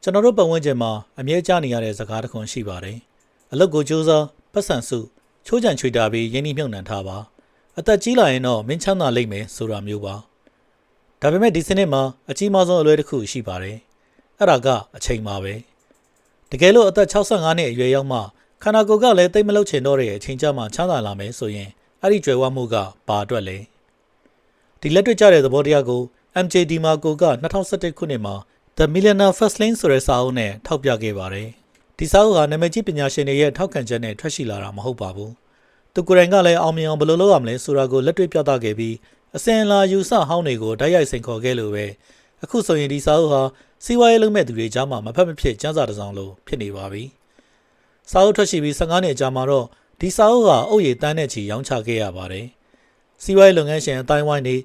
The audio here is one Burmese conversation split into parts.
ကျွန်တော်တို့ပတ်ဝန်းကျင်မှာအမြဲကြားနေရတဲ့စကားတစ်ခွန်းရှိပါတယ်အလုပ်ကိုကြိုးစားပတ်စံစုချိုးချံချွေတာပြီးရင်းနှီးမြှုပ်နှံထားပါအသက်ကြီးလာရင်တော့မင်းချမ်းသာလိမ့်မယ်ဆိုတာမျိုးပါဒါပေမဲ့ဒီစနစ်မှာအကြီးမားဆုံးအလွဲတစ်ခုရှိပါတယ်အဲ့ဒါကအချိန်ပါပဲတကယ်လို့အသက်65နှစ်အရွယ်ရောက်မှခန္ဓာကိုယ်ကလည်းတိတ်မလုချင်တော့တဲ့အချိန်ကြမှာချမ်းသာလာမယ်ဆိုရင်အဲ့ဒီကြွယ်ဝမှုကဘာအတွက်လဲဒီလက်တွေ့ကျတဲ့သဘောတရားကို MJ DiMarco က2011ခုနှစ်မှာ The Millionaire First Lane ဆိုတဲ့စာအုပ်နဲ့ထောက်ပြခဲ့ပါတယ်ဒီစာအုပ်ဟာနာမည်ကြီးပညာရှင်တွေရဲ့ထောက်ခံချက်နဲ့ထွက်ရှိလာတာမဟုတ်ပါဘူးသူကိုယ်တိုင်ကလည်းအောင်မြင်အောင်ဘယ်လိုလုပ်ရမလဲဆိုတာကိုလက်တွေ့ပြသခဲ့ပြီးအစဉ်အလာယူဆဟောင်းတွေကိုတိုက်ရိုက်စိန်ခေါ်ခဲ့လို့ပဲအခုဆိုရင်ဒီစာအုပ်ဟာစီးပွားရေးလုပ်မဲ့သူတွေကြားမှာမဖက်မဖြစ်ကျန်းစာတစ်စောင်လိုဖြစ်နေပါပြီစာအုပ်ထွက်ရှိပြီး15နှစ်ကြာမှာတော့ဒီစာအုပ်ဟာအုပ်ရည်တန်းတဲ့ချီရောင်းချခဲ့ရပါတယ်စီးပွားရေးလုပ်ငန်းရှင်အတိုင်းဝိုင်းတွေ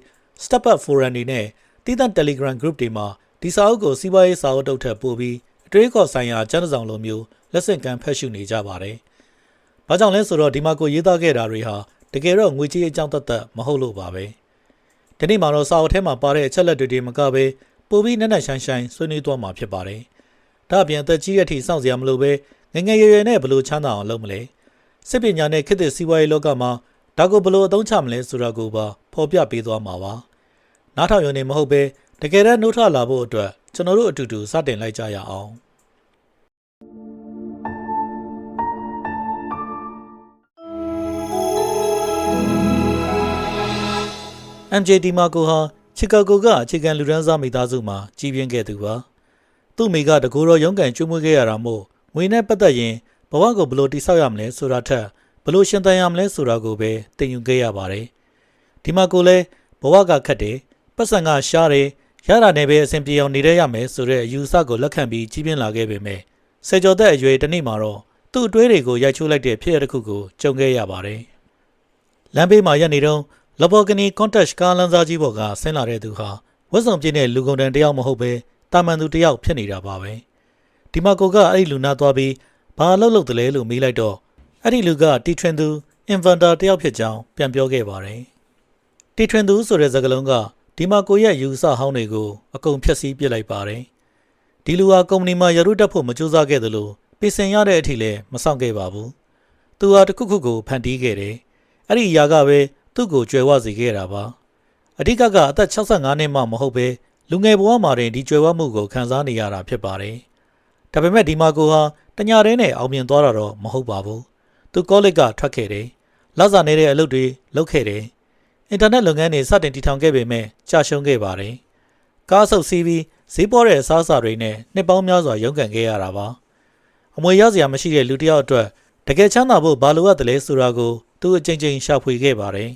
Step Up Forum တွေနဲ့တည်တံ့ Telegram Group တွေမှာဒီစာအုပ်ကိုစီးပွားရေးစာအုပ်တုပ်ထက်ပိုပြီးအတွေးခေါ်ဆိုင်ရာကျန်းစာဆောင်လိုမျိုးလက်ဆင့်ကမ်းဖတ်ရှုနေကြပါတယ်။ဘာကြောင့်လဲဆိုတော့ဒီမှာကိုရေးသားခဲ့တာတွေဟာတကယ်တော့ငွေကြေးအကြောင်းသက်မဟုတ်လို့ပါပဲ။ဒီနေ့မှာတော့စာအုပ်ထဲမှာပါတဲ့အချက်လက်တွေမကပဲပိုပြီးနက်နက်ရှိုင်းရှိုင်းဆွေးနွေးသွားမှာဖြစ်ပါတယ်။ဒါအပြင်အသက်ကြီးတဲ့အထိစောင့်စရာမလိုပဲငငယ်ရွယ်ရွယ်နဲ့ဘလို့ချမ်းသာအောင်လုပ်မလဲ။စစ်ပညာနဲ့ခေတ်သစ်စီးပွားရေးလောကမှာဒါကိုဘလို့အသုံးချမလဲဆိုတာကိုပါဖော်ပြပေးသွားမှာပါ။နားထောင်ရုံနဲ့မဟုတ်ပဲတကယ်တမ်းနှုတ်ထလာဖို့အတွက်ကျွန်တော်တို့အတူတူစတင်လိုက်ကြရအောင် MJ DiMarco ဟာချီကာဂိုကအခြေခံလူဒန်းစားမိသားစုမှာကြီးပြင်းခဲ့သူပါသူ့မိကတကူတော်ရုန်းကန်ကျွေးမွေးခဲ့ရတာမို့ငွေနဲ့ပတ်သက်ရင်ဘဝကိုဘယ်လိုတိဆောက်ရမလဲဆိုတာထက်ဘယ်လိုရှင်သန်ရမလဲဆိုတာကိုပဲသင်ယူခဲ့ရပါတယ်DiMarcoလည်းဘဝကခက်တယ်ပတ်စံကရှားတယ်ရတာနဲ့ပဲအဆင်ပြေအောင်နေရရမယ်ဆိုတဲ့အယူအဆကိုလက်ခံပြီးကြီးပြင်းလာခဲ့ပေမဲ့ဆယ်ကျော်သက်အရွယ်တစ်နေ့မှာတော့သူ့အတွေးတွေကိုရိုက်ချိုးလိုက်တဲ့ဖြစ်ရပ်တစ်ခုကိုကြုံခဲ့ရပါတယ်လမ်းဘေးမှာရပ်နေတော့Lamborghini Countach ကားလမ်းစားကြီးပေါ်ကဆင်းလာတဲ့သူဟာဝတ်စုံပြည့်တဲ့လူကုန်တန်းတယောက်မဟုတ်ပဲတာမန်သူတယောက်ဖြစ်နေတာပါပဲDiMarcoကအဲ့ဒီလူနာသွားပြီးဘာလုပ်တယ်လဲလို့မေးလိုက်တော့အဲ့ဒီလူကတီထွင်သူ inventor တယောက်ဖြစ်ကြောင်းပြန်ပြောခဲ့ပါတယ်တီထွင်သူဆိုတဲ့စကားလုံးကDiMarcoရဲ့ယူဆဟောင်းတွေကိုအကုန်ဖျက်ဆီးပစ်လိုက်ပါတယ်ဒီလူဟာကုမ္ပဏီမှာရရုတက်ဖို့မကြိုးစားခဲ့သလိုပြင်ဆင်ရတဲ့အထိလည်းမဆောင်ခဲ့ပါဘူးသူဟာတစ်ခုခုကိုဖန်တီးခဲ့တယ်အဲ့ဒီအရာကပဲသူ့ကိုကြွယ်ဝစေခဲ့တာပါအဓိကအသက်65နှစ်မှမဟုတ်ပဲလူငယ်ဘဝမှာတင်ဒီကြွယ်ဝမှုကိုခံစားနေရတာဖြစ်ပါတယ်ဒါပေမဲ့DiMarcoဟာတညာတဲနဲ့အောင်မြင်သွားတာတော့မဟုတ်ပါဘူးသူကောလိပ်ကထွက်ခဲ့တယ်လစာနေတဲ့အလုပ်တွေလုပ်ခဲ့တယ်အင်တာနက်လုပ်ငန်းတွေစတင်တည်ထောင်ခဲ့ပေမဲ့ကြာရှုံးခဲ့ပါတယ်ကားဆုပ်စီးပြီးဈေးပေါ်တဲ့အစားအစာတွေနဲ့နှစ်ပေါင်းများစွာရုန်းကန်ခဲ့ရတာပါအမွေရစရာမရှိတဲ့လူတစ်ယောက်အတွက်တကယ်ချမ်းသာဖို့ဘာလိုအပ်တယ်လဲဆိုတာကိုသူအကြိမ်ကြိမ်ရှာဖွေခဲ့ပါတယ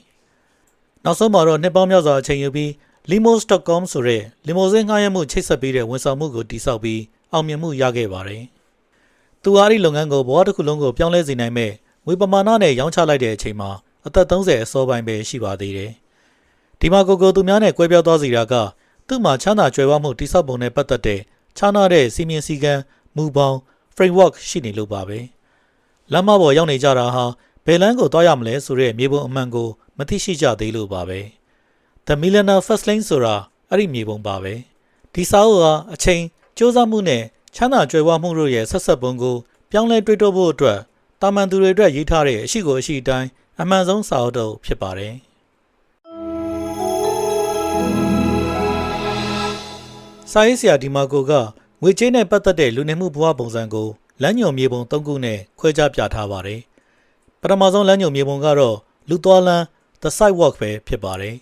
်နောက်ဆုံးမှာတော့နှစ်ပေါင်းများစွာအချိန်ယူပြီး Limos.com ဆိုတဲ့လီမိုဇင်းငှားရမ်းမှုချိတ်ဆက်ပေးတဲ့ဝန်ဆောင်မှုကိုတည်ဆောက်ပြီးအောင်မြင်မှုရခဲ့ပါတယ်သူအားဒီလုပ်ငန်းကိုဘဝတစ်ခုလုံးကိုပြောင်းလဲစေနိုင်မဲ့ငွေပမာဏနဲ့ရောင်းချလိုက်တဲ့အချိန်မှာအသက်30အစောပိုင်းပဲရှိပါသေးတယ်DiMarcoကိုသူများနဲ့ကွဲပြားသွားစေတာကသူ့မှာချမ်းသာကြွယ်ဝမှုတိဆောက်ပုံနဲ့ပတ်သက်တဲ့ခြားနာတဲ့စီမင်းစည်းကမ်းမူပေါင်း framework ရှိနေလို့ပါပဲလမ်းမပေါ်ရောက်နေကြတာဟာဘယ်လမ်းကိုသွားရမလဲဆိုတဲ့မြေပုံအမှန်ကိုမသိရှိကြသေးလို့ပါပဲ The Millionaire First Lane ဆိုတာအဲ့ဒီမြေပုံပါပဲဒီစာအုပ်ဟာအချိန်စူးစမ်းမှုနဲ့ချမ်းသာကြွယ်ဝမှုတို့ရဲ့ဆက်ဆက်ပုံကိုပြောင်းလဲတွေးတောဖို့အတွက်တာမန်သူတွေအတွက်ရေးထားတဲ့အရှိကိုအရှိတိုင်းအမှန်ဆုံးစာအုပ်တော့ဖြစ်ပါတယ်စာရေးဆရာDiMarcoကငွေကြေးနဲ့ပတ်သက်တဲ့လူနေမှုဘဝပုံစံကိုလမ်းညွန်မြေပုံ၃ခုနဲ့ခွဲခြားပြထားပါတယ်ပထမဆုံးလမ်းညွန်မြေပုံကတော့လူသွားလမ်း The Sidewalk ပဲဖြစ်ပါတယ်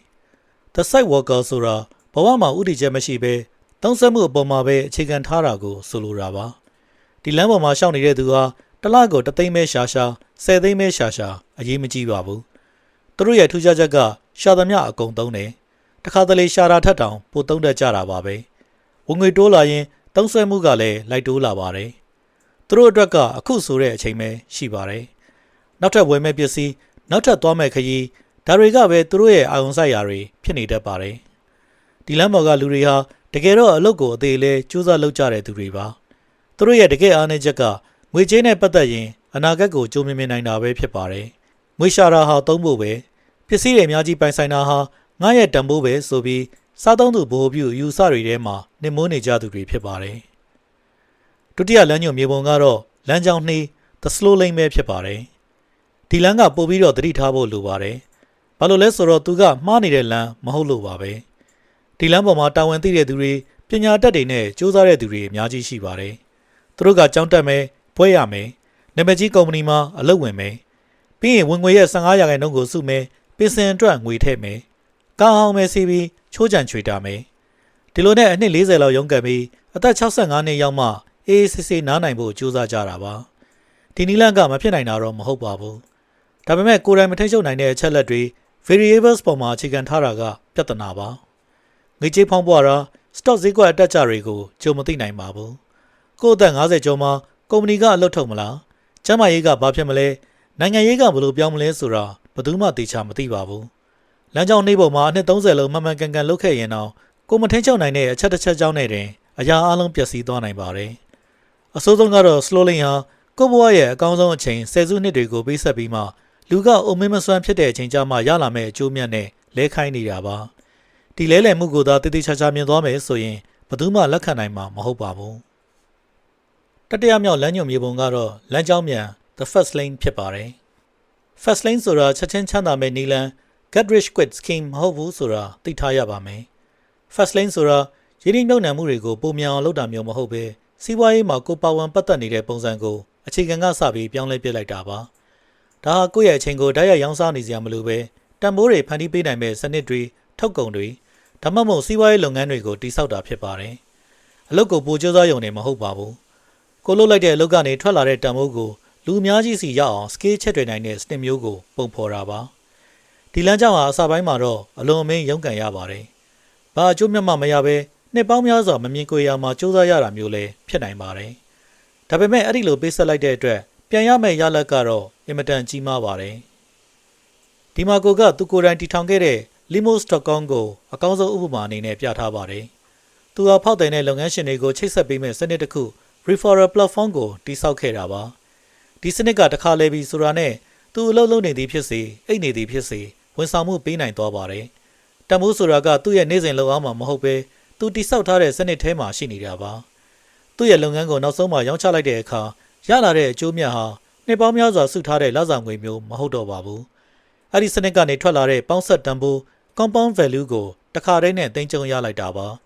The Sidewalker ဆိုတာဘဝမှာဥတီချက်မရှိဘဲသုံးစွဲမှုအပေါ်မှာပဲအခြေခံထားတာကိုဆိုလိုတာပါဒီလမ်းပေါ်မှာရှောက်နေတဲ့သူဟာတစ်လကို3သိန်းပဲရှာ10သိန်းပဲရှာအရေးမကြီးပါဘူးသူတို့ရဲ့ထူးခြားချက်ကရှာသမျှအကုန်သုံးတယ်တခါတလေရှာတာထက်တောင်ပိုသုံးတတ်ကြတာပါပဲဝင်ငွေတိုးလာရင်သုံးစွဲမှုကလည်းလိုက်တိုးလာပါတယ်သူတို့အတွက်ကအခုဆိုတဲ့အချိန်ပဲရှိပါတယ်နောက်ထပ်ဝယ်မဲ့ပစ္စည်းနောက်ထပ်သွားမဲ့ခရီးဒါတွေကပဲသူတို့ရဲ့အာရုံစိုက်ရာတွေဖြစ်နေတတ်ပါတယ်ဒီလမ်းပေါ်ကလူတွေဟာတကယ်တော့အလုပ်ကိုအသေးလေးစူးစမ်းလုပ်ကြတဲ့သူတွေပါသူတို့ရဲ့တကယ်အားနည်းချက်ကငွေကြေးနဲ့ပတ်သက်ရင်အနာဂတ်ကိုကြိုးမြင်နိုင်တာပဲဖြစ်ပါတယ်ငွေရှာတာဟာသုံးဖို့ပဲပစ္စည်းတွေအများကြီးပိုင်ဆိုင်တာဟာငါ့ရဲ့တန်ဖိုးပဲဆိုပြီးစားသုံးသူဘိုးပြုယူဆတွေထဲမှာနှိမ့်မိုးနေကြသူတွေဖြစ်ပါတယ် ဒုတိယလမ်းညွှန်မြေပုံကတော့လမ်းကြောင်းနှီး the slow lane ပဲဖြစ်ပါတယ်ဒီလမ်းကပို့ပြီးတော့သတိထားဖို့လိုပါတယ်ဘာလို့လဲဆိုတော့သူကမှားနေတဲ့လမ်းမဟုတ်လို့ပါပဲဒီလမ်းပေါ်မှာတာဝန်သိတဲ့သူတွေပညာတတ်တွေနဲ့စူးစမ်းတဲ့သူတွေအများကြီးရှိပါတယ်သူတို့ကကြောင်းတက်မယ်ဘွဲရမယ်နာမည်ကြီးကုမ္ပဏီမှာအလုပ်ဝင်မယ်ပြီးရင်ဝင်ငွေရဲ့15%ကိုစုမယ်ပြင်ဆင်အတွက်ငွေထည့်မယ်ကားအောင်မယ်စီးပြီးချိုးချံချွေတာမယ်ဒီလိုနဲ့အနှစ်40လောက်ရုန်းကန်ပြီးအသက်65နှစ်ရောက်မှအေးစစ်စစ်နားနိုင်ဖို့ကြိုးစားကြတာပါဒီနီလန်ကမဖြစ်နိုင်တာတော့မဟုတ်ပါဘူးဒါပေမဲ့ကိုယ်တိုင်မထိချုပ်နိုင်တဲ့အချက်လက်တွေ variables ပေါ်မှာအခြေခံထားတာကပြဿနာပါငွေကြေးဖောင်းပွားတာ stock ဈေးကွက်အတက်ကြတွေကိုကြုံမသိနိုင်ပါဘူးကိုယ့်အသက်50ကျော်မှာကုမ္ပဏီကအလုပ်ထုတ်မလားကျန်းမာရေးကဘာဖြစ်မလဲနိုင်ငံရေးကဘယ်လိုပြောင်းမလဲဆိုတာဘယ်သူမှသိချမသိပါဘူးလမ်းကြောင်းနှိပ်ပေါ်မှာအနှစ်30လုံးမှန်မှန်ကန်ကန်လုပ်ခဲ့ရင်တော့ကိုမထိန်ချုပ်နိုင်တဲ့အချက်တစ်ချက်ကြောင့်နဲ့တင်အရာအလုံးပျက်စီးသွားနိုင်ပါတယ်အဆိုးဆုံးကတော့ slow lane ဟာကိုဘွားရဲ့အကောင်းဆုံးအချိန်10စုနှစ်တွေကိုပေးဆက်ပြီးမှလူကအုံမင်းမစွမ်းဖြစ်တဲ့အချိန်ကြမှာရလာမယ့်အကျိုးမြတ်နဲ့လဲခိုင်းနေတာပါဒီလဲလှယ်မှုကိုသာတည်တည်ချာချာမြင်သွားမယ်ဆိုရင်ဘယ်သူမှလက်ခံနိုင်မှာမဟုတ်ပါဘူးတတိယမြောက်လမ်းညွှန်မြေပုံကတော့လမ်းကြောင်းမြန် the first lane ဖြစ်ပါတယ် first lane ဆိုတာချက်ချင်းချမ်းသာမဲ့နီလန် get rich quick scheme မဟုတ်ဘူးဆိုတာသိထားရပါမယ် first lane ဆိုတာရင်းနှီးမြှုပ်နှံမှုတွေကိုပုံမြန်အောင်လုပ်တာမျိုးမဟုတ်ပဲစီးပွားရေးမှာကိုပါဝင်ပတ်သက်နေတဲ့ပုံစံကိုအခြေခံကစပြီးပြောင်းလဲပြစ်လိုက်တာပါဒါဟာကိုယ့်ရဲ့အချိန်ကိုဓာတ်ရိုက်ရောင်းစားနေစရာမလိုပဲတန်ဖိုးတွေဖန်တီးပေးနိုင်မဲ့စနစ်တွေထုတ်ကုန်တွေဒါမှမဟုတ်စီးပွားရေးလုပ်ငန်းတွေကိုတည်ဆောက်တာဖြစ်ပါတယ်အလုပ်ကိုပိုကြိုးစားရုံနဲ့မဟုတ်ပါဘူးကိုလုပ်လိုက်တဲ့အလုပ်ကနေထွက်လာတဲ့တန်ဖိုးကိုလူအများကြီးစီရအောင် scale ချက်တွေနိုင်တဲ့စနစ်မျိုးကိုပုံဖော်တာပါဒီလမ်းကြောင်းဟာအစပိုင်းမှာတော့အလွန်အမင်းရုန်းကန်ရပါတယ်ဘာအကျိုးမြတ်မှမရပဲနှစ်ပေါင်းများစွာမမြင်ကွေရာမှာစူးစမ်းရတာမျိုးလည်းဖြစ်နိုင်ပါတယ်ဒါပေမဲ့အဲ့ဒီလိုပေးဆက်လိုက်တဲ့အတွက်ပြန်ရမယ့်ရလဒ်ကတော့အင်မတန်ကြီးမားပါတယ်ဒီမှာကိုကသူကိုယ်တိုင်တည်ထောင်ခဲ့တဲ့ limos.com ကိုအကောင်းဆုံးဥပမာအနေနဲ့ပြထားပါတယ်သူဟာဖောက်တယ်တဲ့လုပ်ငန်းရှင်တွေကိုချိတ်ဆက်ပေးမဲ့စနစ်တစ်ခု referral platform ကိုတည်ဆောက်ခဲ့တာပါဒီစနစ်ကတစ်ခါလဲပြီးဆိုတာနဲ့သူအလုပ်လုပ်နေသည်ဖြစ်စေအိတ်နေသည်ဖြစ်စေဝန်ဆောင်မှုပေးနိုင်သွားပါတယ်တမိုးဆိုတာကသူ့ရဲ့နေ့စဉ်လုပ်အားမှာမဟုတ်ပဲသူတည်ဆောက်ထားတဲ့စနစ်ထဲမှာရှိနေတာပါသူ့ရဲ့လုပ်ငန်းကိုနောက်ဆုံးမှရောင်းချလိုက်တဲ့အခါရလာတဲ့အကျိုးမြတ်ဟာနှစ်ပေါင်းများစွာစုထားတဲ့လစာငွေမျိုးမဟုတ်တော့ပါဘူးအဲ့ဒီစနစ်ကနေထွက်လာတဲ့ပေါင်းဆက်တန်ဖိုး compound value ကိုတစ်ခါတည်းနဲ့သိမ်းကျုံရလိုက်တာပါ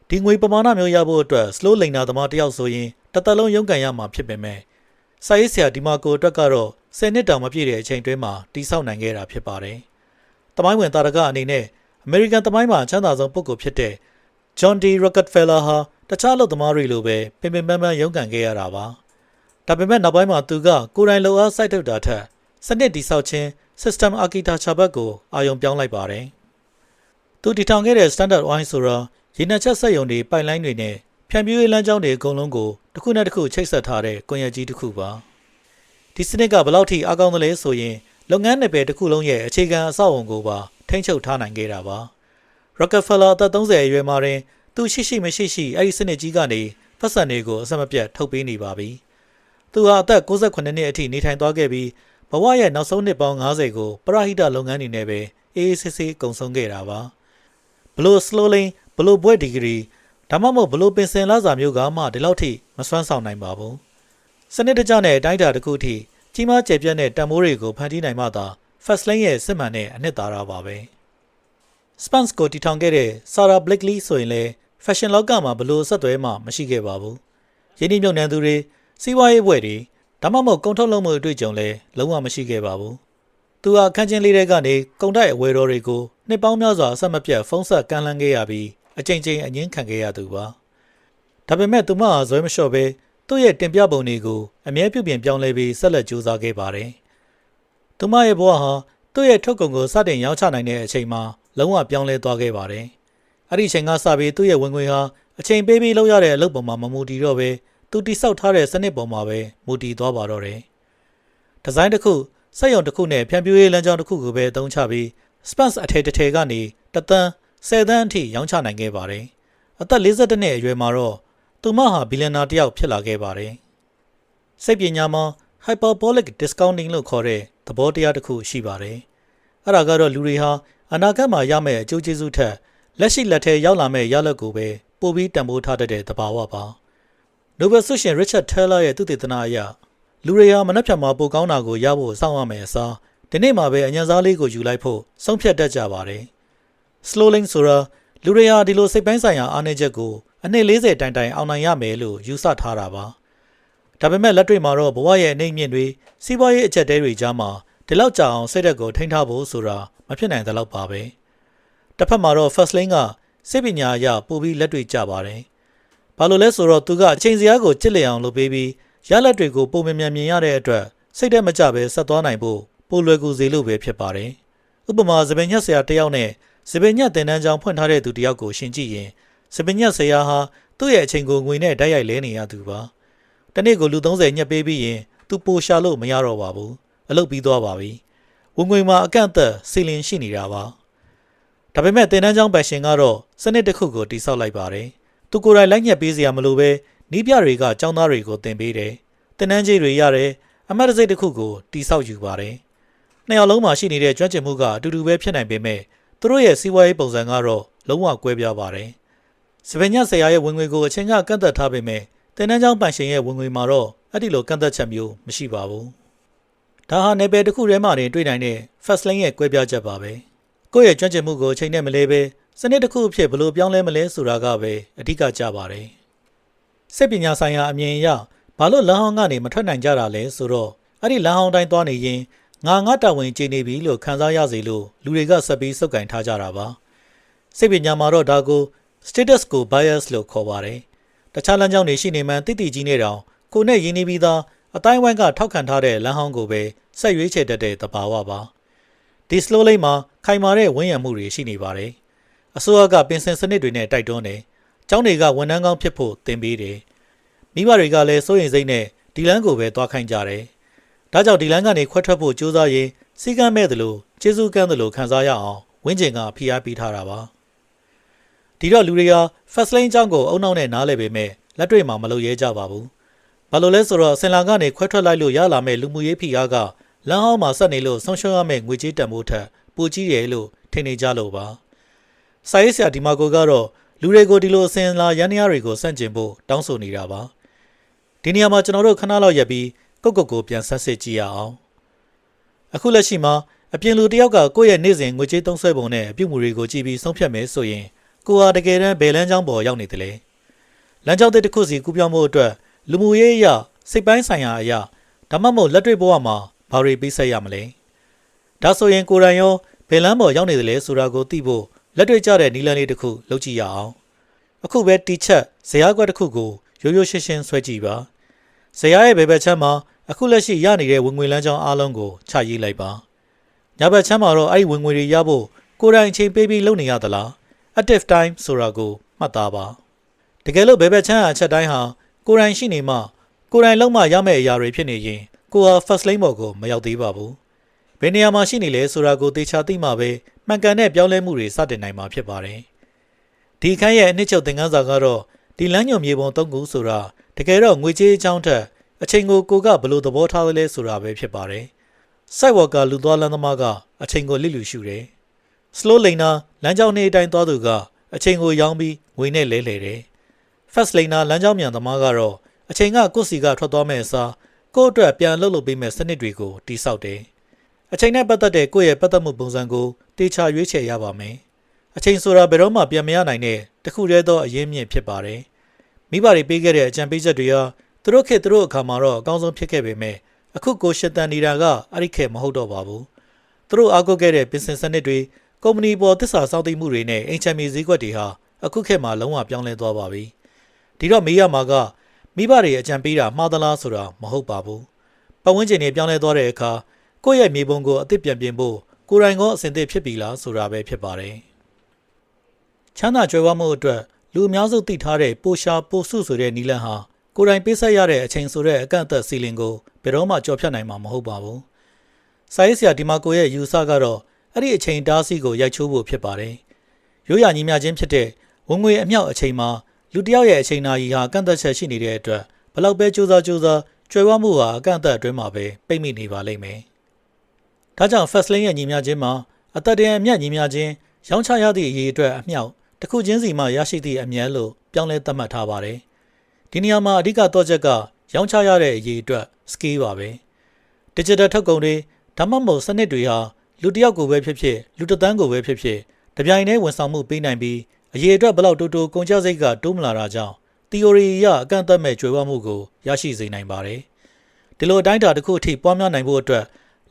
ဒီငွေပမာဏမျိုးရဖို့အတွက် slow လိန်နာသမားတယောက်ဆိုရင်တစ်သက်လုံးရုန်းကန်ရမှာဖြစ်ပေမဲ့စာရေးဆရာဒီမာကိုအတွက်ကတော့10နှစ်တောင်မပြည့်တဲ့အချိန်တွင်းမှာတိစောက်နိုင်ခဲ့တာဖြစ်ပါတယ်။တမိုင်းဝင်တာရကအနေနဲ့အမေရိကန်တမိုင်းမှာချမ်းသာဆုံးပုဂ္ဂိုလ်ဖြစ်တဲ့ John D. Rockefeller ဟာတခြားလူသမားတွေလိုပဲပင်ပန်းပန်းရုန်းကန်ခဲ့ရတာပါ။ဒါပေမဲ့နောက်ပိုင်းမှာသူကကိုယ်တိုင်လှုပ်အားစိုက်ထုတ်တာထက်စနစ်တိစောက်ခြင်း system architecture ဘက်ကိုအာရုံပြောင်းလိုက်ပါတယ်။သူတည်ထောင်ခဲ့တဲ့ Standard Oil ဆိုတာရေနံချက်စက်ရုံတွေပိုက်လိုင်းတွေနဲ့ဖြန့်ဖြူးရေးလမ်းကြောင်းတွေအကုန်လုံးကိုတစ်ခုနဲ့တစ်ခုချိတ်ဆက်ထားတဲ့ကွန်ရက်ကြီးတစ်ခုပါဒီစနစ်ကဘယ်လောက်ထိအားကောင်းသလဲဆိုရင်လုပ်ငန်းနယ်ပယ်တစ်ခုလုံးရဲ့အခြေခံအဆောက်အုံကိုပါထိန်းချုပ်ထားနိုင်ခဲ့တာပါ Rockefeller အသက်30အရွယ်မှာတွင်သူရှိမရှိအဲ့ဒီစနစ်ကြီးကနေဖက်ဆန်တွေကိုအဆက်မပြတ်ထုတ်ပေးနေပါပြီသူဟာအသက်68နှစ်အထိနေထိုင်သွားခဲ့ပြီးဘဝရဲ့နောက်ဆုံးနှစ်ပေါင်း90ကိုပရဟိတလုပ်ငန်းတွေနဲ့ပဲအေးအေးဆေးဆေးကုန်ဆုံးခဲ့တာပါဘလို့ slow lane ဘလို့ဘွဲ့ဒီဂရီဒါမှမဟုတ်ဘလို့ပင်စင်လာစာမျိုးကမှဒီလောက်ထိမစွမ်းဆောင်နိုင်ပါဘူးစနစ်တကျနဲ့အတိုင်းအတာတစ်ခုထိကြီးမားကျယ်ပြန့်တဲ့တန်မိုးတွေကိုဖန်တီးနိုင်မှသာ first lane ရဲ့စစ်မှန်တဲ့အနှစ်သာရပါပဲ Spence ကိုတည်ထောင်ခဲ့တဲ့ Sarah Blakely ဆိုရင်လည်း fashion လောကမှာဘလို့ဆက်သွဲမှမရှိခဲ့ပါဘူးရင်းနှီးမြှုပ်နှံသူတွေစီးပွားရေးဘွဲ့တွေဒါမှမဟုတ်ကုန်ထုတ်လုပ်မှုအတွေ့အကြုံလည်းလုံးဝမရှိခဲ့ပါဘူးသူဟာအခန်းချင်းလေးတွေကနေကုန်တိုက်အဝယ်တော်တွေကိုနှစ်ပေါင်းများစွာအဆက်မပြတ်ဖုံးဆက်ကန်လှမ်းခဲ့ရပြီးအကြိမ်ကြိမ်အငင်းခံခဲ့ရသူပါဒါပေမဲ့သူမဟာဇွဲမလျှော့ပဲသူ့ရဲ့တင်ပြပုံတွေကိုအမြဲပြုပြင်ပြောင်းလဲပြီးဆက်လက်ကြိုးစားခဲ့ပါတယ်သူမရဲ့ဘဝဟာသူ့ရဲ့ထုတ်ကုန်ကိုစတင်ရောင်းချနိုင်တဲ့အချိန်မှာလုံးဝပြောင်းလဲသွားခဲ့ပါတယ်အဲ့ဒီအချိန်ကစပြီးသူ့ရဲ့ဝင်ငွေဟာအချိန်ပေးပြီးလုပ်ရတဲ့အလုပ်ပေါ်မှာမမူတည်တော့ပဲသူတိဆောက်ထားတဲ့စနစ်ပေါ်မှာပဲမူတည်သွားပါတော့တယ်ဒီဇိုင်းတစ်ခုစက်ရုံတစ်ခုနဲ့ဖြန့်ဖြူးရေးလမ်းကြောင်းတစ်ခုကိုပဲအသုံးချပြီး Spence အထည်တစ်ထည်ကနေတသန်း10သန်းအထိရောင်းချနိုင်ခဲ့ပါတယ်အသက်52နှစ်အရွယ်မှာတော့သူမဟာဘီလီယံနာတစ်ယောက်ဖြစ်လာခဲ့ပါတယ်စိတ်ပညာမှာ hyperbolic discounting လို့ခေါ်တဲ့သဘောတရားတစ်ခုရှိပါတယ်အဲ့ဒါကတော့လူတွေဟာအနာဂတ်မှာရမယ့်အကျိုးကျေးဇူးထက်လက်ရှိလက်ထဲရောက်လာမယ့်ရလဒ်ကိုပဲပိုပြီးတန်ဖိုးထားတတ်တဲ့သဘာဝပါ Nobel ဆုရှင် Richard Thaler ရဲ့သုတေသနအရလူတွေဟာမနှက်ဖြတ်မှာပိုကောင်းတာကိုရဖို့စောင့်ရမယ်အစားဒီနေ့မှာပဲအညံစားလေးကိုယူလိုက်ဖို့ဆုံးဖြတ်တတ်ကြပါတယ်။ Slowing ဆိုတာလူတွေဟာဒီလိုစိတ်ပိုင်းဆိုင်ရာအားနည်းချက်ကိုအနှစ်40တိုင်တိုင်အောင်နိုင်ရမယ်လို့ယူဆထားတာပါ။ဒါပေမဲ့လက်တွေ့မှာတော့ဘဝရဲ့အနေအမြင့်တွေစီးပွားရေးအချက်တဲတွေကြားမှာဒီလောက်ကြာအောင်စိတ်ဓာတ်ကိုထိန်းထားဖို့ဆိုတာမဖြစ်နိုင်တဲ့လောက်ပါပဲ။တစ်ဖက်မှာတော့ First Lane ကစိတ်ပညာအရပိုပြီးလက်တွေ့ကြပါတယ်။ဘာလို့လဲဆိုတော့သူကအချိန်စရာကိုကြစ်လည်အောင်လုပ်ပေးပြီးရလက်တွေကိုပုံမြင်မြင်ရတဲ့အတွက်စိတ်ထဲမကြပဲဆက်သွားနိုင်ဖို့ပိုလွယ်ကူစေလို့ပဲဖြစ်ပါတယ်။ဥပမာစပင်ညက်ဆရာတစ်ယောက်နဲ့စပင်ညက်တင်တန်းကြောင်ဖွင့်ထားတဲ့သူတစ်ယောက်ကိုရှင်းကြည့်ရင်စပင်ညက်ဆရာဟာသူ့ရဲ့အချိန်ကိုငွေနဲ့တိုက်ရိုက်လဲနေရသူပါ။တနေ့ကိုလူ30ညက်ပေးပြီးရင်သူပိုရှာလို့မရတော့ပါဘူး။အလုပ်ပြီးသွားပါပြီ။ဝင်ငွေမှာအကန့်အသတ်စီလင်ရှိနေတာပါ။ဒါပေမဲ့တင်တန်းကြောင်ပတ်ရှင်ကတော့စနစ်တစ်ခုကိုတိစောက်လိုက်ပါတယ်။သူကိုယ်တိုင်လိုက်ညက်ပေးစရာမလိုပဲနီးပြတွေကចောင်းသားတွေကိုတင်ပေးတယ်။တင်တန်းကြီးတွေရတယ်အမတ်တစိတ်တစ်ခုကိုတိစောက်ယူပါတယ်။နှစ်ယောက်လုံးမှာရှိနေတဲ့ကျွမ်းကျင်မှုကအတူတူပဲဖြစ်နိုင်ပေမဲ့သူတို့ရဲ့စီးပွားရေးပုံစံကတော့လုံးဝကွဲပြားပါတယ်။စပင်ညက်ဆရာရဲ့ဝင်ငွေကိုအချိန်ကကန့်သက်ထားပေမဲ့တင်တန်းကျောင်းပန်ရှင်ရဲ့ဝင်ငွေမှာတော့အဲ့ဒီလိုကန့်သက်ချက်မျိုးမရှိပါဘူး။ဒါဟာနယ်ပယ်တစ်ခုထဲမှာတွေ့နိုင်တဲ့ First Lane ရဲ့ကွဲပြားချက်ပါပဲ။ကိုယ့်ရဲ့ကျွမ်းကျင်မှုကိုအချိန်နဲ့မလဲပဲစနစ်တစ်ခုအဖြစ်ဘယ်လိုပြောင်းလဲမလဲဆိုတာကပဲအဓိကကြပါတယ်။စိတ်ပညာဆိုင်ရာအမြင်အရဘာလို့လမ်းဟောင်းကနေမထွက်နိုင်ကြတာလဲဆိုတော့အဲ့ဒီလမ်းဟောင်းတိုင်းသွားနေရင်ငါတာဝန်ကျေနေပြီလို့ခံစားရစေလို့လူတွေကဆက်ပြီးစုပ်ကင်ထားကြတာပါစိတ်ပညာမှာတော့ဒါကို status ကို bias လို့ခေါ်ပါတယ်တခြားလမ်းကြောင်းတွေရှိနေမှန်တိတိကြီးနေတောင်ကိုနဲ့ရင်းနှီးပြီးသားအတိုင်းဝိုင်းကထောက်ခံထားတဲ့လမ်းဟောင်းကိုပဲဆက်ရွေးချယ်တတ်တဲ့သဘာဝပါဒီ slow lane မှာခိုင်မာတဲ့ဝန်းရံမှုတွေရှိနေပါတယ်အစိုးရကပင်စင်စနစ်တွေနဲ့တိုက်တွန်းတယ်ကျောင်းတွေကဝန်ထမ်းကောင်းဖြစ်ဖို့သင်ပေးတယ်မိဘတွေကလည်းစိုးရိမ်စိတ်နဲ့ဒီလမ်းကိုပဲသွားခိုင်းကြတယ်ဒါကြောင့်ဒီလမ်းကနေခွဲထွက်ဖို့ကြိုးစားရင်စီကံမဲ့တယ်လို့ကျေးဇူးကမ်းတယ်လို့ခံစားရအောင်ဝင်းကျင်ကဖိအားပေးထားတာပါဒီတော့လူတွေက First Lane အကြောင်းကိုအုံနောက်နဲ့နားလည်ပေမဲ့လက်တွေ့မှာမလုပ်ရဲကြပါဘူးဘာလို့လဲဆိုတော့စင်လာကနေခွဲထွက်လိုက်လို့ရလာမဲ့လူမှုရေးဖိအားကလမ်းဟောင်းမှာဆက်နေလို့ဆုံးရှုံးရမယ့်ငွေကြေးတန်ဖိုးထက်ပိုကြီးတယ်လို့ထင်နေကြလို့ပါစာရေးဆရာဒီမာကိုကတော့လူတွေကိုဒီလိုအစင်လာရန်ရတွေကိုစန့်ကျင်ဖို့တောင်းဆိုနေတာပါဒီနေရာမှာကျွန်တော်တို့ခဏလောက်ရပ်ပြီးကိုပြန်ဆက်စစ်ကြည့်ရအောင်အခုလက်ရှိမှာအပြင်လူတယောက်ကကိုယ့်ရဲ့နေ့စဉ်ငွေကြေးသုံးစွဲပုံနဲ့အပြုအမူတွေကိုကြည့်ပြီးဆုံးဖြတ်မယ်ဆိုရင်ကိုဟာတကယ်တမ်းဘယ်လမ်းကြောင်းပေါ်ရောက်နေတယ်လဲလမ်းကြောင်းတစ်ခုစီကူးပြောင်းဖို့အတွက်လူမှုရေးအရာစိတ်ပိုင်းဆိုင်ရာအရာဒါမှမဟုတ်လက်တွေ့ဘဝမှာဘာတွေပေးဆက်ရမလဲဒါဆိုရင်ကိုယ်တိုင်ရောဘယ်လမ်းပေါ်ရောက်နေတယ်လဲဆိုတာကိုသိဖို့လက်တွေ့ကျတဲ့နည်းလမ်းလေးတစ်ခုလုပ်ကြည့်ရအောင်အခုပဲတီချက်ဇယားကွက်တစ်ခုကိုရိုးရိုးရှင်းရှင်းဆွဲကြည့်ပါဇယားရဲ့ဘယ်ဘက်ချမ်းမှာအခုလက်ရှိရနေတဲ့ဝင်ငွေလမ်းကြောင်းအားလုံးကိုချရေးလိုက်ပါညဘက်ချမ်းမှာတော့အဲ့ဒီဝင်ငွေတွေရဖို့ကိုယ်တိုင်အချိန်ပေးပြီးလုပ်နေရသလား active time ဆိုတာကိုမှတ်သားပါတကယ်လို့ဘယ်ဘက်ချမ်းအချက်တိုင်းဟာကိုယ်တိုင်ရှိနေမှကိုယ်တိုင်လုံးမရမယ့်အရာတွေဖြစ်နေရင်ကိုဟာ First Lane ဘော်ကိုမရောက်သေးပါဘူးဘယ်နေရာမှာရှိနေလဲဆိုတာကိုသေချာသိမှပဲမှန်ကန်တဲ့ပြောင်းလဲမှုတွေစတင်နိုင်မှာဖြစ်ပါတယ်ဒီခန်းရဲ့အနှစ်ချုပ်သင်ခန်းစာကတော့ဒီလမ်းညွန်မြေပုံ၃ခုဆိုတာတကယ်တော့ငွေကြေးအကြောင်းထက်အချိန်ကိုကဘလို့သဘောထားလဲဆိုတာပဲဖြစ်ပါတယ်။ Site worker လူသွားလမ်းသမားကအချိန်ကိုလစ်လူရှုတယ်။ Slow laner လမ်းကြောင်းနေအတိုင်းသွားသူကအချိန်ကိုရောင်းပြီးငွေနဲ့လဲလှယ်တယ်။ Fast laner လမ်းကြောင်းမြန်သမားကတော့အချိန်ကကိုယ့်စီကထွက်သွားမဲ့အစားကိုယ့်အတွက်ပြန်လှုပ်ပေးမဲ့စနစ်တွေကိုတိစောက်တယ်။အချိန်နဲ့ပတ်သက်တဲ့ကိုယ့်ရဲ့ပတ်သက်မှုပုံစံကိုတေချာရွေးချယ်ရပါမယ်။အချိန်ဆိုတာဘယ်တော့မှပြန်မရနိုင်တဲ့တခုတည်းသောအရင်းမြစ်ဖြစ်ပါတယ်။မိဘတွေပေးခဲ့တဲ့အကြံပေးချက်တွေဟာသူတို့ခေတ်သူတို့အခါမှာတော့အကောင်းဆုံးဖြစ်ခဲ့ပေမဲ့အခုကိုရှစ်တန်နေတာကအဲ့ဒီခေတ်မဟုတ်တော့ပါဘူးသူတို့အားကိုးခဲ့တဲ့ business စနစ်တွေကုမ္ပဏီပေါ်သစ္စာစောင့်သိမှုတွေနဲ့အိမ်ချမ်းမြေဈေးကွက်တွေဟာအခုခေတ်မှာလုံးဝပြောင်းလဲသွားပါပြီဒီတော့မေးရမှာကမိဘတွေအကြံပေးတာမှားသလားဆိုတာမဟုတ်ပါဘူးပတ်ဝန်းကျင်တွေပြောင်းလဲသွားတဲ့အခါကိုယ့်ရဲ့မြေပုံကိုအသစ်ပြန်ပြင်ဖို့ကိုယ်တိုင်ကအဆင်သင့်ဖြစ်ပြီလားဆိုတာပဲဖြစ်ပါတယ်ချမ်းသာကြွယ်ဝမှုအတွက်လူအများစုသိထားတဲ့ပိုရှာပိုစုဆိုတဲ့နီလန်ဟာကိုယ်တိုင်ပေးဆက်ရတဲ့အချိန်ဆိုတဲ့အကန့်အသတ်စီလင်ကိုဘယ်တော့မှကြော်ဖြတ်နိုင်မှာမဟုတ်ပါဘူး။စာရေးဆရာဒီမာကိုရဲ့ယူဆကတော့အဲ့ဒီအချိန်တားဆီးကိုရိုက်ချိုးဖို့ဖြစ်ပါတယ်။ရိုးရာညီမျှချင်းဖြစ်တဲ့ဝင်ငွေအမြောက်အချိန်မှာလူတစ်ယောက်ရဲ့အချိန်နာရီဟာကန့်သက်ချက်ရှိနေတဲ့အတွက်ဘလောက်ပဲစူးစမ်းကြွယ်ဝမှုဟာအကန့်အသတ်အတွင်းမှာပဲပိတ်မိနေပါလိမ့်မယ်။ဒါကြောင့် First Lane ရဲ့ညီမျှချင်းမှာအသက်တရအမြတ်ညီမျှချင်းရောင်းချရသည့်အရေးအတွက်အမြောက်တစ်ခုချင်းစီမှရရှိသည့်အမြတ်လို့ပြောင်းလဲသတ်မှတ်ထားပါတယ်။ ဒီနေရာမှာအဓိကတော့ချက်ကရောင်းချရတဲ့အရေးအတွက် scale ပါပဲ။ digital ထုတ်ကုန်တွေဒါမှမဟုတ်စနစ်တွေဟာလူတစ်ယောက်ကိုပဲဖြစ်ဖြစ်လူတစ်သန်းကိုပဲဖြစ်ဖြစ်တပြိုင်တည်းဝန်ဆောင်မှုပေးနိုင်ပြီးအရေးအတွက်ဘလောက်တိုးတိုးကုန်ကျစရိတ်ကတိုးမလာတာကြောင့် theory အရအကန့်အသတ်မဲ့ကြွယ်ဝမှုကိုရရှိစေနိုင်ပါတယ်။ဒီလိုအတိုင်းအတာတစ်ခုအထိပွားများနိုင်ဖို့အတွက်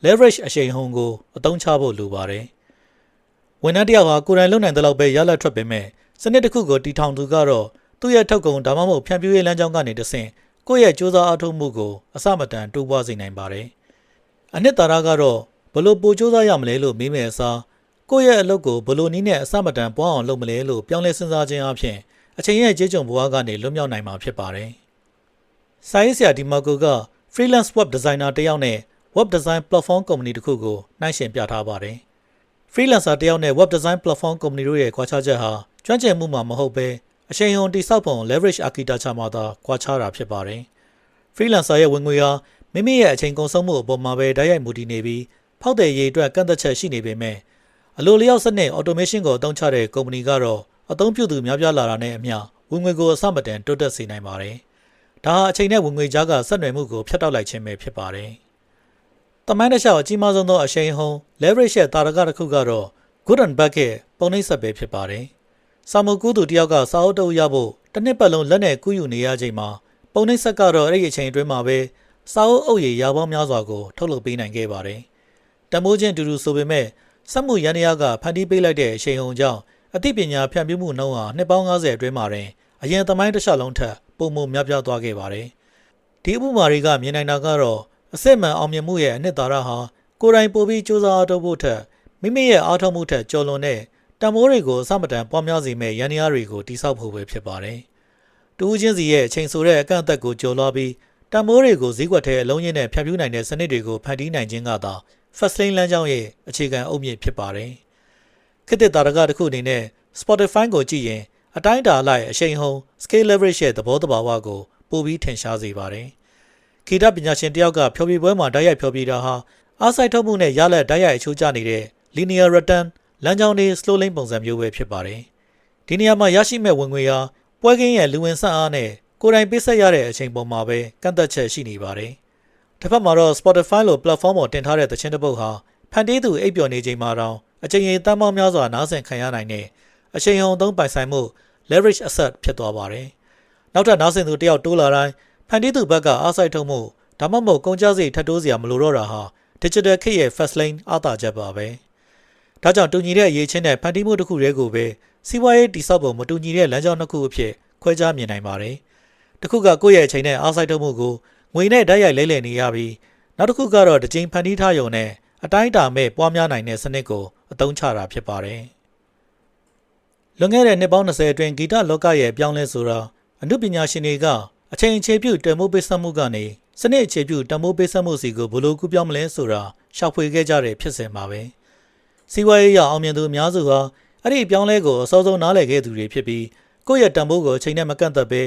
leverage အရှိန်ဟုန်ကိုအသုံးချဖို့လိုပါတယ်။ဝန်ထမ်းတစ်ယောက်ဟာကိုယ်တိုင်လုပ်နိုင်တဲ့လောက်ပဲရလဒ်ထွက်ပေမဲ့စနစ်တစ်ခုကိုတည်ထောင်သူကတော့သူ့ရဲ့ထုတ်ကုန်ဒါမှမဟုတ်ဖြန့်ဖြူးရေးလမ်းကြောင်းကနေတဆင့်ကိုယ့်ရဲ့ကြိုးစားအားထုတ်မှုကိုအစမတန်တိုးပွားစေနိုင်ပါတယ်။အနှစ်သာရကတော့ဘလို့ပိုကြိုးစားရမလဲလို့မေးမယ်အစားကိုယ့်ရဲ့အလုပ်ကိုဘလို့နည်းနဲ့အစမတန်ပွားအောင်လုပ်မလဲလို့ပြောင်းလဲစဉ်းစားခြင်းအပြင်အချိန်ရဲ့ကြေးကျွန်ဘဝကနေလွတ်မြောက်နိုင်မှာဖြစ်ပါတယ်။စာရေးဆရာဒီမာကိုက freelance web designer တစ်ယောက်နဲ့ web design platform company တစ်ခုကိုနှိုင်းယှဉ်ပြထားပါတယ်။ freelancer တစ်ယောက်နဲ့ web design platform company တို့ရဲ့ကွာခြားချက်ဟာကျွမ်းကျင်မှုမှာမဟုတ်ဘဲအချိန်ဟုန်တိစောက်ပုံ leverage architecture မှာသာကွာခြားတာဖြစ်ပါတယ်။ freelancer ရဲ့ဝင်ငွေဟာမိမိရဲ့အချိန်ကုန်ဆုံးမှုအပေါ်မှာပဲတိုက်ရိုက်မူတည်နေပြီးဖောက်တဲ့ရေးအတွက်ကန့်သက်ချက်ရှိနေပေမဲ့အလိုလျောက်စနစ် automation ကိုအသုံးချတဲ့ company ကတော့အသုံးပြုသူများပြားလာတာနဲ့အမျှဝင်ငွေကိုအဆမတန်တိုးတက်စေနိုင်ပါတယ်။ဒါဟာအချိန်နဲ့ဝင်ငွေကြားကဆက်နွယ်မှုကိုဖျက်တောက်လိုက်ခြင်းပဲဖြစ်ပါတယ်။တမိုင်းတစ်လျှောက်အကြီးမားဆုံးသောအရှိန်ဟုန် leverage ရဲ့တာရကတစ်ခုကတော့ good and bad ရဲ့ပုံနှိပ်ဆက်ပဲဖြစ်ပါတယ်။စာမှုကူးသူတစ်ယောက်ကစာအုပ်တအုပ်ရဖို့တစ်နှစ်ပတ်လုံးလက်နဲ့ကူးယူနေရချိန်မှာပုံနှိပ်ဆက်ကတော့အဲ့ဒီအချိန်အတွင်းမှာပဲစာအုပ်အုပ်ရည်ရာပေါင်းများစွာကိုထုတ်လုပ်ပေးနိုင်ခဲ့ပါတယ်။တမိုးချင်းတူတူဆိုပေမဲ့စက်မှုရန်ရာကဖန်တီးပေးလိုက်တဲ့အရှိန်ဟုန်ကြောင့်အသိပညာဖြန့်ဖြူးမှုနှုန်းဟာနှစ်ပေါင်း90အတွင်းမှာတင်အရင်သမိုင်းတစ်လျှောက်လုံးထက်ပိုမိုများပြားသွားခဲ့ပါတယ်။ဒီဥပမာတွေကမြင်နိုင်တာကတော့အစစ်မှန်အောင်မြင်မှုရဲ့အနှစ်သာရဟာကိုယ်တိုင်ပိုပြီးစူးစမ်းအားထုတ်ဖို့ထက်မိမိရဲ့အားထုတ်မှုထက်ကျော်လွန်တဲ့တန်ဖိုးတွေကိုအစမတန်ပွားများစေမဲ့ရန်ရာတွေကိုတိစောက်ဖို့ပဲဖြစ်ပါတယ်။တူးချင်းစီရဲ့အချိန်ဆိုတဲ့အကန့်အသတ်ကိုကျော်လွှားပြီးတန်ဖိုးတွေကိုဈေးကွက်ထဲအလုံးရင်းနဲ့ဖြန့်ဖြူးနိုင်တဲ့စနစ်တွေကိုဖန်တီးနိုင်ခြင်းကသာ fast lane လမ်းကြောင်းရဲ့အခြေခံအုတ်မြစ်ဖြစ်ပါတယ်။ခေတ်သစ်တာရကတစ်ခုအနေနဲ့ Spotify ကိုကြည့်ရင်အတိုင်းအတာအလိုက်အရှိန်ဟုန် scale leverage ရဲ့သဘောတဘာဝကိုပိုပြီးထင်ရှားစေပါတယ်။ခေတ္တပညာရှင်တယောက်ကဖျော်ဖြေပွဲမှာတိုက်ရိုက်ဖျော်ဖြေတာဟာအားစိုက်ထုတ်မှုနဲ့ရလက်တိုက်ရိုက်အချိုးကျနေတဲ့ linear return လမ်းကြောင်းတွေ slow lane ပုံစံမျိုးပဲဖြစ်ပါတယ်။ဒီနေရာမှာရရှိမဲ့ဝင်ငွေဟာပွဲကင်းရဲ့လူဝင်ဆန့်အားနဲ့ကိုယ်တိုင်ပေးဆက်ရတဲ့အချိန်ပေါ်မှာပဲကန့်သက်ချက်ရှိနေပါတယ်။တစ်ဖက်မှာတော့ Spotify လို platform ပေါ်တင်ထားတဲ့သချင်းတစ်ပုဒ်ဟာဖန်တီးသူအိပ်ပျော်နေချိန်မှာတောင်အချိန်ရည်တန်းပေါင်းများစွာနားဆင်ခံရနိုင်တဲ့အချိန်ဟုန်သုံးပိုင်ဆိုင်မှု leverage asset ဖြစ်သွားပါတယ်။နောက်ထပ်နားဆင်သူတယောက်တိုးလာတိုင်းဖန်တီးသူဘက်ကအားစိုက်ထုတ်မှုဒါမှမဟုတ်ကုန်ကျစရိတ်ထပ်တိုးစရာမလိုတော့တာဟာ digital ခေတ်ရဲ့ fast lane အားသာချက်ပါပဲ။ဒါကြောင့်တူညီတဲ့အရေးချင်းနဲ့ဖန်တီးမှုတစ်ခုတည်းကိုပဲစီးပွားရေးတိစောက်ပုံမတူညီတဲ့လမ်းကြောင်းတစ်ခုအဖြစ်ခွဲခြားမြင်နိုင်ပါတယ်။တစ်ခုကကိုယ့်ရဲ့အချိန်နဲ့အားစိုက်ထုတ်မှုကိုငွေနဲ့ဓာတ်ရိုက်လဲလှယ်နေရပြီးနောက်တစ်ခုကတော့တစ်ချိန်ဖန်တီးထားရုံနဲ့အတိုင်းအတာမဲ့ပွားများနိုင်တဲ့စနစ်ကိုအသုံးချတာဖြစ်ပါတယ်။လွန်ခဲ့တဲ့နှစ်ပေါင်း20အတွင်းဂီတလောကရဲ့ပြောင်းလဲဆိုတာအမှုပညာရှင်တွေကအချိန်အခြေပြုတန်ဖိုးပေးဆက်မှုကနေစနစ်အခြေပြုတန်ဖိုးပေးဆက်မှုစီကိုဘယ်လိုကူးပြောင်းမလဲဆိုတာရှောက်ဖွေခဲ့ကြတဲ့ဖြစ်စဉ်ပါပဲ။စီးပွားရေးရအောင်မြင်သူအများစုဟာအဲ့ဒီပြောင်းလဲကိုအစောဆုံးနားလည်ခဲ့သူတွေဖြစ်ပြီးကိုယ့်ရဲ့တန်ဖိုးကိုအချိန်နဲ့မကန့်သက်ဘဲ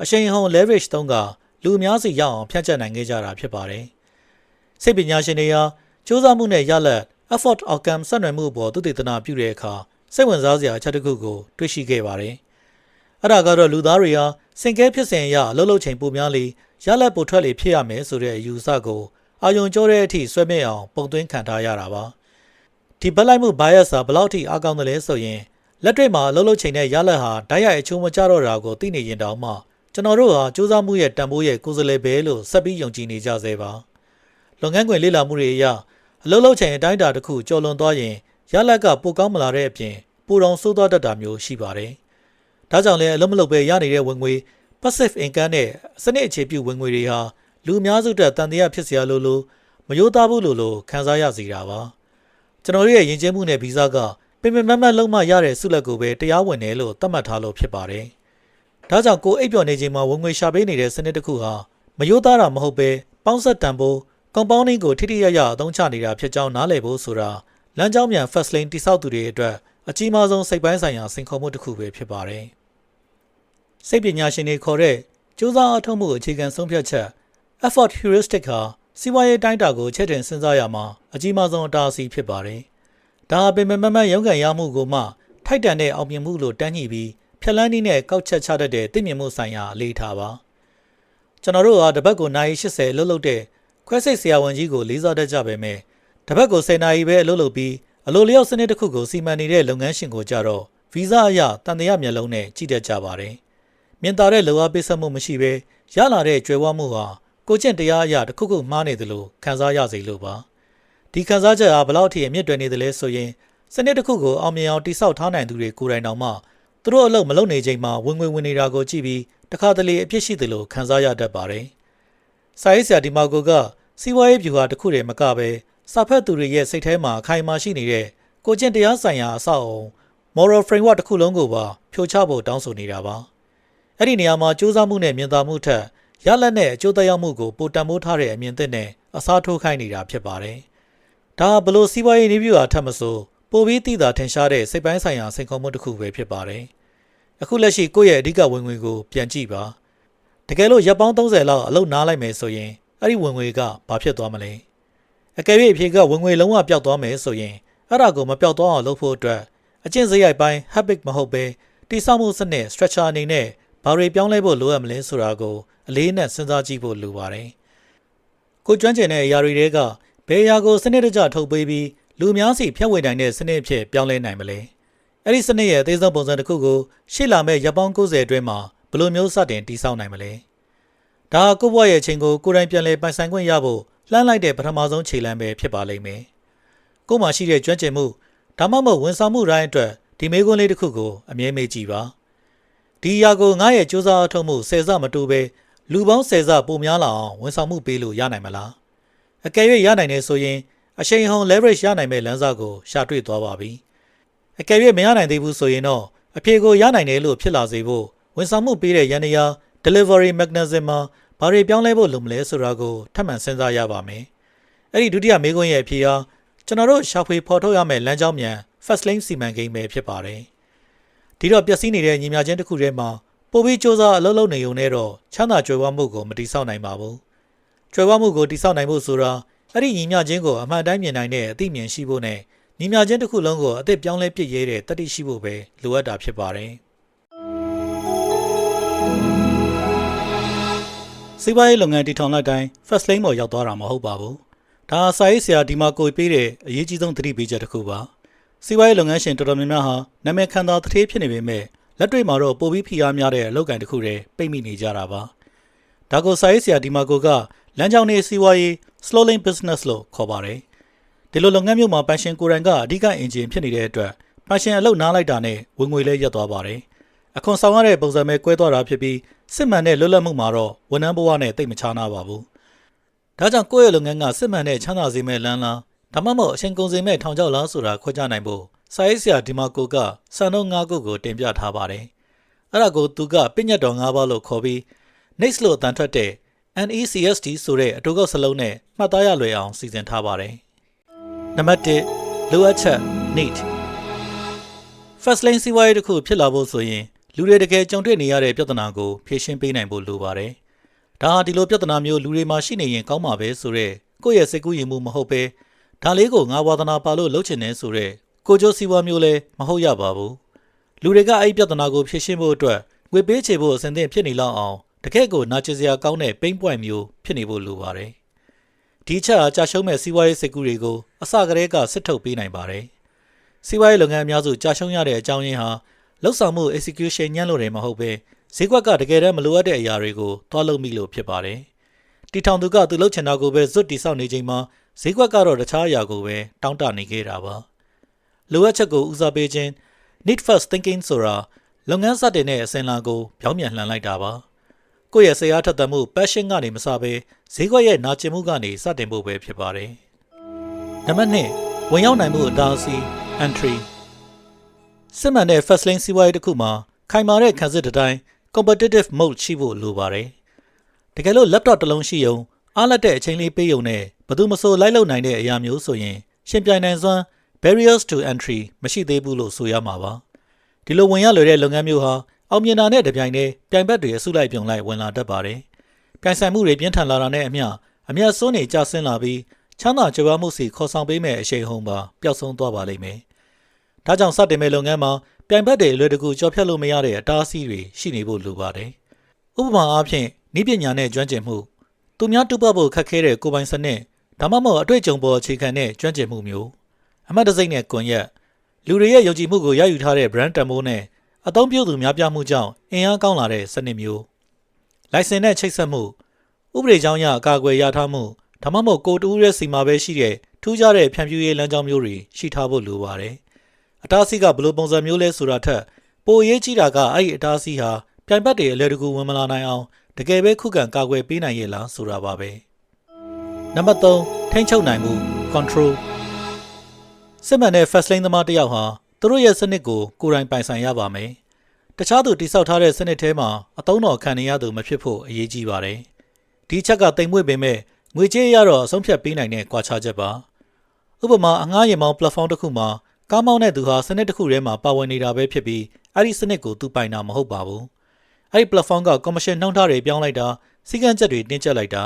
အရှိန်ဟုန် leverage သုံးကလူအများစီရအောင်ဖြန့်ကျက်နိုင်ခဲ့ကြတာဖြစ်ပါတယ်။စိတ်ပညာရှင်တွေဟာစူးစမ်းမှုနဲ့ရလဒ် effort outcome ဆက်နွယ်မှုအပေါ်သုတေသနပြုတဲ့အခါစိတ်ဝင်စားစရာအချက်တစ်ခုကိုတွေ့ရှိခဲ့ပါတယ်။အဲ့ဒါကတော့လူသားတွေဟာစင်ကဲဖြစ်စဉ်အရအလုပ်လုပ်ချိန်ပိုများလေရလဒ်ပိုထွက်လေဖြစ်ရမယ်ဆိုတဲ့အယူအဆကိုအာယုံကျော်တဲ့အထိဆွဲမြင့်အောင်ပုံသွင်းခံထားရတာပါ။ဒီဘက်လိုက်မှု bias ဟာဘယ်လောက်အထိအားကောင်းတယ်လဲဆိုရင်လက်တွေ့မှာအလုပ်လုပ်ချိန်နဲ့ရလဒ်ဟာဓာတ်ရိုက်အချိုးမကျတော့တာကိုသိနေရင်တောင်မှကျွန်တော်တို့ဟာစူးစမ်းမှုရဲ့တန်ဖိုးရဲ့ကိုယ်စားလှယ်ပဲလို့ဆက်ပြီးယုံကြည်နေကြသေးပါ။လုပ်ငန်းခွင်လေ့လာမှုတွေအရအလုပ်လုပ်ချိန်အတိုင်းအတာတစ်ခုကျော်လွန်သွားရင်ရလဒ်ကပိုကောင်းမလာတဲ့အပြင်ပိုတောင်ဆိုးသွားတတ်တာမျိုးရှိပါတယ်။ဒါကြောင့်လည်းအလုပ်မလုပ်ပဲရနေတဲ့ဝင်ငွေ passive income နဲ့စနစ်အခြေပြုဝင်ငွေတွေဟာလူအများစုတက်တန်တရားဖြစ်စရာလိုမယိုးသားဘူးလို့ခံစားရစေတာပါ။ကျွန်တော်တို့ရဲ့ယဉ်ကျေးမှုနဲ့ဗီဇကပင်ပင်မတ်မတ်လုံးမရတဲ့ဆုလက်ကိုပဲတရားဝင်တယ်လို့သတ်မှတ်ထားလို့ဖြစ်ပါတယ်။ဒါကြောင့်ကိုအိပ်ပျော်နေချိန်မှာဝင်ငွေရှာပေးနေတဲ့စနစ်တစ်ခုဟာမယိုးသားတာမဟုတ်ပဲပေါင်းဆက်တန်ဖိုး compounding ကိုထိထိရရအသုံးချနေတာဖြစ်ကြောင်းနားလည်ဖို့ဆိုတာလမ်းကြောင်းမြန် fast lane တိစောက်သူတွေအတွက်အကြီးမားဆုံးစိတ်ပိုင်းဆိုင်ရာစိန်ခေါ်မှုတစ်ခုပဲဖြစ်ပါတယ်။စိတ်ပညာရှင်တွေခေါ်တဲ့ကြိုးစားအားထုတ်မှုအခြေခံဆုံးဖြတ်ချက် effort heuristic ဟာစီးပွားရေးတိုင်းတာကိုချက်တင်စဉ်းစားရမှာအကြီးမားဆုံးအတားအဆီးဖြစ်ပါတယ်။ဒါဟာပင်မမတ်ရုန်းကန်ရမှုကိုမှထိုက်တန်တဲ့အောင်မြင်မှုလို့တန်းညှိပြီးဖြက်လန်းနည်းနဲ့ကောက်ချက်ချတတ်တဲ့သိမြင်မှုဆိုင်ရာအလေးထားပါ ကျွန်တော်တို့ကတပတ်ကိုနိုင်80အလုပ်လုပ်တဲ့ခွဲစိတ်ဆရာဝန်ကြီးကိုလေးစားတတ်ကြပေမဲ့တပတ်ကို10နာရီပဲအလုပ်လုပ်ပြီးအလိုလျောက်စနစ်တစ်ခုကိုစီမံနေတဲ့လုပ်ငန်းရှင်ကိုကြတော့ဗီဇအရတန်တရားမျက်လုံးနဲ့ကြည့်တတ်ကြပါတယ်။မြင်သာတဲ့လိုအားပေးဆက်မှုမရှိဘဲရလာတဲ့ကြွယ်ဝမှုဟာကိုကျင့်တရားအရတစ်ခုခုမှားနေသလိုခံစားရစေလို့ပါ။ဒီခံစားချက်ဟာဘလောက်ထိအမြင့်တွယ်နေတယ်လဲဆိုရင်စနစ်တစ်ခုကိုအောင်မြင်အောင်တိစောက်ထားနိုင်သူတွေကိုယ်တိုင်တောင်မှသူတို့အလုပ်မလုပ်နေချိန်မှာဝင်နေတာကိုကြည့်ပြီးတခါတလေအပြစ်ရှိသလိုခံစားရတတ်ပါတယ်။စာရေးဆရာဒီမာကိုကစီးပွားရေးဗျူဟာတစ်ခုတည်းမကပဲစာဖတ်သူတွေရဲ့စိတ်ထဲမှာအခိုင်အမာရှိနေတဲ့ကိုကျင့်တရားဆိုင်ရာအဆောက်အအုံ moral framework တစ်ခုလုံးကိုပါဖြိုချဖို့တောင်းဆိုနေတာပါ။အဲ့ဒီနေရာမှာစူးစမ်းမှုနဲ့မြင်သာမှုထက်ရလဒ်နဲ့အကျိုးသက်ရောက်မှုကိုပိုတန်ဖိုးထားတဲ့အမြင်သစ်နဲ့အစားထိုးခိုင်းနေတာဖြစ်ပါတယ်။ဒါဘလို့စီးပွားရေးနည်းဗျူဟာထက်မဆိုပိုပြီးသိသာထင်ရှားတဲ့စိတ်ပိုင်းဆိုင်ရာစိန်ခေါ်မှုတစ်ခုပဲဖြစ်ပါတယ်။အခုလက်ရှိကိုယ့်ရဲ့အဓိကဝင်ငွေကိုပြန်ကြည့်ပါ။တကယ်လို့ရက်ပေါင်း30လောက်အလုပ်နားလိုက်မယ်ဆိုရင်အဲ့ဒီဝင်ငွေကဘာဖြစ်သွားမလဲ။အကယ်၍အဖြေကဝင်ငွေလုံးဝပျောက်သွားမယ်ဆိုရင်အဲ့ဒါကိုမပျောက်သွားအောင်လုပ်ဖို့အတွက်အကျင့်စရိုက်ပိုင်း habit မဟုတ်ပဲတိစောက်မှုစနစ် structure အနေနဲ့ဘာတွေပြောင်းလဲဖို့လိုအပ်မလဲဆိုတာကိုအလေးနဲ့စဉ်းစားကြည့်ဖို့လိုပါတယ်။ကိုကျွမ်းကျင်တဲ့အရာတွေတဲကဘယ်အရာကိုစနစ်တကျထုတ်ပေးပြီးလူများစီဖြန့်ဝေနိုင်တဲ့စနစ်အဖြစ်ပြောင်းလဲနိုင်မလဲ။အဲ့ဒီစနစ်ရဲ့အသေးဆုံးပုံစံတစ်ခုကိုရှေ့လာမယ့်ရက်ပေါင်း90အတွင်းမှာဘယ်လိုမျိုးစတင်တည်ဆောက်နိုင်မလဲ။ဒါကိုယ့်ဘဝရဲ့အချိန်ကိုကိုယ်တိုင်ပြန်လည်ပိုင်ဆိုင်ခွင့်ရဖို့လှမ်းလိုက်တဲ့ပထမဆုံးခြေလှမ်းပဲဖြစ်ပါလိမ့်မယ်။ကိုယ်မှာရှိတဲ့ကျွမ်းကျင်မှုဒါမှမဟုတ်ဝန်ဆောင်မှုတိုင်းအတွက်ဒီမေးခွန်းလေးတစ်ခုကိုအမြဲမေးကြည့်ပါ။ဒီအရာကိုငါရဲ့စူးစမ်းအထောက်မှု10ဆမတိုးပဲလူပေါင်း10ဆပိုများလာအောင်ဝန်ဆောင်မှုပေးလို့ရနိုင်မလား။အကယ်၍ရနိုင်နေဆိုရင်အရှိန်ဟုန် leverage ရနိုင်မဲ့လမ်းစာကိုရှာတွေ့သွားပါပြီ။အကယ်၍မရနိုင်သေးဘူးဆိုရင်တော့အဖြေကိုရနိုင်တယ်လို့ဖြစ်လာစေဖို့ဝန်ဆောင်မှုပေးတဲ့ယန္တရား delivery mechanism မှာဘာတွေပြောင်းလဲဖို့လိုမလဲဆိုတာကိုထပ်မံစဉ်းစားရပါမယ်။အဲ့ဒီဒုတိယမေးခွန်းရဲ့အဖြေဟာကျွန်တော်တို့ရှာဖွေဖော်ထုတ်ရမယ့်လမ်းကြောင်းမြန် first lane စီမံကိန်းပဲဖြစ်ပါတယ်။ဒီတော့ပျက်စီးနေတဲ့ညီမချင်းတစ်ခုထဲမှာပိုပြီးစ조사အလုပ်လုပ်နေုံနဲ့တော့ချမ်းသာကြွယ်ဝမှုကိုမတိဆောက်နိုင်ပါဘူး။ကြွယ်ဝမှုကိုတိဆောက်နိုင်ဖို့ဆိုတာအဲ့ဒီညီမချင်းကိုအမှန်တိုင်းမြင်နိုင်တဲ့အသိဉာဏ်ရှိဖို့နဲ့ညီမချင်းတစ်ခုလုံးကိုအသက်ပြောင်းလဲပြည့်ရဲတဲ့တတိရှိဖို့ပဲလိုအပ်တာဖြစ်ပါတယ်။စီးပွားရေးလုပ်ငန်းတည်ထောင်လိုက်တိုင်း first lane ပေါ်ရောက်သွားတာမဟုတ်ပါဘူး။ဒါစာရေးဆရာဒီမာကိုပေးတဲ့အရေးကြီးဆုံးသတိပေးချက်တစ်ခုပါ။စီးပွားရေးလုပ်ငန်းရှင်တော်တော်များများဟာနာမည်ခံသာတထေးဖြစ်နေပေမဲ့လက်တွေ့မှာတော့ပိုပြီးဖိအားများတဲ့အလုပ်ကိုင်တစ်ခုတည်းပိတ်မိနေကြတာပါ။ဒါကိုစာရေးဆရာဒီမာကိုကလမ်းကြောင်းနေစီးပွားရေး slow lane business လို့ခေါ်ပါတယ်။ဒီလိုလုပ်ငန်းမျိုးမှာပန်ရှင်ကိုယ်တိုင်ကအဓိကအင်ဂျင်ဖြစ်နေတဲ့အတွက်ပန်ရှင်အလုပ်နားလိုက်တာနဲ့ဝင်ငွေလည်းရပ်သွားပါတယ်။အခွန်ဆောင်ရတဲ့ပုံစံပဲကွဲသွားတာဖြစ်ပြီးစစ်မှန်တဲ့လွတ်လပ်မှုမှာတော့ဝန်ထမ်းဘဝနဲ့တိတ်မချနာပါဘူး။ဒါကြောင့်ကိုယ့်ရဲ့လုပ်ငန်းကစစ်မှန်တဲ့ချမ်းသာစေမဲ့လမ်းလားဒါမှမဟုတ်အချိန်ကုန်စေမဲ့ထောင်ချောက်လားဆိုတာခွဲခြားနိုင်ဖို့စာရေးဆရာဒီမာကိုကစံနှုန်း၅ခုကိုတင်ပြထားပါတယ်။အဲ့ဒါကိုသူကပညတ်တော်၅ပါးလို့ခေါ်ပြီး next လို့အတန်ထွက်တဲ့ NECST ဆိုတဲ့အတူကောက်စလုံးနဲ့မှတ်သားရလွယ်အောင်စီစဉ်ထားပါတယ်။နံပါတ်1လိုအပ်ချက် need first lane စီးပွားရေးတစ်ခုဖြစ်လာဖို့ဆိုရင်လူတွေတကယ်ကြုံတွေ့နေရတဲ့ပြဿနာကိုဖြေရှင်းပေးနိုင်ဖို့လိုပါတယ်။ဒါဟာဒီလိုပြဿနာမျိုးလူတွေမှာရှိနေရင်ကောင်းမှာပဲဆိုတော့ကိုယ့်ရဲ့စိတ်ကူးယဉ်မှုမဟုတ်ပဲဒါလေးကိုငါဝါသနာပါလို့လုပ်ချင်နေဆိုတော့ကိုကျိုးစီးပွားမျိုးလည်းမဟုတ်ရပါဘူး။လူတွေကအဲ့ဒီပြဿနာကိုဖြေရှင်းဖို့အတွက်ငွေပေးချေဖို့အစဉ်သင့်ဖြစ်နေလောက်အောင်တကယ့်ကိုနာကျင်စရာကောင်းတဲ့ pain point မျိုးဖြစ်နေဖို့လိုပါတယ်။ဒီချက်အားကြာရှုံးမဲ့စီးပွားရေးစိတ်ကူးတွေကိုအစကတည်းကစစ်ထုတ်ပေးနိုင်ပါတယ်။စီးပွားရေးလုပ်ငန်းအများစုကြာရှုံးရတဲ့အကြောင်းရင်းဟာလှုပ်ဆောင်မှု execution ညံ့လို့တယ်မဟုတ်ပဲဈေးကွက်ကတကယ်တမ်းမလိုအပ်တဲ့အရာတွေကိုသွားလုပ်မိလို့ဖြစ်ပါတယ်။တီထောင်သူကသူလှုပ်ချင်တာကိုပဲဇွတ်တီဆောက်နေချိန်မှာဈေးကွက်ကတော့တခြားအရာကိုပဲတောင်းတနေခဲ့တာပါ။လိုအပ်ချက်ကိုဦးစားပေးခြင်း need first thinking ဆိုတာလုပ်ငန်းစတင်တဲ့အစဉ်လာကိုပြောင်းပြန်လှန်လိုက်တာပါ။ကိုယ့်ရဲ့စိတ်အားထက်သန်မှု passion ကနေမစဘဲဈေးကွက်ရဲ့နာကျင်မှုကနေစတင်ဖို့ပဲဖြစ်ပါတယ်။နံပါတ်2ဝင်ရောက်နိုင်မှုအတားအဆီး entryစစ်မှန်တဲ့ first lane စီးပွားရေးတစ်ခုမှာခိုင်မာတဲ့ခံစစ်တိုင်း competitive mode ရှိဖို့လိုပါတယ်။တကယ်လို့ laptop တစ်လုံးရှိုံအားလက်တဲ့အချိန်လေးပေးုံနဲ့ဘယ်သူမှမဆိုလိုက်လုပ်နိုင်တဲ့အရာမျိုးဆိုရင်ရှင်ပြိုင်နိုင်စွမ်း barriers to entry မရှိသေးဘူးလို့ဆိုရမှာပါ။ဒီလိုဝင်ရလွယ်တဲ့လုပ်ငန်းမျိုးဟာအောင်မြင်တာနဲ့တပြိုင်တည်းပြိုင်ဘက်တွေအစုလိုက်ပြုံလိုက်ဝင်လာတတ်ပါတယ်။ပြိုင်ဆိုင်မှုတွေပြင်းထန်လာတာနဲ့အမျှအမျက်စွန်းတွေကျဆင်းလာပြီးချမ်းသာကြွယ်ဝမှုစီခေါ်ဆောင်ပေးမဲ့အရှိန်ဟုန်ပါပျောက်ဆုံးသွားပါလိမ့်မယ်။ဒါကြောင့်စတင်မဲ့လုပ်ငန်းမှာပြိုင်ဘက်တွေအလွယ်တကူကြော်ဖြတ်လို့မရတဲ့အတားအဆီးတွေရှိနေဖို့လိုပါတယ်။ဥပမာအားဖြင့် နည်းပညာနဲ့ကျွမ်းကျင်မှုသူများတူပတ်ဖို့ခက်ခဲတဲ့ကိုယ်ပိုင်စနစ်ဒါမှမဟုတ်အတွေ့အကြုံပေါ်အခြေခံတဲ့ကျွမ်းကျင်မှုမျိုးအမှတ်တစိမ့်နဲ့ကွန်ရက်လူတွေရဲ့ယုံကြည်မှုကိုရယူထားတဲ့ brand တန်ဖိုးနဲ့အသုံးပြုသူများပြားမှုကြောင့်အင်အားကောင်းလာတဲ့စနစ်မျိုးလိုင်စင်နဲ့ချိတ်ဆက်မှုဥပဒေကြောင်းအရအကာအကွယ်ရထားမှုဒါမှမဟုတ်ကိုတူးရဲစီမှာပဲရှိတဲ့ထူးခြားတဲ့ဖြန့်ဖြူးရေးလမ်းကြောင်းမျိုးတွေရှိထားဖို့လိုပါတယ်အတားအဆီးကဘယ်လိုပုံစံမျိုးလဲဆိုတာထက်ပိုအရေးကြီးတာကအဲ့ဒီအတားအဆီးဟာပြိုင်ဘက်တွေအလဲတကူဝင်မလာနိုင်အောင်တကယ်ပဲခုခံကာကွယ်ပေးနိုင်ရဲ့လားဆိုတာပါပဲနံပါတ်3ထိန်းချုပ်နိုင်မှု control စစ်မှန်တဲ့ first lane သမားတစ်ယောက်ဟာသူတို့ရဲ့စနစ်ကိုကိုယ်တိုင်ပိုင်ဆိုင်ရပါမယ်တခြားသူတိစောက်ထားတဲ့စနစ်ထဲမှာအသုံးတော်ခံနေရသူမဖြစ်ဖို့အရေးကြီးပါတယ်ဒီချက်ကတိမ်မွေ့ပေမဲ့ငွေကြေးရတော့အဆုံးဖြတ်ပေးနိုင်တဲ့ကွာခြားချက်ပါဥပမာအငှားရင်မောင်း platform တစ်ခုမှာကားမောင်းတဲ့သူဟာစနစ်တစ်ခုထဲမှာပါဝင်နေတာပဲဖြစ်ပြီးအဲ့ဒီစနစ်ကိုသူပိုင်တာမဟုတ်ပါဘူးအဲ့ဒီ platform က commission နှုန်းထားတွေပြောင်းလိုက်တာစီကံချက်တွေတင်းကျပ်လိုက်တာ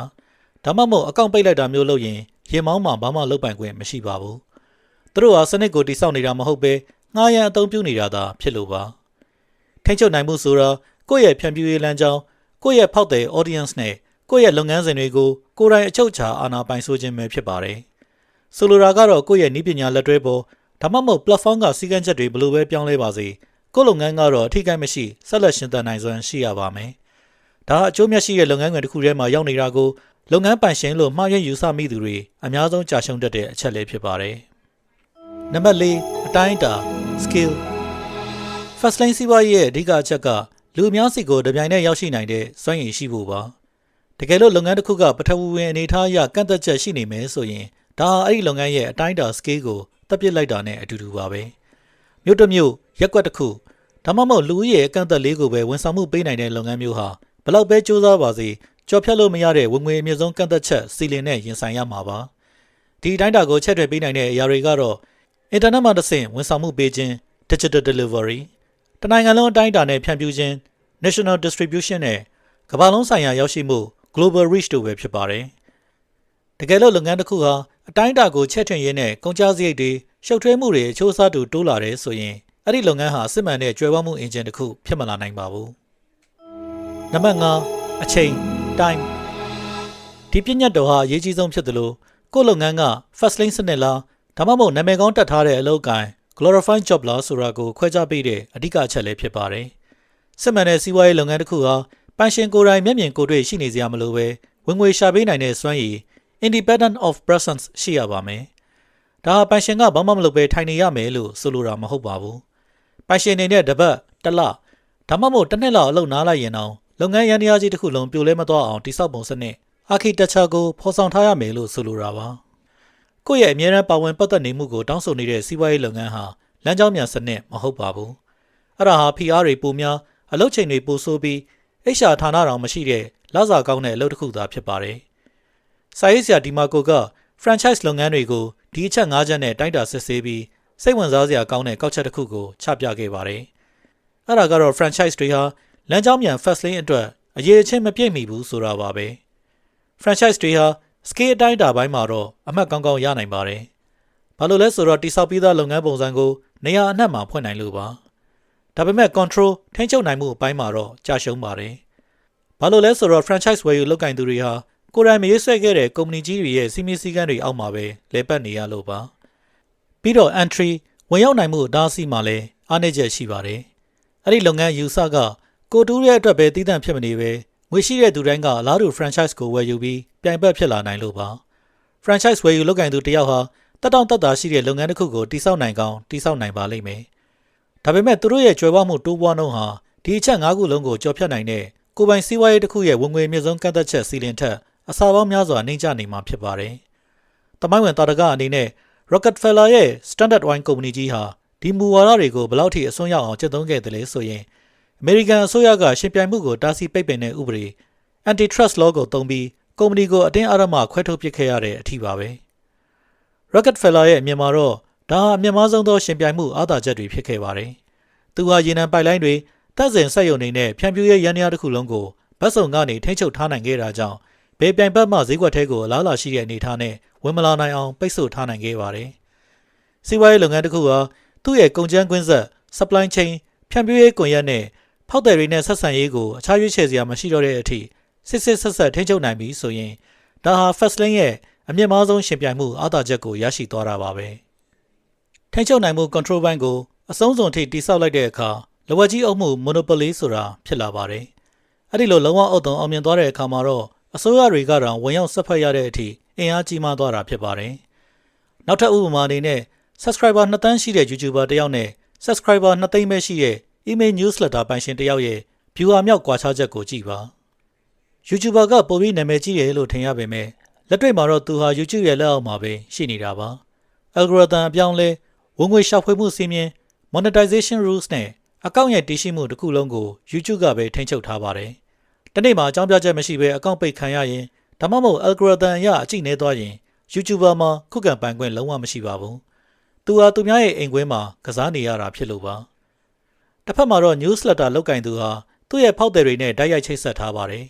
ဒါမှမဟုတ်အကောင့်ပိတ်လိုက်တာမျိုးလုပ်ရင်ရင်မောင်းမှာဘာမှလုပ်ပိုင်ခွင့်မရှိပါဘူးသူတို့ဟာစနစ်ကိုတိစောက်နေတာမဟုတ်ပဲငှားရန်အသုံးပြုနေတာသာဖြစ်လို့ပါထိန်းချုပ်နိုင်မှုဆိုတော့ကိုယ့်ရဲ့ဖြန့်ဖြူးရေးလမ်းကြောင်းကိုယ့်ရဲ့ဖောက်တဲ့ audience နဲ့ကိုယ့်ရဲ့လုပ်ငန်းစဉ်တွေကိုကိုယ်တိုင်အချုပ်အခြာအာဏာပိုင်ဆိုခြင်းပဲဖြစ်ပါတယ်ဆိုလိုတာကတော့ကိုယ့်ရဲ့နည်းပညာလက်တွဲပေါ်ဒါမှမဟုတ် platform ကစီကံချက်တွေဘယ်လိုပဲပြောင်းလဲပါစေကိုယ့်လုပ်ငန်းကတော့အထိကိမရှိဆက်လက်ရှင်သန်နိုင်စွမ်းရှိရပါမယ်ဒါအကျိုးမြတ်ရှိတဲ့လုပ်ငန်းခွင်တစ်ခုထဲမှာရောက်နေတာကိုလုပ်ငန်းပိုင်ရှင်လို့မှားယွင်းယူဆမိသူတွေအများဆုံးကြာရှုံးတတ်တဲ့အချက်လေးဖြစ်ပါတယ်နံပါတ်4အတိုင်းအတာ skill first lane စီးပွားရေးရဲ့အဓိကအချက်ကလူအများစီကိုတပြိုင်တည်းရောက်ရှိနိုင်တဲ့စွမ်းရည်ရှိဖို့ပါတကယ်လို့လုပ်ငန်းတစ်ခုကပထဝီဝင်အနေထားအရကန့်သက်ချက်ရှိနေမယ်ဆိုရင်ဒါဟာအဲ့ဒီလုပ်ငန်းရဲ့အတိုင်းအတာ scale ကိုတပ်ပစ်လိုက်တာနဲ့အတူတူပါပဲမြို့တစ်မြို့ရက်ကွက်တစ်ခုဒါမှမဟုတ်လူဦးရေအကန့်အသတ်လေးကိုပဲဝန်ဆောင်မှုပေးနိုင်တဲ့လုပ်ငန်းမျိုးဟာဘလောက်ပဲစူးစမ်းပါစေကြော်ဖြတ်လို့မရတဲ့ဝင်ငွေအမြင့်ဆုံးကန့်သက်ချက်စီလင်နဲ့ရင်ဆိုင်ရမှာပါဒီအတိုင်းအတာကိုချက်ထွေပေးနိုင်တဲ့အရာတွေကတော့အင်တာနက်မှာတစ်ဆင့်ဝန်ဆောင်မှုပေးခြင်း digital delivery တနိုင်ငံလုံးအတိုင်းအတာနဲ့ဖြန့်ဖြူးခြင်း national distribution နဲ့ကမ္ဘာလုံးဆိုင်ရာရောက်ရှိမှု global reach တို့ပဲဖြစ်ပါတယ်တကယ်လို့လုပ်ငန်းတစ်ခုဟာအတိုင်းအတာကိုချက်ထွင်ရင်းနဲ့ကုန်ကျစရိတ်တွေရှုပ်ထွေးမှုတွေအချိုးအစားတူတိုးလာတယ်ဆိုရင်အဲ့ဒီလုပ်ငန်းဟာစစ်မှန်တဲ့ကြွယ်ဝမှုအင်ဂျင်တစ်ခုဖြစ်မလာနိုင်ပါဘူးနံပါတ်5အချိန် time ဒီပညာတော်ဟာအရေးကြီးဆုံးဖြစ်တယ်လို့ကိုယ့်လုပ်ငန်းက first lane စနစ်လားဒါမှမဟုတ်နာမည်ကောင်းတက်ထားတဲ့အလုပ်ကိုင် glorified job လားဆိုတာကိုခွဲခြားပေးတဲ့အဓိကအချက်လေးဖြစ်ပါတယ်စစ်မှန်တဲ့စီးပွားရေးလုပ်ငန်းတစ်ခုဟာပိုင်ရှင်ကိုယ်တိုင်မျက်မြင်ကိုယ်တွေ့ရှိနေစရာမလိုပဲဝင်ငွေရှာပေးနိုင်တဲ့စွမ်းရည် independent of presence ရှိရပါမယ်ဒါဟာပိုင်ရှင်ကဘာမှမလုပ်ပဲထိုင်နေရမယ်လို့ဆိုလိုတာမဟုတ်ပါဘူးပိုင်ရှင်နေတဲ့တပတ်တစ်လဒါမှမဟုတ်တစ်နှစ်လောက်အလုပ်နားလိုက်ရင်တော့လုပ်ငန်းရန်တရားကြီးတစ်ခုလုံးပြိုလဲမသွားအောင်တိစောက်ပုံစနစ် architecture ကိုဖော်ဆောင်ထားရမယ်လို့ဆိုလိုတာပါကိုယ့်ရဲ့အမြဲတမ်းပါဝင်ပတ်သက်နေမှုကိုတောင်းဆိုနေတဲ့စီးပွားရေးလုပ်ငန်းဟာလမ်းကြောင်းမြန်စနစ်မဟုတ်ပါဘူးအဲ့ဒါဟာ PR တွေပိုများအလုပ်ချိန်တွေပိုဆိုးပြီး HR ဌာနတော်မရှိတဲ့လစာကောင်းတဲ့အလုပ်တစ်ခုသာဖြစ်ပါတယ်စာရေးဆရာဒီမာကိုက franchise လုပ်ငန်းတွေကိုဒီအချက်5ချက်နဲ့တိုက်တာစစ်ဆေးပြီးစိတ်ဝင်စားစရာကောင်းတဲ့ကောက်ချက်တစ်ခုကိုချပြခဲ့ပါတယ်အဲ့ဒါကတော့ franchise တွေဟာလမ်းကြောင်းမြန် first lane အတွက်အရေးအချင်းမပြည့်မီဘူးဆိုတာပါပဲ franchise တွေဟာ scale အတိုင်းအတာပိုင်းမှာတော့အမှတ်ကောင်းကောင်းရနိုင်ပါတယ်ဘာလို့လဲဆိုတော့တိစောက်ပြီးသားလုပ်ငန်းပုံစံကိုနေရာအနှံ့မှာဖွင့်နိုင်လို့ပါဒါပေမဲ့ control ထိန်းချုပ်နိုင်မှုအပိုင်းမှာတော့ကြာရှုံးပါတယ်ဘာလို့လဲဆိုတော့ franchise ဝယ်ယူလုပ်ကင်သူတွေဟာကိုယ်တိုင်မရေးဆွဲခဲ့တဲ့ကုမ္ပဏီကြီးတွေရဲ့စီမင်းစည်းကမ်းတွေအောက်မှာပဲလဲပတ်နေရလို့ပါပြီးတော့ entry ဝင်ရောက်နိုင်မှုအတားအဆီးမှာလည်းအားနည်းချက်ရှိပါတယ်အဲ့ဒီလုပ်ငန်းယူဆကကိုတူးရဲ့အတွက်ပဲတည်တံ့ဖြစ်မနေပဲငွေရှိတဲ့သူတိုင်းကအလားတူ franchise ကိုဝယ်ယူပြီးပြိုင်ဘက်ဖြစ်လာနိုင်လို့ပါ franchise ဝယ်ယူလုပ်ကင်သူတယောက်ဟာတက်တောင့်တက်တာရှိတဲ့လုပ်ငန်းတစ်ခုကိုတိစောက်နိုင်ကောင်းတိစောက်နိုင်ပါလိမ့်မယ်ဒါပေမဲ့သူတို့ရဲ့ကြွယ်ဝမှုတိုးပွားနှုန်းဟာဒီအချက်၅ခုလုံးကိုကျော်ဖြတ်နိုင်တဲ့ကိုယ်ပိုင်စီးပွားရေးတစ်ခုရဲ့ဝင်ငွေအမြင့်ဆုံးကန့်သက်ချက်စီလင်ထက်အစာပေါင်းများစွာနှိမ့်ကျနေမှာဖြစ်ပါတယ်။တမိုင်းဝင်တာတကအနေနဲ့ Rockefeller ရဲ့ Standard Oil ကုမ္ပဏီကြီးဟာဒီမူဝါဒတွေကိုဘယ်လောက်ထိအစွန်းရောက်အောင်ကျင့်သုံးခဲ့တယ်လဲဆိုရင် American အစိုးရကရှင်ပြိုင်မှုကိုတားဆီးပိတ်ပင်တဲ့ဥပဒေ Antitrust Law ကိုသုံးပြီးကုမ္ပဏီကိုအတင်းအဓမ္မခွဲထုတ်ပစ်ခဲ့ရတဲ့အထိပါပဲ။ Rockefeller ရဲ့အမြင်မှာတော့ဒါဟာအမြင့်မားဆုံးသောရှင်ပြိုင်မှုအားသာချက်တွေဖြစ်ခဲ့ပါတယ်။သူဟာရေနံပိုက်လိုင်းတွေတပ်စဉ်ဆက်ယုံနေတဲ့ဖြန့်ဖြူးရေးရန်ရာတစ်ခုလုံးကိုဗတ်စုံကနေထိန်းချုပ်ထားနိုင်ခဲ့တာကြောင့်ဘယ်ပြိုင်ဘက်မှဈေးကွက်ထဲကိုအလားအလာရှိတဲ့အနေအထားနဲ့ဝင်မလာနိုင်အောင်ပိတ်ဆို့ထားနိုင်ခဲ့ပါတယ်။စီးပွားရေးလုပ်ငန်းတစ်ခုဟာသူ့ရဲ့ကုန်ကျန်းကွင်းဆက် supply chain ဖြန့်ဖြူးရေးကွန်ရက်နဲ့ဖောက်သည်တွေနဲ့ဆက်ဆံရေးကိုအခြားရွေးချယ်စရာမရှိတော့တဲ့အထိ စစ်ဆက်ထိန်းချုပ်နိုင်ပြီဆိုရင်ဒါဟာ Fastlane ရဲ့အမြင့်မားဆုံးရှင်ပြိုင်မှုအားသာချက်ကိုရရှိသွားတာပါပဲထိန်းချုပ်နိုင်မှု control ဘိုင်းကိုအဆုံးစွန်ထိတိစောက်လိုက်တဲ့အခါလဝက်ကြီးအုပ်မှု monopoly ဆိုတာဖြစ်လာပါတယ်အဲ့ဒီလိုလုံးဝအုပ်တုံအောင်မြင်သွားတဲ့အခါမှာတော့အစိုးရတွေကတော့ဝင်ရောက်ဆက်ဖက်ရတဲ့အထိအင်အားကြီးမားသွားတာဖြစ်ပါတယ်နောက်ထပ်ဥပမာအနေနဲ့ subscriber 2 သန်းရှိတဲ့ YouTuber တယောက်နဲ့ subscriber 2 သိန်းပဲရှိတဲ့ email newsletter ပိုင်ရှင်တယောက်ရဲ့ viewer မြောက်ကွာခြားချက်ကိုကြည့်ပါ YouTuber ကပိုပြီးနာမည်ကြီးတယ်လို့ထင်ရပေမဲ့လက်တွေ့မှာတော့သူဟာ YouTube ရဲ့လက်အောက်မှာပဲရှိနေတာပါ algorithm အပြောင်းလဲဝင်ငွေရှာဖွေမှုစည်းမျဉ်း monetization rules နဲ့အကောင့်ရဲ့တည်ရှိမှုတစ်ခုလုံးကို YouTube ကပဲထိန်းချုပ်ထားပါတယ်တနေ့မှာအကြောင်းပြချက်မရှိဘဲအကောင့်ပိတ်ခံရရင်ဒါမှမဟုတ် algorithm အရအကြည့်နေသွားရင် YouTuber မှာခုခံပိုင်ခွင့်လုံးဝမရှိပါဘူးသူဟာသူများရဲ့အိမ်ကွင်းမှာကစားနေရတာဖြစ်လို့ပါတစ်ဖက်မှာတော့ newsletter လောက်ကင်သူဟာသူ့ရဲ့ဖောက်သည်တွေနဲ့တိုက်ရိုက်ချိတ်ဆက်ထားပါတယ်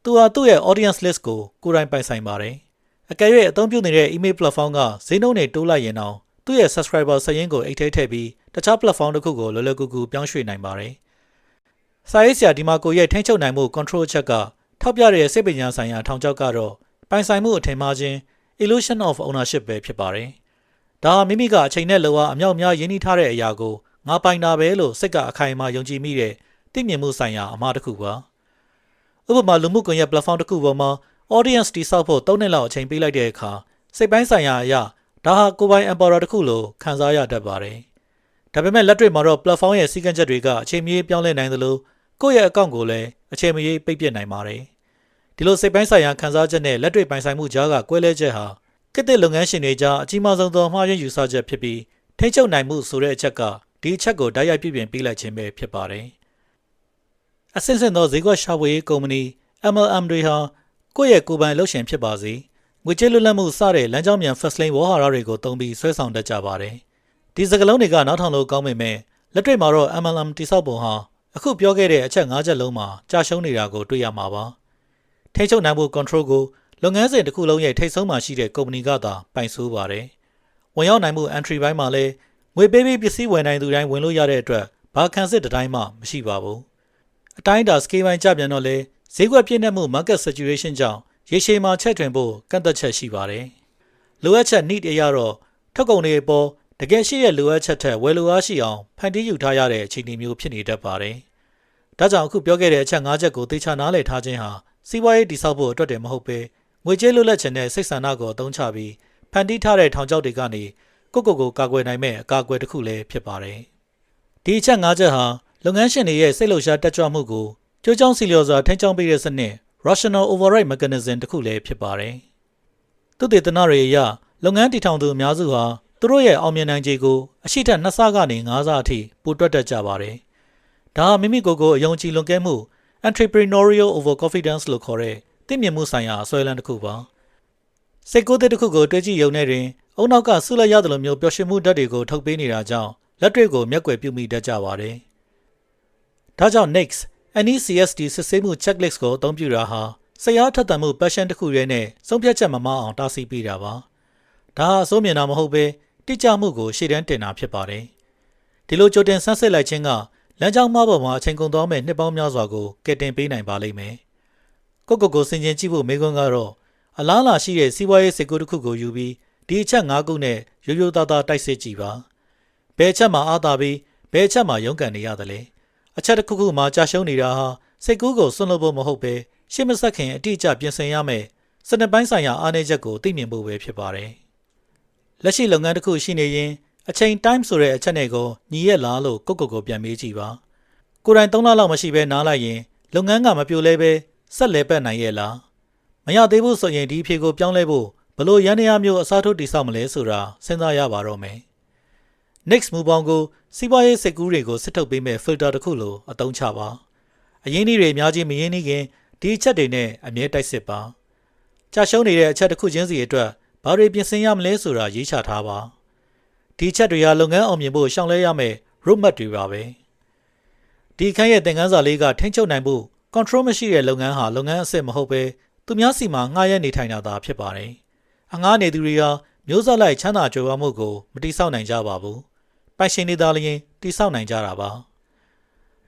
သူဟာသူ့ရဲ့ audience list ကိုကိုယ်တိုင်ပိုင်ဆိုင်ပါတယ်အကယ်၍အသုံးပြုနေတဲ့ email platform ကဈေးနှုန်းတွေတိုးလိုက်ရင်တော့သူ့ရဲ့ subscriber စာရင်းကိုအိတ်ထဲထည့်ပြီးတခြား platform တစ်ခုကိုလွယ်လွယ်ကူကူပြောင်းရွှေ့နိုင်ပါတယ်စာရေးဆရာဒီမာကိုရဲ့ထိန်းချုပ်နိုင်မှု control ချက်ကထောက်ပြတဲ့စိတ်ပညာဆိုင်ရာထောင်ချောက်ကတော့ပိုင်ဆိုင်မှုအထင်မှားခြင်း illusion of ownership ပဲဖြစ်ပါတယ်ဒါဟာမိမိကအချိန်နဲ့လောကအမြောက်များရင်းနှီးထားတဲ့အရာကိုငါပိုင်တာပဲလို့စိတ်ကအခိုင်အမာယုံကြည်မိတဲ့သိမြင်မှုဆိုင်ရာအမှားတစ်ခုပါဥပမာလူမှုကွန်ရက် platform တစ်ခုပေါ်မှာ audience တိစောက်ဖို့3နှစ်လောက်အချိန်ပေးလိုက်တဲ့အခါစိတ်ပိုင်းဆိုင်ရာအရာဒါဟာကိုယ်ပိုင် empower တစ်ခုလို့ခံစားရတတ်ပါတယ်ဒါပေမဲ့လက်တွေ့မှာတော့ platform ရဲ့စည်းကမ်းချက်တွေကအချိန်မရွေးပြောင်းလဲနိုင်သလိုကိုယ့်ရဲ့အကောင့်ကိုလည်းအချိန်မရွေးပိတ်ပစ်နိုင်ပါတယ်ဒီလိုစိတ်ပိုင်းဆိုင်ရာခံစားချက်နဲ့လက်တွေ့ပိုင်ဆိုင်မှုကြားကကွဲလဲချက်ဟာကိတ္တလုပ်ငန်းရှင်တွေကြားအကြီးမားဆုံးသောမှားယွင်းယူဆချက်ဖြစ်ပြီးထိန်းချုပ်နိုင်မှုဆိုတဲ့အချက်ကဒီအချက်ကိုတိုက်ရိုက်ပြပြင်ပေးလိုက်ခြင်းပဲဖြစ်ပါတယ်အစစ်စစ်သောဈေးကွက်ရှာဖွေရေးကုမ္ပဏီ MLM တွေဟာကိုယ့်ရဲ့ကိုယ်ပိုင်လုပ်ရှင်ဖြစ်ပါစေငွေကြေးလွတ်လပ်မှုစတဲ့လမ်းကြောင်းမြန် Fastlane ဝေါ်ဟာရတွေကိုသုံးပြီးဆွဲဆောင်တတ်ကြပါတယ်ဒီစကားလုံးတွေကနောက်ထောင်လို့ကောင်းပေမဲ့လက်တွေ့မှာတော့ MLM တိစောက်ပုံဟာအခုပြောခဲ့တဲ့အချက်5ချက်လုံးမှာကြာရှုံးနေတာကိုတွေ့ရမှာပါထိန်းချုပ်နိုင်မှု control ကိုလုပ်ငန်းစဉ်တစ်ခုလုံးရဲ့ထိပ်ဆုံးမှာရှိတဲ့ကုမ္ပဏီကသာပိုင်ဆိုးပါတယ်ဝင်ရောက်နိုင်မှု entry ဘိုင်းမှာလည်းငွေပေးပြီးပစ္စည်းဝယ်နိုင်သူတိုင်းဝင်လို့ရတဲ့အတွက်ဘာခံစစ်တစ်တိုင်းမှမရှိပါဘူးအတိုင်းဒါ scale ဘိုင်းကြပြန်တော့လေဈေးကွက်ပြည့်နှက်မှု market saturation ကြောင့်ရေရှည်မှာချက်ထွင်ဖို့ကန့်သက်ချက်ရှိပါတယ်လိုအပ်ချက် need အရတော့ထုတ်ကုန်တွေပေါ်တကယ်ရှိတဲ့လိုအပ်ချက်ထက်ဝယ်လိုအားရှိအောင်ဖန်တီးယူထားရတဲ့အခြေအနေမျိုးဖြစ်နေတတ်ပါတယ်ဒါကြောင့်အခုပြောခဲ့တဲ့အချက်5ချက်ကိုသေချာနားလည်ထားခြင်းဟာစီးပွားရေးတည်ဆောက်ဖို့အတွက်တည်းမဟုတ်ပဲငွေကြေးလွတ်လပ်ခြင်းနဲ့စိတ်ဆန္ဒကိုအသုံးချပြီးဖန်တီးထားတဲ့ထောင်ချောက်တွေကနေကိုကာကွယ်နိုင်မဲ့အကာအကွယ်တစ်ခုလည်းဖြစ်ပါတယ်ဒီအချက်5ချက်ဟာလုပ်ငန်းရှင်တွေရဲ့စိတ်လှုပ်ရှားတက်ကြွမှုကိုကြိုးကြောင်းစီလျော်စွာထိန်းချုပ်ပေးတဲ့စနစ် rational override mechanism တစ်ခုလည်းဖြစ်ပါတယ်သူတေသနတွေအရလုပ်ငန်းတည်ထောင်သူအများစုဟာသူတို့ရဲ့အောင်မြင်နိုင်ခြေကိုအရှိထက်2ဆကနေ5ဆအထိပိုတွက်တတ်ကြပါတယ်ဒါဟာမိမိကိုယ်ကိုအယုံကြည်လွန်ကဲမှု entrepreneurial overconfidence လို့ခေါ်တဲ့သိမြင်မှုဆိုင်ရာအစွဲလမ်းတစ်ခုပါစိတ်ကိုယ်တစ်ခုကိုတွေးကြည့်ရုံနဲ့တွင်အုံနောက်ကဆုလက်ရသလိုမျိုးပျော်ရွှင်မှုဓာတ်တွေကိုထုတ်ပေးနေတာကြောင့်လက်တွေကိုမျက်ကွယ်ပြုမိတတ်ကြပါတယ်ဒါကြောင့် next NECSD စစ်ဆေးမှု checklist ကိုအသုံးပြုတာဟာစိတ်အားထက်သန်မှု passion တစ်ခုရဲနဲ့ဆုံးဖြတ်ချက်မမှားအောင်တားဆီးပေးတာပါဒါဟာအစိုးမြင်တာမဟုတ်ပဲတိကျမှုကိုရှေ့တန်းတင်တာဖြစ်ပါတယ်ဒီလိုကြိုတင်ဆန်းစစ်လိုက်ခြင်းကလမ်းကြောင်းမှားပေါ်မှာအချိန်ကုန်သွားမဲ့နှစ်ပေါင်းများစွာကိုကယ်တင်ပေးနိုင်ပါလိမ့်မယ်ကိုစင်ကျင်ကြည့်ဖို့မေးခွန်းကတော့အလားအလာရှိတဲ့စီးပွားရေးစိတ်ကူးတစ်ခုကိုယူပြီးဒီအချက်5ခုနဲ့ရိုးရိုးသားသားတိုက်စစ်ကြည့်ပါဘယ်အချက်မှာအားသာပြီးဘယ်အချက်မှာရုန်းကန်နေရသလဲအချက်တစ်ခုခုမှာကြာရှုံးနေတာဟာစိတ်ကူးကိုစွန့်လွတ်ဖို့မဟုတ်ပဲရှေ့မဆက်ခင်အတိအကျပြင်ဆင်ရမယ်စနစ်ပိုင်းဆိုင်ရာအားနည်းချက်ကိုသိမြင်ဖို့ပဲဖြစ်ပါတယ်လက်ရှိလုပ်ငန်းတစ်ခုရှိနေရင်အချိန် time ဆိုတဲ့အချက်နဲ့ကိုညီရက်လားလို့ကိုပြန်မေးကြည့်ပါကိုယ်တိုင်3လလောက်မရှိဘဲနားလိုက်ရင်လုပ်ငန်းကမပြိုလဲပဲဆက်လဲပတ်နိုင်ရဲ့လားမရသေးဘူးဆိုရင်ဒီအဖြေကိုပြောင်းလဲဖို့ဘလို့ရန်တရားမျိုးအစားထိုးတည်ဆောက်မလဲဆိုတာစဉ်းစားရပါတော့မယ် next မူပေါင်းကိုစီးပွားရေးစိတ်ကူးတွေကိုစစ်ထုတ်ပေးမဲ့ filter တစ်ခုလိုအသုံးချပါအရင်းနှီးတွေအများကြီးမရင်းနှီးခင်ဒီအချက်တွေနဲ့အမြဲတိုက်စစ်ပါကြာရှုံးနေတဲ့အချက်တစ်ခုချင်းစီအတွက်ဘာတွေပြင်ဆင်ရမလဲဆိုတာရေးချထားပါဒီချက်တွေဟာလုပ်ငန်းအောင်မြင်ဖို့ရှောင်လဲရမယ် roadmap တွေပါပဲဒီခန်းရဲ့သင်ခန်းစာလေးကထိန်းချုပ်နိုင်ဖို့ control မရှိတဲ့လုပ်ငန်းဟာလုပ်ငန်းအစစ်မဟုတ်ပဲသူများစီမှာငှားရမ်းနေထိုင်တာသာဖြစ်ပါတယ်အငှားနေသူတွေဟာမျိုးဆက်လိုက်ချမ်းသာကြွယ်ဝမှုကိုမတိဆောက်နိုင်ကြပါဘူးပိုင်ရှင်နေသားလျင်တိဆောက်နိုင်ကြတာပ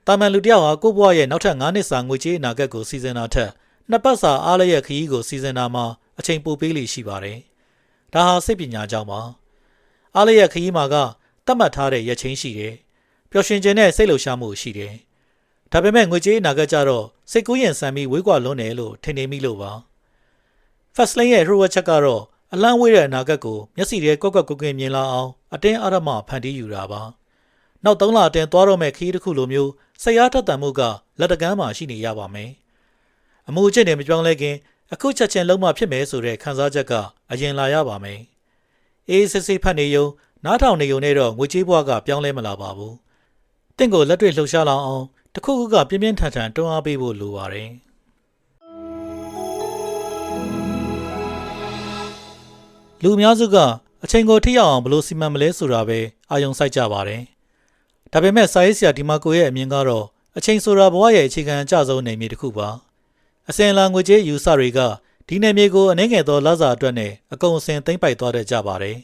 ါတာမန်လူတယောက်ဟာကိုယ့်ဘဝရဲ့နောက်ထပ်9နှစ်စာငွေကြေးအနာဂတ်ကိုစီစဉ်တာထက် နှစ်ပတ်စာအားလျက်ခရီးကိုစီစဉ်တာမှာအချိန်ပိုပေးလိရှိပါတယ်။ဒါဟာစိတ်ပညာကြောင့်ပါ။အားလျက်ခရီးမှာကသတ်မှတ်ထားတဲ့ရက်ချင်းရှိတယ်။ပျော်ရွှင်ခြင်းနဲ့စိတ်လှုပ်ရှားမှုရှိတယ်။ဒါပေမဲ့ငွေကြေးအနာဂတ်ကြတော့စိတ်ကူးရင်ဆန်ပြီးဝေးကွာလွန်းတယ်လို့ထင်နေမိလို့ပါ။ Fast Lane ရဲ့ Hero ချက်ကတော့အလန့်ဝေးတဲ့အနာဂတ်ကိုမျက်စိထဲကွက်ကွက်ကွက်ကွက်မြင်လာအောင်အတင်းအဓမ္မဖန်တီးယူတာပါ။နောက်3လအတွင်းသွားတော့မဲ့ခရီးတစ်ခုလိုမျိုးစိတ်အားထက်သန်မှုကလက်တကမ်းမှာရှိနေရပါမယ်။အမှုအကျင့်တွေမပြောင်းလဲခင်အခုချက်ချင်းလုံးမဖြစ်မယ်ဆိုတဲ့ခံစားချက်ကအရင်လာရပါမယ်။အေးစစ်စစ်ဖတ်နေုံနားထောင်နေုံနဲ့တော့ငွေကြေးဘဝကပြောင်းလဲမလာပါဘူး။တင့်ကိုလက်တွေ့လှုပ်ရှားလာအောင်တခုခုကပြင်းပြင်းထန်ထန်တွန်းအားပေးဖို့လိုပါတယ်။လူအများစုကအချိန်ကိုထိရောက်အောင်ဘယ်လိုစီမံမလဲဆိုတာပဲအာရုံစိုက်ကြပါတယ်။ဒါပေမဲ့စာရေးဆရာဒီမာကိုရဲ့အမြင်ကတော့အချိန်ဆိုတာဘဝရဲ့အခြေခံအကျဆုံးနေမြေတစ်ခုပါ။အစဉ်အလာငွေကြေးယူဆတွေကဒီနေမြေကိုအနေငယ်သောလစာအတွက်နဲ့အကုန်အစင်သိမ့်ပိုက်သွားတဲ့ကြပါတယ်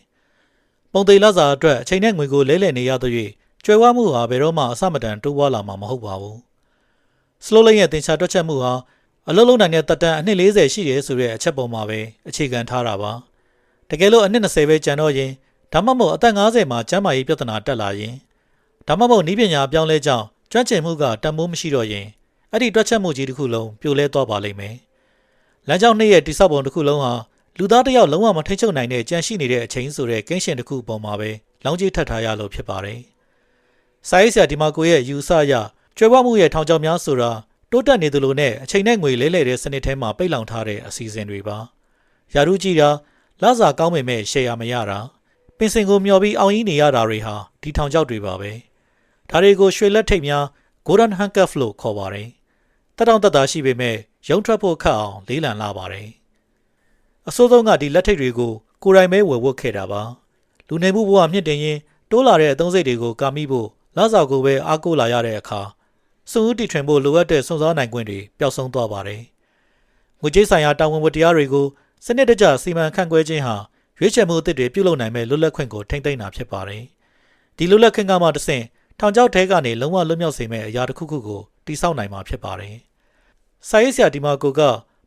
။ပုံသေးလစာအတွက်အချိန်နဲ့ငွေကိုလဲလှယ်နေရသရွေ့ကျွဲဝမှုဟာဘယ်တော့မှအဆမတန်တိုးပွားလာမှာမဟုတ်ပါဘူး။ Slow Lane ရဲ့သင်္ချာတွက်ချက်မှုဟာအလုံးလုံးနိုင်တဲ့တက်တန်းအနှစ်40ရှိတယ်ဆိုတဲ့အချက်ပေါ်မှာပဲအခြေခံထားတာပါ။တကယ်လို့အနှစ်20ပဲကျန်တော့ရင်ဒါမှမဟုတ်အသက်50မှာကျန်းမာရေးပြဿနာတက်လာရင်ဒါမှမဟုတ်နည်းပညာပြောင်းလဲကြောင်းကျွမ်းကျင်မှုကတန်ဖိုးမရှိတော့ရင်အဲ့ဒီတွက်ချက်မှုကြီးတစ်ခုလုံးပြိုလဲသွားပါလိမ့်မယ်။လမ်းကြောင်းနှစ်ရဲ့တိဆောက်ပုံတစ်ခုလုံးဟာလူသားတစ်ယောက်လုံးဝမထိတ်ချုပ်နိုင်တဲ့ကြံရှိနေတဲ့အချိန်ဆိုတဲ့ကင်းရှင်တစ်ခုပေါ်မှာပဲလောင်းကြီးထပ်ထားရလို့ဖြစ်ပါတယ်။စာရေးဆရာဒီမာကိုရဲ့ယူဆအရကျွဲဝမှုရဲ့ထောင်ချောက်များဆိုတာတိုးတက်နေသလိုနဲ့အချိန်နဲ့ငွေလဲလှယ်တဲ့စနစ်ထဲမှာပိတ်လောင်ထားတဲ့အစီအစဉ်တွေပါ။ယာရုကြည့်တာလစာကောင်းပေမဲ့ရှယ်ယာမရတာပင်စင်ကိုမျောပြီးအောင်ကြီးနေရတာတွေဟာဒီထောင်ချောက်တွေပါပဲ။ဒါတွေကိုရွှေလက်ထိပ်များ Golden Handcuff လို့ခေါ်ပါတယ်။တက်တောင့်တက်တာရှိပေမဲ့ရုံထွက်ဖို့ခက်အောင်လေးလံလာပါတယ်။အစိုးဆုံးကဒီလက်ထိပ်တွေကိုကိုယ်တိုင်ပဲဝယ်ဝတ်ခဲ့တာပါ။လူနေမှုဘဝမြင့်တင်ရင်တိုးလာတဲ့အသုံးစိတ်တွေကိုကာမိဖို့လစာကိုပဲအားကိုးလာရတဲ့အခါစွန့်ဦးတီထွင်ဖို့လိုအပ်တဲ့စွန့်စားနိုင်ခွင့်တွေပျောက်ဆုံးသွားပါတယ်။ငွေကြေးဆိုင်ရာတာဝန်ဝတ္တရားတွေကိုစနစ်တကျစီမံခန့်ခွဲခြင်းဟာရွေးချယ်မှုအသစ်တွေပြုလုပ်နိုင်မဲ့လွတ်လပ်ခွင့်ကိုထိမ့်သိမ်းတာဖြစ်ပါတယ်။ဒီလွတ်လပ်ခွင့်ကမှတစ်ဆင့်ထောင်ချောက်ထဲကနေလုံးဝလွတ်မြောက်စေမဲ့အရာတစ်ခုခုကိုတိစောက်နိုင်မှာဖြစ်ပါတယ်။စာရေးဆရာဒီမာကိုက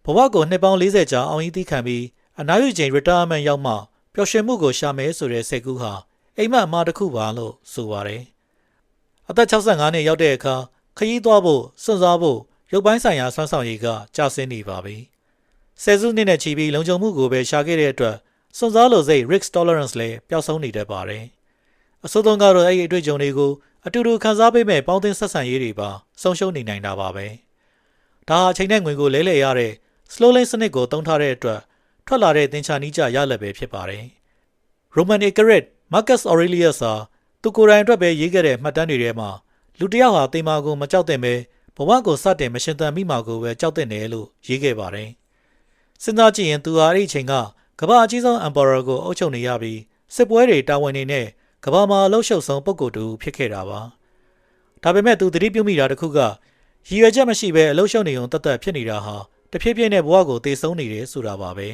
ဘဝကိုနှစ်ပေါင်း40ကြာအောင်ကြီးသိခံပြီးအနားယူချိန် retirement ရောက်မှပျော်ရွှင်မှုကိုရှာမယ်ဆိုတဲ့စိတ်ကူးဟာအိမ်မက်အမှားတစ်ခုပါလို့ဆိုပါတယ်။အသက်65နှစ်ရောက်တဲ့အခါခရီးသွားဖို့စွန့်စားဖို့ရုပ်ပိုင်းဆိုင်ရာဆွမ်းဆောင်ရည်ကကျဆင်းနေပါပြီ။ဆယ်စုနှစ်နဲ့ချီပြီးလုံခြုံမှုကိုပဲရှာခဲ့တဲ့အတွက်စွန့်စားလိုစိတ် risk tolerance လည်းပျောက်ဆုံးနေတတ်ပါတယ်။အစိုးဆုံးကတော့အဲ့ဒီအတွေ့အကြုံတွေကိုအတူတူခံစားပေးမဲ့ပေါင်းသင်းဆက်ဆံရေးတွေပါဆုံးရှုံးနေနိုင်တာပါပဲ။ဒါဟာအချိန်နဲ့ငွေကိုလဲလှယ်ရတဲ့ slow lane စနစ်ကိုသုံးထားတဲ့အတွက်ထွက်လာတဲ့သင်္ချာနီးကြရလဒ်ပဲဖြစ်ပါတယ်။ Roman Icarus Marcus Aurelius ဟာသူကိုယ်တိုင်အတွက်ပဲရေးခဲ့တဲ့မှတ်တမ်းတွေထဲမှာလူတစ်ယောက်ဟာတေမာကိုမကြောက်တဲ့ပဲဘဝကိုစတင်မရှင်သန်မိမှာကိုပဲကြောက်တဲ့တယ်လို့ရေးခဲ့ပါတယ်။စဉ်းစားကြည့်ရင်သူဟာအဲ့ဒီအချိန်ကကမ္ဘာအကြီးဆုံး Emperor ကိုအုပ်ချုပ်နေရပြီးစစ်ပွဲတွေတာဝန်နေနဲ့ကမ္ဘာမှာအလှုပ်ရှုပ်ဆုံးပုဂ္ဂိုလ်တူဖြစ်ခဲ့တာပါ။ဒါပေမဲ့သူသတိပြုမိတာတစ်ခုကရည်ရွယ်ချက်မရှိဘဲအလှုပ်ရှုပ်နေုံတသက်ဖြစ်နေတာဟာတဖြည်းဖြည်းနဲ့ဘဝကိုတည်ဆုံးနေတယ်ဆိုတာပါပဲ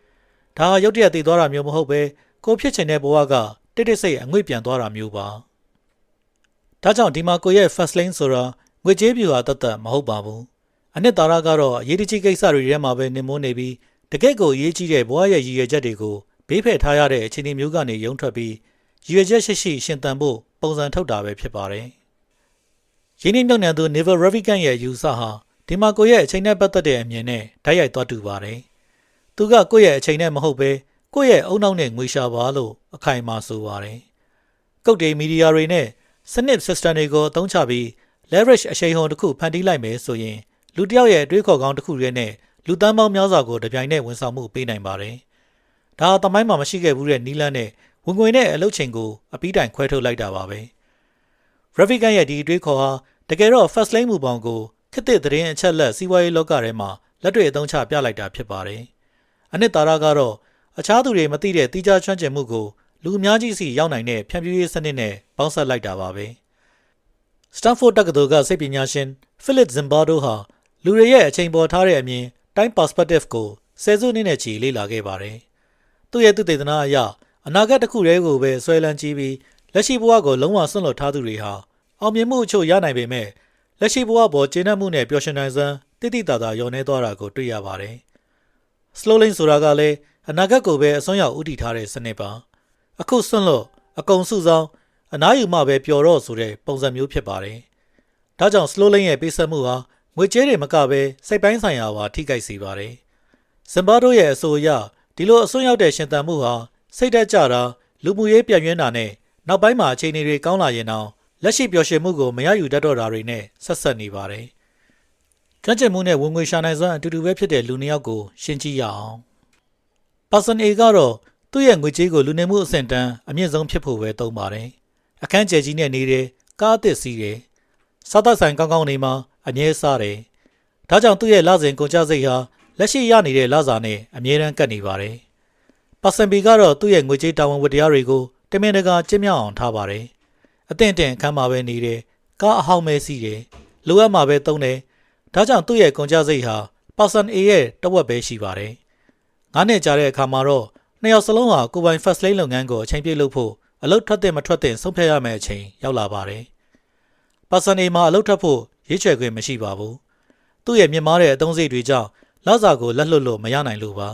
။ဒါဟာရုတ်တရက်တည်သွားတာမျိုးမဟုတ်ပဲကိုဖြစ်ချင်တဲ့ဘဝကတိတ်တိတ်ဆိတ်အငွေ့ပြန်သွားတာမျိုးပါ။ဒါကြောင့်ဒီမှာကိုရဲ့ Fast Lane ဆိုတာငွေကြေးပြူဟာတသက်မဟုတ်ပါဘူး။အနှစ်သာရကတော့အရေးတကြီးကိစ္စတွေထဲမှာပဲနေမွနေပြီးတကယ့်ကိုအရေးကြီးတဲ့ဘဝရဲ့ရည်ရွယ်ချက်တွေကိုဘေးဖယ်ထားရတဲ့အခြေအနေမျိုးကနေရုန်းထွက်ပြီးရည်ရွယ်ချက်ရှိရှိရှင်သန်ဖို့ပုံစံထုတ်တာပဲဖြစ်ပါတယ်။ရင်းနှီးမြှုပ်နှံသူ Never Ravikant ရဲ့ယူဆဟာဒီမှာကိုရဲ့အချိန်နဲ့ပတ်သက်တဲ့အမြင်နဲ့ဓာတ်ရိုက်သွားတူပါတယ်။သူကကိုယ့်ရဲ့အချိန်နဲ့မဟုတ်ပဲကိုယ့်ရဲ့အုံနောက်နဲ့ငွေရှာပါလို့အခိုင်အမာဆိုပါတယ်။ကုတ်တေမီဒီယာတွေနဲ့စနစ် system တွေကိုအသုံးချပြီး leverage အရှိန်ဟုန်တစ်ခုဖန်တီးလိုက်မယ်ဆိုရင်လူတစ်ယောက်ရဲ့အတွေးခေါ်ကောင်းတစ်ခုရဲ့နဲ့လူသန်းပေါင်းများစွာကိုတပြိုင်နက်ဝန်ဆောင်မှုပေးနိုင်ပါတယ်။ဒါဟာသမိုင်းမှာမရှိခဲ့ဘူးတဲ့နီလန်းနဲ့ဝင်ငွေနဲ့အလုပ်ချိန်ကိုအပီးတိုင်ခွဲထုတ်လိုက်တာပါပဲ။ Ravikant ရဲ့ဒီအတွေးခေါ်ဟာတကယ်တော့ Fast Lane မူပေါင်းကိုခေတ်သစ်သတင်းအချက်လက်စီးပွားရေးလောကထဲမှာလက်တွေ့အသုံးချပြလိုက်တာဖြစ်ပါတယ်။အနှစ်သာရကတော့အခြားသူတွေမသိတဲ့တိကျကျွမ်းကျင်မှုကိုလူအများကြီးစီရောက်နိုင်တဲ့ဖြန့်ဖြူးရေးစနစ်နဲ့ပေါင်းစပ်လိုက်တာပါပဲ။ Stanford တက္ကသိုလ်ကစိတ်ပညာရှင် Philip Zimbardo ဟာလူတွေရဲ့အချိန်ပေါ်ထားတဲ့အမြင် time perspective ကိုဆယ်စုနှစ်နဲ့ချီလေ့လာခဲ့ပါတယ်။သူ့ရဲ့သုတေသနအရအနာဂတ်တစ်ခုတည်းကိုပဲဆွဲလန်းကြည့်ပြီးလက်ရှိဘဝကိုလုံးဝဆွန့်လွတ်ထားသူတွေဟာအောင်မြင်မှုအချို့ရနိုင်ပေမဲ့လက်ရှိဘဝပေါ်ကျေနပ်မှုနဲ့ပျော်ရွှင်နိုင်စွမ်းတ တိတိတသာလျော်နေသွားတာကိုတွေ့ရပါတယ်။ slow lane ဆိုတာကလည်းအနာဂတ်ကိုပဲအစွမ်းရောက်ဦးတည်ထားတဲ့စနစ်ပါ။အခုစွန့်လို့အကုန်စုဆောင်အနားယူမှပဲပျော်တော့ဆိုတဲ့ပုံစံမျိုးဖြစ်ပါတယ်။ဒါကြောင့် slow lane ရဲ့ပေးဆက်မှုဟာငွေကြေးတွေမကပဲစိတ်ပိုင်းဆိုင်ရာပါထိခိုက်စေပါတယ်။ဇင်ဘာဒိုရဲ့အဆိုအရဒီလိုအစွန်းရောက်တဲ့ရှင်သန်မှုဟာစိတ်သက်ကြတာလူမှုရေးပြည့်ညွှန်းတာနဲ့နောက်ပိုင်းမှာအခြေအနေတွေကောင်းလာရင်တော့လက်ရှိပျော်ရွှင်မှုကိုမရယူတတ်တော့တာတွေနဲ့ဆက်ဆက်နေပါတယ်။ကျွမ်းကျင်မှုနဲ့ဝင်ငွေရှာနိုင်စွမ်းအတူတူပဲဖြစ်တဲ့လူနှစ်ယောက်ကိုရှင်းကြည့်ရအောင်။ Person A ကတော့သူ့ရဲ့ငွေကြေးကိုလူနေမှုအဆင့်တန်းအမြင့်ဆုံးဖြစ်ဖို့ပဲသုံးပါတယ်။အခန်းကျယ်ကြီးနဲ့နေတယ်၊ကားအသစ်စီးတယ်။စားသောက်ဆိုင်ကောင်းကောင်းနေမှာအမြဲစားတယ်။ဒါကြောင့်သူ့ရဲ့လစဉ်ကုန်ကျစရိတ်ဟာလက်ရှိရနေတဲ့လစာနဲ့အမြဲတမ်းကပ်နေပါတယ်။ Person B ကတော့သူ့ရဲ့ငွေကြေးတာဝန်ဝတ္တရားတွေကိုတမင်တကာကျင့်မြောက်အောင်ထားပါတယ်။အသင့်အခန်းမှာပဲနေတယ်။ကားအဟောင်းပဲစီးတယ်။လိုအပ်မှာပဲသုံးတယ်။ဒါကြောင့်သူ့ရဲ့ကုန်ကျစရိတ်ဟာ Person A ရဲ့တဝက်ပဲရှိပါတယ်။9နှစ်ကြာတဲ့အခါမှာတော့နှစ်ယောက်စလုံးဟာကိုယ်ပိုင် first lane လုပ်ငန်းကိုအချိန်ပြည့်လုပ်ဖို့အလုပ်ထွက်တဲ့မထွက်တဲ့ဆုံးဖြတ်ရမယ့်အချိန်ရောက်လာပါတယ်။ Person A မှာအလုပ်ထွက်ဖို့ရွေးချယ်ခွင့်မရှိပါဘူး။သူ့ရဲ့မြင့်မားတဲ့အသုံးစရိတ်တွေကြောင့်လစာကိုလက်လွတ်လို့မရနိုင်လို့ပါ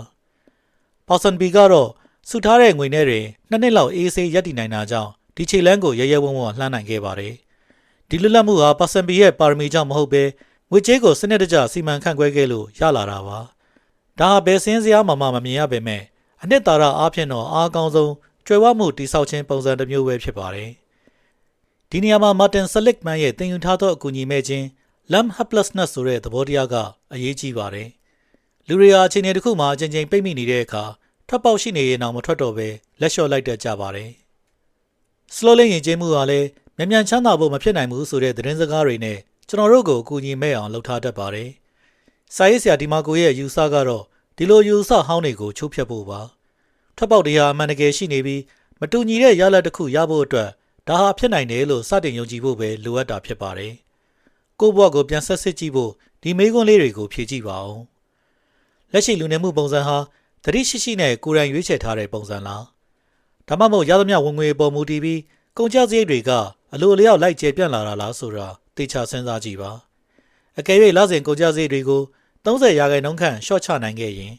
။ Person B ကတော့စုထားတဲ့ငွေနဲ့တွေ2နှစ်လောက်အေးဆေးရပ်တည်နိုင်တာကြောင့်ဒီခြေလမ်းကိုရဲရဲဝံ့ဝံ့လှမ်းနိုင်ခဲ့ပါတယ်။ဒီလွတ်လပ်မှုဟာ Person B ရဲ့ပါရမီကြောင့်မဟုတ်ဘဲငွေကြေးကိုစနစ်တကျစီမံခန့်ခွဲခဲ့လို့ရလာတာပါ။ဒါဟာဘယ်စင်းစရာမှမမြင်ရပေမဲ့အနှစ်သာရအားဖြင့်တော့အားကောင်းဆုံးကြွယ်ဝမှုတိဆောက်ခြင်းပုံစံတစ်မျိုးပဲဖြစ်ပါတယ်။ဒီနေရာမှာ Martin Seligman ရဲ့သင်ယူထားသောအကူအညီမဲ့ခြင်း Lump helplessness ဆိုတဲ့သဘောတရားကအရေးကြီးပါတယ်။လူတွေဟာအခြေအနေတစ်ခုမှာအချိန်ချင်းပိတ်မိနေတဲ့အခါထွက်ပေါက်ရှိနေရင်တော့မထွက်တော့ပဲလက်လျှော့လိုက်တတ်ကြပါတယ်။ slow lane ရင်ကျေးမှုဟာလည်းမြန်ချမ်းသာဖို့မဖြစ်နိုင်ဘူးဆိုတဲ့သတင်းစကားတွေနဲ့ကျွန်တော်တို့ကိုအကူအညီမဲ့အောင်လှုပ်ထားတတ်ပါတယ်။စာရေးဆရာဒီမာကိုရဲ့ယူဆကတော့ဒီလိုယူဆဟောင်းတွေကိုချိုးဖျက်ဖို့ပါ။ထွက်ပေါက်တွေဟာအမှန်တကယ်ရှိနေပြီးမတူညီတဲ့ရလဒ်တစ်ခုရဖို့အတွက်ဒါဟာဖြစ်နိုင်တယ်လို့စတင်ယုံကြည်ဖို့ပဲလိုအပ်တာဖြစ်ပါတယ်။ကိုယ့်ဘဝကိုပြန်ဆက်စစ်ကြည့်ဖို့ဒီမေးခွန်းလေးတွေကိုဖြေကြည့်ပါဦး။လက်ရှိလူနေမှုပုံစံဟာသတိရှိရှိနဲ့ကိုယ်တိုင်ရွေးချယ်ထားတဲ့ပုံစံလား။ဒါမှမဟုတ်ရသမျှဝင်ငွေပေါ်မူတည်ပြီးကုန်ကျစရိတ်တွေကအလိုအလျောက်လိုက်ကျပြန့်လာတာလားဆိုတာသေချာစဉ်းစားကြည့်ပါ။အကယ်၍လစဉ်ကုန်ကျစရိတ်တွေကို30%ခန့်ရှော့ချနိုင်ခဲ့ရင်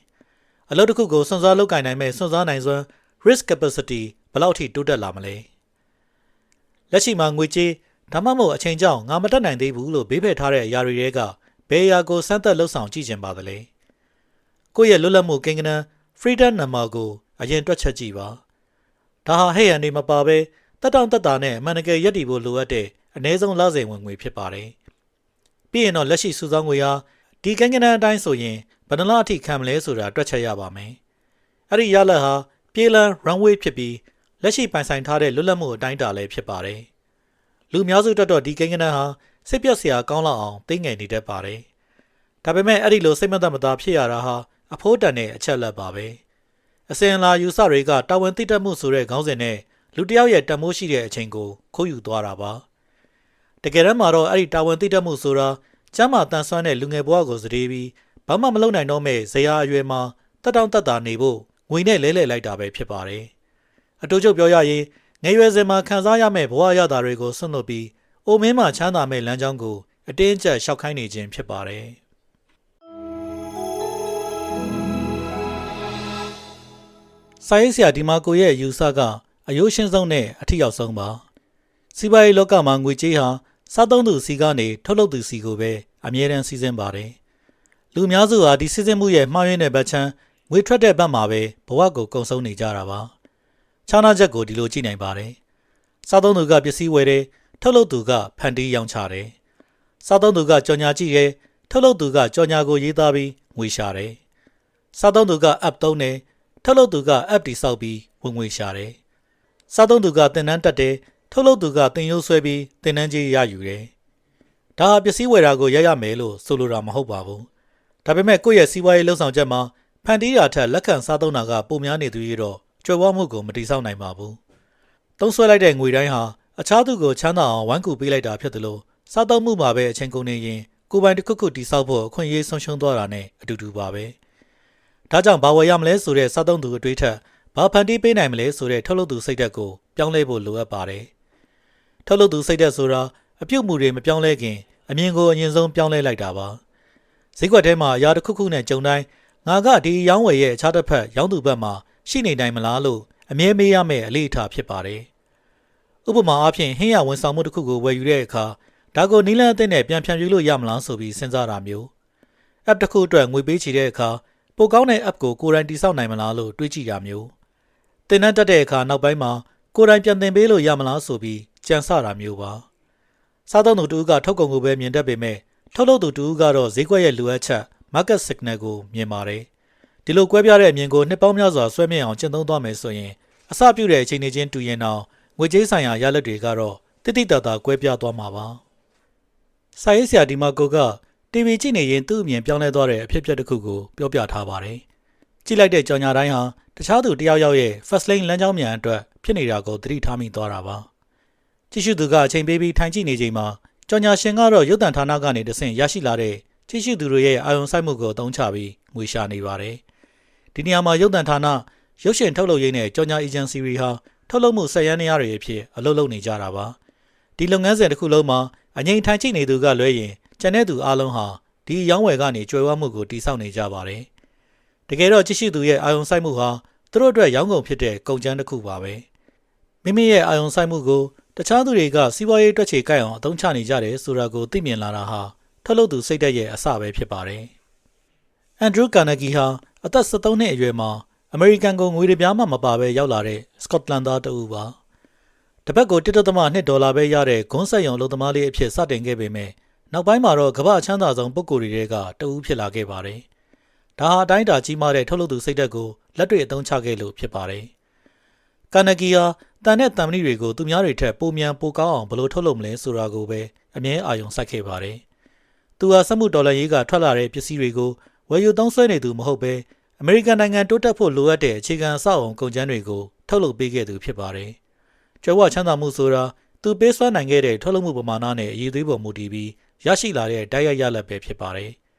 အလုပ်တစ်ခုကိုစွန့်စားလုပ်ကိုင်နိုင်မဲ့စွန့်စားနိုင်စွမ်း risk capacity ဘယ်လောက်ထိတိုးတက်လာမလဲ။လက်ရှိမှာငွေကြေးဒါမှမဟုတ်အချိန်ကြောင့်ငါမတတ်နိုင်သေးဘူးလို့ဘေးဖယ်ထားတဲ့အရာတွေကဘယ်အရာကိုစမ်းသပ်လှုပ်ဆောင်ကြည့်ချင်ပါသလဲ။ကိုယ့်ရဲ့လွတ်လပ်မှုကိန်းဂဏန်း freedom number ကိုအရင်တွက်ချက်ကြည့်ပါ။ဒါဟာဟဲ့ရန်တွေမပါဘဲတက်တောင့်တက်တာနဲ့အမှန်တကယ်ရည်တည်ဖို့လိုအပ်တဲ့အနည်းဆုံးလစဉ်ဝင်ငွေဖြစ်ပါတယ်။ပြီးရင်တော့လက်ရှိစုဆောင်းငွေဟာဒီကိန်းဂဏန်းအတိုင်းဆိုရင်ဘယ်နှလားအထိခံမလဲဆိုတာတွက်ချက်ရပါမယ်။အဲ့ဒီရလဒ်ဟာပြေးလန်း runway ဖြစ်ပြီးလက်ရှိပိုင်ဆိုင်ထားတဲ့လွတ်လပ်မှုအတိုင်းအတာလည်းဖြစ်ပါတယ်။လူများစုတက်တော့ဒီကိန်းဂဏန်းဟာစိတ်ပြတ်စရာကောင်းလောက်အောင်သိငယ်နေတတ်ပါတယ်။ဒါပေမဲ့အဲ့ဒီလိုစိတ်မသက်မသာဖြစ်ရတာဟာအဖိုးတန်တဲ့အချက်လက်ပါပဲ။အစဉ်အလာယူဆတွေကတာဝန်သိတတ်မှုဆိုတဲ့ခေါင်းစဉ်နဲ့လူတစ်ယောက်ရဲ့တန်ဖိုးရှိတဲ့အချိန်ကိုခိုးယူသွားတာပါ။တကယ်တမ်းမှာတော့အဲ့ဒီတာဝန်သိတတ်မှုဆိုတာကျမ်းမာတန်ဆွမ်းတဲ့လူငယ်ဘဝကိုစတေးပြီးဘာမှမလုပ်နိုင်တော့မဲ့ဇရာအရွယ်မှာတက်တောင့်တက်တာနေဖို့ငွေနဲ့လဲလှယ်လိုက်တာပဲဖြစ်ပါတယ်။အတူချုပ်ပြောရရင်ငယ်ရွယ်စဉ်မှာခံစားရမယ့်ဘဝရတာတွေကိုဆွန့်လွတ်ပြီးအိုမင်းမှချမ်းသာမဲ့လမ်းကြောင်းကိုအတင်းအကျပ်ရှောက်ခိုင်းနေခြင်းဖြစ်ပါတယ်။စာရေးဆရာဒီမာကိုရဲ့ယူဆကအယိုးရှင်းဆုံးနဲ့အထီရောက်ဆုံးပါ။စီးပွားရေးလောကမှာငွေကြေးဟာစားသုံးသူစီကနေထုတ်လုပ်သူစီကိုပဲအမြဲတမ်းစီးဆင်းပါတယ်။လူများစုဟာဒီစီးဆင်းမှုရဲ့မှားယွင်းတဲ့ဘက်ချမ်းငွေထွက်တဲ့ဘက်မှာပဲဘဝကိုကုန်ဆုံးနေကြတာပါ။ခြားနာချက်ကိုဒီလိုကြည့်နိုင်ပါတယ်။စားသုံးသူကပစ္စည်းဝယ်တယ်ထုတ်လုပ်သူကဖန်တီးရောင်းချတယ်။စားသုံးသူကကြော်ညာကြည့်တယ်ထုတ်လုပ်သူကကြော်ညာကိုရေးသားပြီးငွေရှာတယ်။စားသုံးသူက app သုံးတယ်ထုတ်လုပ်သူက app တိဆောက်ပြီးဝင်ငွေရှာတယ်။စားသုံးသူကသင်တန်းတက်တယ်ထုတ်လုပ်သူကသင်ရိုးဆွဲပြီးသင်တန်းကြီးရယူတယ်။ဒါဟာပစ္စည်းဝယ်တာကိုရမယ်လို့ဆိုလိုတာမဟုတ်ပါဘူး။ဒါပေမဲ့ကိုယ့်ရဲ့စီးပွားရေးလှုပ်ဆောင်ချက်မှာဖန်တီးရာထက်လက်ခံစားသုံးတာကပိုများနေသူရတော့ကြွယ်ဝမှုကိုမတိဆောက်နိုင်ပါဘူး။သုံးဆွဲလိုက်တဲ့ငွေတိုင်းဟာအခြားသူကိုချမ်းသာအောင်ဝိုင်းကူပေးလိုက်တာဖြစ်တယ်လို့စားသုံးမှုမှာပဲအချိန်ကုန်နေရင်ကိုယ်ပိုင်တစ်ခုခုတိဆောက်ဖို့အခွင့်အရေးဆုံးရှုံးသွားတာနဲ့အတူတူပါပဲ။ဒါကြောင့်ဘာဝယ်ရမလဲဆိုတဲ့စားသုံးသူအတွေးထက်ဘာဖန်တီးပေးနိုင်မလဲဆိုတဲ့ထုတ်လုပ်သူစိတ်ဓာတ်ကိုပြောင်းလဲဖို့လိုအပ်ပါတယ်။ထုတ်လုပ်သူစိတ်ဓာတ်ဆိုတာအပြုတ်မှုတွေမပြောင်းလဲခင်အမြင်ကိုအရင်ဆုံးပြောင်းလဲလိုက်တာပါ။ ဈေးကွက်ထဲမှာအရာတစ်ခုခုနဲ့ကြုံတိုင်းငါကဒီရောင်းဝယ်ရဲ့အခြားတစ်ဖက်ရောင်းသူဘက်မှာရှိနေနိုင်မလားလို့အမြဲမေးရမယ့်အလေးအထားဖြစ်ပါတယ်။ဥပမာအားဖြင့်ဟင်းရဝန်ဆောင်မှုတစ်ခုကိုဝယ်ယူတဲ့အခါဒါကိုနီးလန်းအသစ်နဲ့ပြန်ဖြန့်ဖြူးလို့ရမလားဆိုပြီးစဉ်းစားတာမျိုး။ app တစ်ခုအတွက်ငွေပေးချေတဲ့အခါပိုကောင်းတဲ့ app ကိုကိုယ်တိုင်တည်ဆောက်နိုင်မလားလို့တွေးကြည့်တာမျိုး။သင်တန်းတက်တဲ့အခါနောက်ပိုင်းမှာကိုယ်တိုင်ပြန်သင်ပေးလို့ရမလားဆိုပြီးကြံစတာမျိုးပါ။စားသုံးသူတူကထုတ်ကုန်ကိုပဲမြင်တတ်ပေမဲ့ထုတ်လုပ်သူတူကတော့ဈေးကွက်ရဲ့လိုအပ်ချက် market signal ကိုမြင်ပါတယ်။ဒီလိုကွဲပြားတဲ့အမြင်ကိုနှစ်ပေါင်းများစွာဆွဲမြင့်အောင်ကျင့်သုံးသွားမယ်ဆိုရင်အစပြုတဲ့အချိန်ချင်းတူရင်တော့ငွေကြေးဆိုင်ရာရလဒ်တွေကတော့တိတိတတ်တာကွဲပြားသွားမှာပါ။စာရေးဆရာဒီမာကိုက TV ကြည့်နေရင်သူ့အမြင်ပြောင်းလဲသွားတဲ့အဖြစ်အပျက်တစ်ခုကိုပြောပြထားပါတယ်။ကြည့်လိုက်တဲ့ကြော်ညာတိုင်းဟာတခြားသူတယောက်ရဲ့ first lane လမ်းကြောင်းမြန်အတွက်ဖြစ်နေတာကိုသတိထားမိသွားတာပါ။ကြည့်ရှုသူကအချိန်ပေးပြီးထိုင်ကြည့်နေချိန်မှာကြော်ညာရှင်ကတော့ရုပ်သံဌာနကနေတဆင့်ရရှိလာတဲ့ကြည့်ရှုသူတွေရဲ့အာရုံစိုက်မှုကိုအသုံးချပြီးငွေရှာနေပါတယ်။ဒီနေရာမှာရုပ်သံဌာနရုပ်ရှင်ထုတ်လုပ်ရေးနဲ့ကြော်ညာ agency တွေဟာထုတ်လုပ်မှုဆက်ရန်နေရတွေအဖြစ်အလုပ်လုပ်နေကြတာပါ။ဒီလုပ်ငန်းစဉ်တစ်ခုလုံးမှာအငြိမ်ထိုင်ကြည့်နေသူကလွဲရင်ကျန်တဲ့သူအလုံးဟာဒီရောင်းဝယ်ကနေကြွယ်ဝမှုကိုတည်ဆောက်နေကြပါတယ်။တကယ်တော့ကြည့်ရှုသူရဲ့အာရုံစိုက်မှုဟာသူတို့အတွက်ရောင်းကုန်ဖြစ်တဲ့ကုန်ကျန်းတစ်ခုပါပဲ။မိမိရဲ့အာရုံစိုက်မှုကိုတခြားသူတွေကစီးပွားရေးတွက်ချေကိုက်အောင်အသုံးချနေကြတယ်ဆိုတာကိုသိမြင်လာတာဟာထုတ်လုပ်သူစိတ်ဓာတ်ရဲ့အစပဲဖြစ်ပါတယ်။အန်ဒရူးကာနဂီဟာအသက်73နှစ်အရွယ်မှာအမေရိကန်ကိုငွေတပြားမှမပါဘဲရောက်လာတဲ့စကော့တလန်သားတဦးပါ။တစ်ပတ်ကို$1.2ပဲရတဲ့ဂွန်းဆက်ရုံအလုပ်သမားလေးအဖြစ်စတင်ခဲ့ပေမဲ့နောက်ပိုင်းမှာတော့ကမ္ဘာ့အချမ်းသာဆုံးပုဂ္ဂိုလ်တွေကတဦးဖြစ်လာခဲ့ပါတယ်။ဒါဟာအတိုင်းအတာကြီးမားတဲ့ထုတ်လုပ်သူစိတ်ဓာတ်ကိုလက်တွေ့အသုံးချခဲ့လို့ဖြစ်ပါတယ်။ကာနဂီဟာတန်တဲ့တံမဏိတွေကိုသူများတွေထက်ပိုမြန်ပိုကောင်းအောင်ဘယ်လိုထုတ်လုပ်မလဲဆိုတာကိုပဲအမြဲအာရုံစိုက်ခဲ့ပါတယ်။သူဟာစက်မှုဒေါ်လာရေးကထွက်လာတဲ့ပစ္စည်းတွေကိုဝယ်ယူသုံးစွဲနေသူမဟုတ်ဘဲအမေရိကန်နိုင်ငံတိုးတက်ဖို့လိုအပ်တဲ့အခြေခံအဆောက်အအုံကုန်ကျန်းတွေကိုထုတ်လုပ်ပေးခဲ့သူဖြစ်ပါတယ်။ကြွယ်ဝချမ်းသာမှုဆိုတာသူပေးစွမ်းနိုင်ခဲ့တဲ့ထုတ်လုပ်မှုပမာဏနဲ့အရေးသွေးပေါ်မူတည်ပြီးရရှိလာတဲ့တိုက်ရိုက်ရလဒ်ပဲဖြစ်ပါတယ်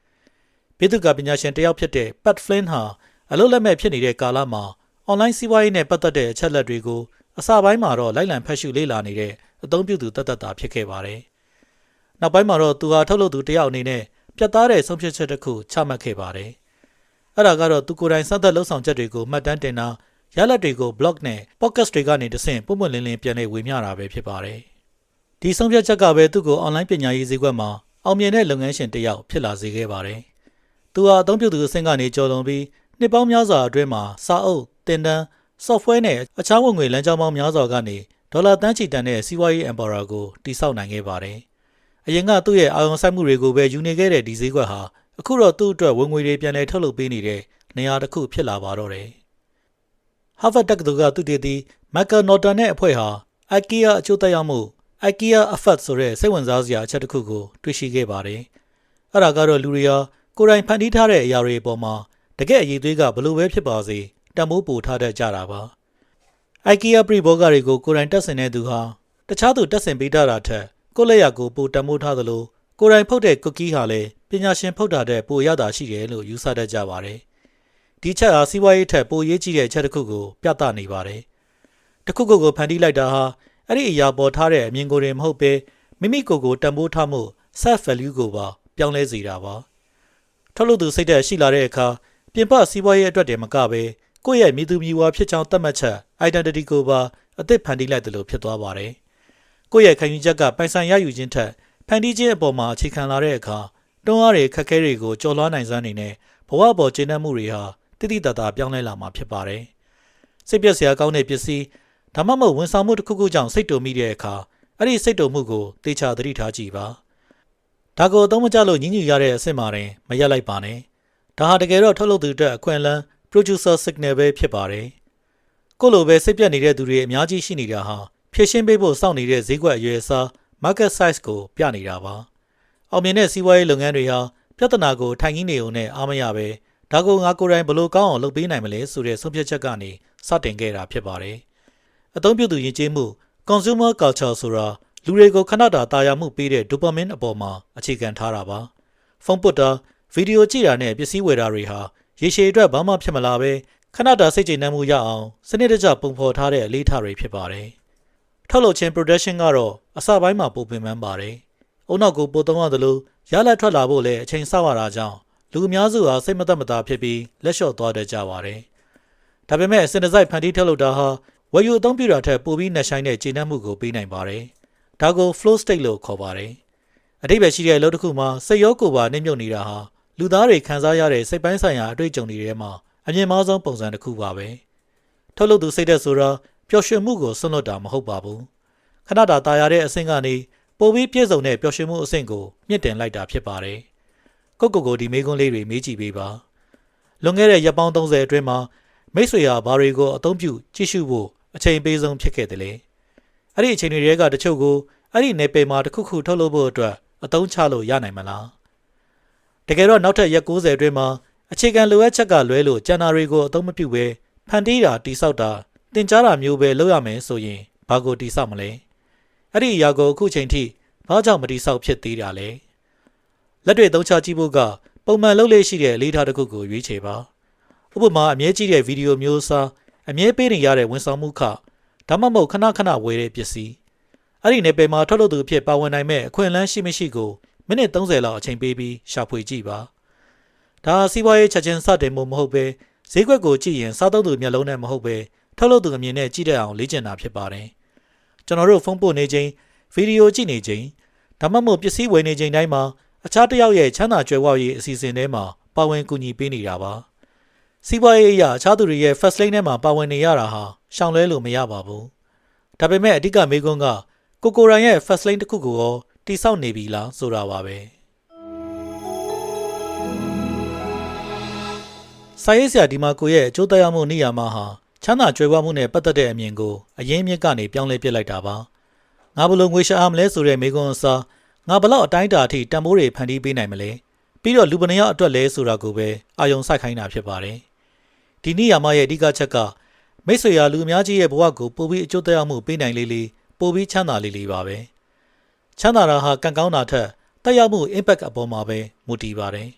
။ပြည်သူ့ကပညာရှင်တယောက်ဖြစ်တဲ့ Pat Flynn ဟာအလုပ်လက်မဲ့ဖြစ်နေတဲ့ကာလမှာအွန်လိုင်းစီးပွားရေးနဲ့ပတ်သက်တဲ့အချက်အလက်တွေကိုအစပိုင်းမှာတော့လိုက်လံဖတ်ရှုလေ့လာနေတဲ့အသုံးပြုသူတသက်တာဖြစ်ခဲ့ပါတယ်။နောက်ပိုင်းမှာတော့သူဟာထုတ်လုပ်သူတယောက်အနေနဲ့ပြတ်သားတဲ့ဆုံးဖြတ်ချက်တစ်ခုချမှတ်ခဲ့ပါတယ်။အဲ့ဒါကတော့သူကိုယ်တိုင်စသက်လှုပ်ဆောင်ချက်တွေကိုမှတ်တမ်းတင်တာရလဒ်တွေကို blog နဲ့ podcast တွေကနေတဆင့်ပုံမှန်လင်းလင်းပြန်လည်ဝေမျှတာပဲဖြစ်ပါတယ်။ဒီဆုံးဖြတ်ချက်ကပဲသူ့ကိုအွန်လိုင်းပညာရေးဈေးကွက်မှာအောင်မြင်တဲ့လုပ်ငန်းရှင်တစ်ယောက်ဖြစ်လာစေခဲ့ပါတယ်။သူဟာအသုံးပြုသူအဆင့်ကနေကျော်လွန်ပြီးနှစ်ပေါင်းများစွာအတွင်းမှာစာအုပ်သင်တန်း software နဲ့အခြားဝင်ငွေလမ်းကြောင်းပေါင်းများစွာကနေဒေါ်လာတန်းချီတန်တဲ့စီးပွားရေး empire ကိုတည်ဆောက်နိုင်ခဲ့ပါတယ်။အရင်ကသူ့ရဲ့အာရုံစိုက်မှုတွေကိုပဲယူနေခဲ့တဲ့ဒီဈေးကွက်ဟာအခုတော့သူ့အတွက်ဝင်ငွေတွေပြန်လည်ထုတ်လုပ်ပေးနေတဲ့နေရာတစ်ခုဖြစ်လာပါတော့တယ်။ Harvard တက္ကသိုလ်ကသူတည်သူ Michael Norton နဲ့အဖွဲ့ဟာ IKEA အကျိုးသက်ရောက်မှု IKEA effect ဆိုတဲ့စိတ်ဝင်စားစရာအချက်တစ်ခုကိုတွေ့ရှိခဲ့ပါတယ်။အဲ့ဒါကတော့လူတွေဟာကိုယ်တိုင်ဖန်တီးထားတဲ့အရာတွေအပေါ်မှာတကယ်အရေးသွေးကဘလို့ပဲဖြစ်ပါစေတံမိုးပိုထားတတ်ကြတာပါ။ IKEA ပရိဘောဂတွေကိုကိုယ်တိုင်တက်ဆင်တဲ့သူဟာတခြားသူတက်ဆင်ပေးထားတာထက်ကိုယ့်လက်ရကိုပိုတံမိုးထားသလိုကိုယ်တိုင်ဖုတ်တဲ့ cookie ဟာလည်းပညာရှင်ဖုတ်တာတဲ့ပိုရတာရှိတယ်လို့ယူဆတတ်ကြပါတယ်။ဒီချက်ဟာစီးပွားရေးထက်ပိုရေးကြီးတဲ့အချက်တစ်ခုကိုပြသနေပါတယ်။တစ်ခုခုကိုဖန်တီးလိုက်တာဟာအဲ့ဒီအရာပေါ်ထားတဲ့အမြင်ကိုယ်တွေမဟုတ်ပဲမိမိကိုယ်ကိုတံမိုးထားမှု self value ကိုပါပြောင်းလဲစေတာပါ။ထုတ်လုပ်သူစိတ်ဓာတ်ရှိလာတဲ့အခါပြင်ပစီးပွားရေးအတွက်တည်းမကပဲကိုယ့်ရဲ့မိသူမိဝါဖြစ်ချောင်းသတ်မှတ်ချက် identity ကိုပါအသစ်ဖန်တီးလိုက်တယ်လို့ဖြစ်သွားပါတယ်။ကိုယ့်ရဲ့ခံယူချက်ကပိုင်ဆိုင်ရယူခြင်းထက်ဖန်တီးခြင်းအပေါ်မှာအခြေခံလာတဲ့အခါတွန်းအားတွေခက်ခဲတွေကိုကျော်လွှားနိုင်စွမ်းနေနဲ့ဘဝပေါ်ကျေနပ်မှုတွေဟာတိတိတတ်တာပြောင်းလဲလာမှာဖြစ်ပါတယ်။စိတ်ပျက်စရာကောင်းတဲ့ပစ္စည်းဒါမှမဟုတ်ဝန်ဆောင်မှုတစ်ခုခုကြောင့်စိတ်တုန်မိတဲ့အခါအဲ့ဒီစိတ်တုန်မှုကိုသေချာသတိထားကြည့်ပါ။ဒါကိုအသုံးမကျလို့ညှဉ်းညူရတဲ့အဆင့်မှာတင်မရက်လိုက်ပါနဲ့။ဒါဟာတကယ်တော့ထုတ်လုပ်သူအတွက်အခွင့်အလမ်း producer signal ပဲဖြစ်ပါတယ်။ကိုလိုပဲစိတ်ပြတ်နေတဲ့သူတွေအများကြီးရှိနေတာဟာဖြည့်ရှင်းပေးဖို့စောင့်နေတဲ့ဈေးကွက်အရွယ်အစား market size ကိုပြနေတာပါ။အောင်မြင်တဲ့စီးပွားရေးလုပ်ငန်းတွေဟာပြဿနာကိုထိုင်ကြီးနေုံနဲ့အားမရပဲဒါကိုငါကိုယ်တိုင်ဘလို့ကောင်းအောင်လုပ်ပေးနိုင်မလဲဆိုတဲ့ဆုံးဖြတ်ချက်ကနေစတင်ခဲ့တာဖြစ်ပါတယ်။အသုံးပြုသူယဉ်ကျေးမှု consumer culture ဆိုတာလူတွေကိုခဏတာယာမှုပေးတဲ့ dopamine အပေါ်မှာအခြေခံထားတာပါ။ဖုန်းပွတ်တာဗီဒီယိုကြည့်တာနဲ့ပစ္စည်းဝယ်တာတွေဟာရေရှည်အတွက်ဘာမှဖြစ်မလာပဲခဏတာစိတ်ကျေနပ်မှုရအောင်စနစ်တကျပုံဖော်ထားတဲ့အလေးထားတွေဖြစ်ပါတယ်။ထုတ်လုပ်ခြင်း production ကတော့အစပိုင်းမှာပိုပင်ပန်းပါတယ်။အုံနောက်ကိုပိုသုံးရသလိုရလဒ်ထွက်လာဖို့လည်းအချိန်စောင့်ရတာကြောင့် လူအများစုဟာစိတ်မသက်မသာဖြစ်ပြီးလက်လျှော့သွားတတ်ကြပါတယ်။ဒါပေမဲ့စင်တစိုက်ဖန်တီးထုတ်လုပ်တာဟာဝယ်ယူအသုံးပြုတာထက်ပိုပြီးနှက်ဆိုင်တဲ့ကျေနပ်မှုကိုပေးနိုင်ပါတယ်။ဒါကို flow state လို့ခေါ်ပါတယ်။အဓိပ္ပာယ်ရှိတဲ့အလုပ်တစ်ခုမှာစိတ်ရောကိုယ်ပါနှိမ့်ညွတ်နေတာဟာလူသားတွေခံစားရတဲ့စိတ်ပိုင်းဆိုင်ရာအတွေ့အကြုံတွေထဲမှာအမြင့်မားဆုံးပုံစံတစ်ခုပါပဲ။ထုတ်လုပ်သူစိတ်သက်ဆိုတာပျော်ရွှင်မှုကိုဆွန့်လွတ်တာမဟုတ်ပါဘူး။ခဏတာရတဲ့အဆင့်ကနေပိုပြီးပြည့်စုံတဲ့ပျော်ရွှင်မှုအဆင့်ကိုမြင့်တင်လိုက်တာဖြစ်ပါတယ်။ကိုဒီမေးခွန်းလေးတွေမေးကြည့်ပေးပါ။လွန်ခဲ့တဲ့ရက်ပေါင်း30အတွင်းမှာမိတ်ဆွေဟာဘာတွေကိုအသုံးပြုကြည့်ရှုဖို့အချိန်ပေးဆုံးဖြစ်ခဲ့တယ်လေ။အဲ့ဒီအချိန်တွေကတချို့ကိုအဲ့ဒီနယ်ပယ်မှာတစ်ခုခုထုတ်လုပ်ဖို့အတွက်အသုံးချလို့ရနိုင်မလား။တကယ်တော့နောက်ထပ်ရက်90အတွင်းမှာအခြေခံလိုအပ်ချက်ကလွဲလို့ကျန်တာတွေကိုအသုံးမပြုဘဲဖန်တီးတာတိဆောက်တာတင်ကြားတာမျိုးပဲလုပ်ရမယ်ဆိုရင်ဘာကိုတိဆောက်မလဲ။အဲ့ဒီအရာကိုအခုချိန်ထိဘာကြောင့်မတိဆောက်ဖြစ်သေးတာလဲ။လက်တွေသုံးချကြည့်ဖို့ကပုံမှန်လုပ်လေ့ရှိတဲ့အလေးထားတစ်ခုကိုရွေးချယ်ပါ။ဥပမာအမြဲကြည့်တဲ့ဗီဒီယိုမျိုးအစားအမြဲပေးနေရတဲ့ဝန်ဆောင်မှုခဒါမှမဟုတ်ခဏဝယ်တဲ့ပစ္စည်းအဲ့ဒီနယ်ပယ်မှာထုတ်လုပ်သူအဖြစ်ပါဝင်နိုင်မဲ့အခွင့်အလမ်းရှိမရှိကိုမိနစ်30လောက်အချိန်ပေးပြီးရှာဖွေကြည့်ပါဒါစီးပွားရေးချက်ချင်းစတင်မှုမဟုတ်ပဲဈေးကွက်ကိုကြည့်ရင်စားသုံးသူမျက်လုံးနဲ့မဟုတ်ပဲထုတ်လုပ်သူအမြင်နဲ့ကြည့်တတ်အောင်လေ့ကျင့်တာဖြစ်ပါတယ်ကျွန်တော်တို့ဖုန်းပို့နေချိန်ဗီဒီယိုကြည့်နေချိန်ဒါမှမဟုတ်ပစ္စည်းဝယ်နေချိန်တိုင်းမှာအခြားတစ်ယောက်ရဲ့ချမ်းသာကြွယ်ဝရေးအစီအစဉ်ထဲမှာပါဝင်ကူညီပေးနေတာပါစီးပွားရေးအရာအခြားသူတွေရဲ့ first lane ထဲမှာပါဝင်နေရတာဟာရှောင်လွဲလို့မရပါဘူးဒါပေမဲ့အဓိကမေးခွန်းကကိုရိုင်းရဲ့ first lane တစ်ခုကိုရောတိဆောက်နေပြီလားဆိုတာပါပဲစာရေးဆရာဒီမာကိုရဲ့အကျိုးသက်ရောက်မှုနေရာမှာဟာချမ်းသာကြွယ်ဝမှုနဲ့ပတ်သက်တဲ့အမြင်ကိုအရင်းမြစ်ကနေပြောင်းလဲပစ်လိုက်တာပါငါဘလို့ငွေရှာအားမလဲဆိုတဲ့မေးခွန်းအစားငါဘလောက်အတိုင်းအတာအထိတန်ဖိုးတွေဖန်တီးပေးနိုင်မလဲပြီးတော့လူဘယ်နှယောက်အတွက်လဲဆိုတာကိုပဲအာယုံစိုက်ခိုင်းတာဖြစ်ပါတယ်ဒီနေရာမှာရဲ့အဓိကချက်ကမိတ်ဆွေရာလူအများကြီးရဲ့ဘဝကိုပိုပြီးအကျိုးသက်ရောက်မှုပေးနိုင်လေးပိုပြီးချမ်းသာလေးပါပဲချမ်းသာတာဟာကံကောင်းတာထက်သက်ရောက်မှု impact အပေါ်မှာပဲမူတည်ပါတယ်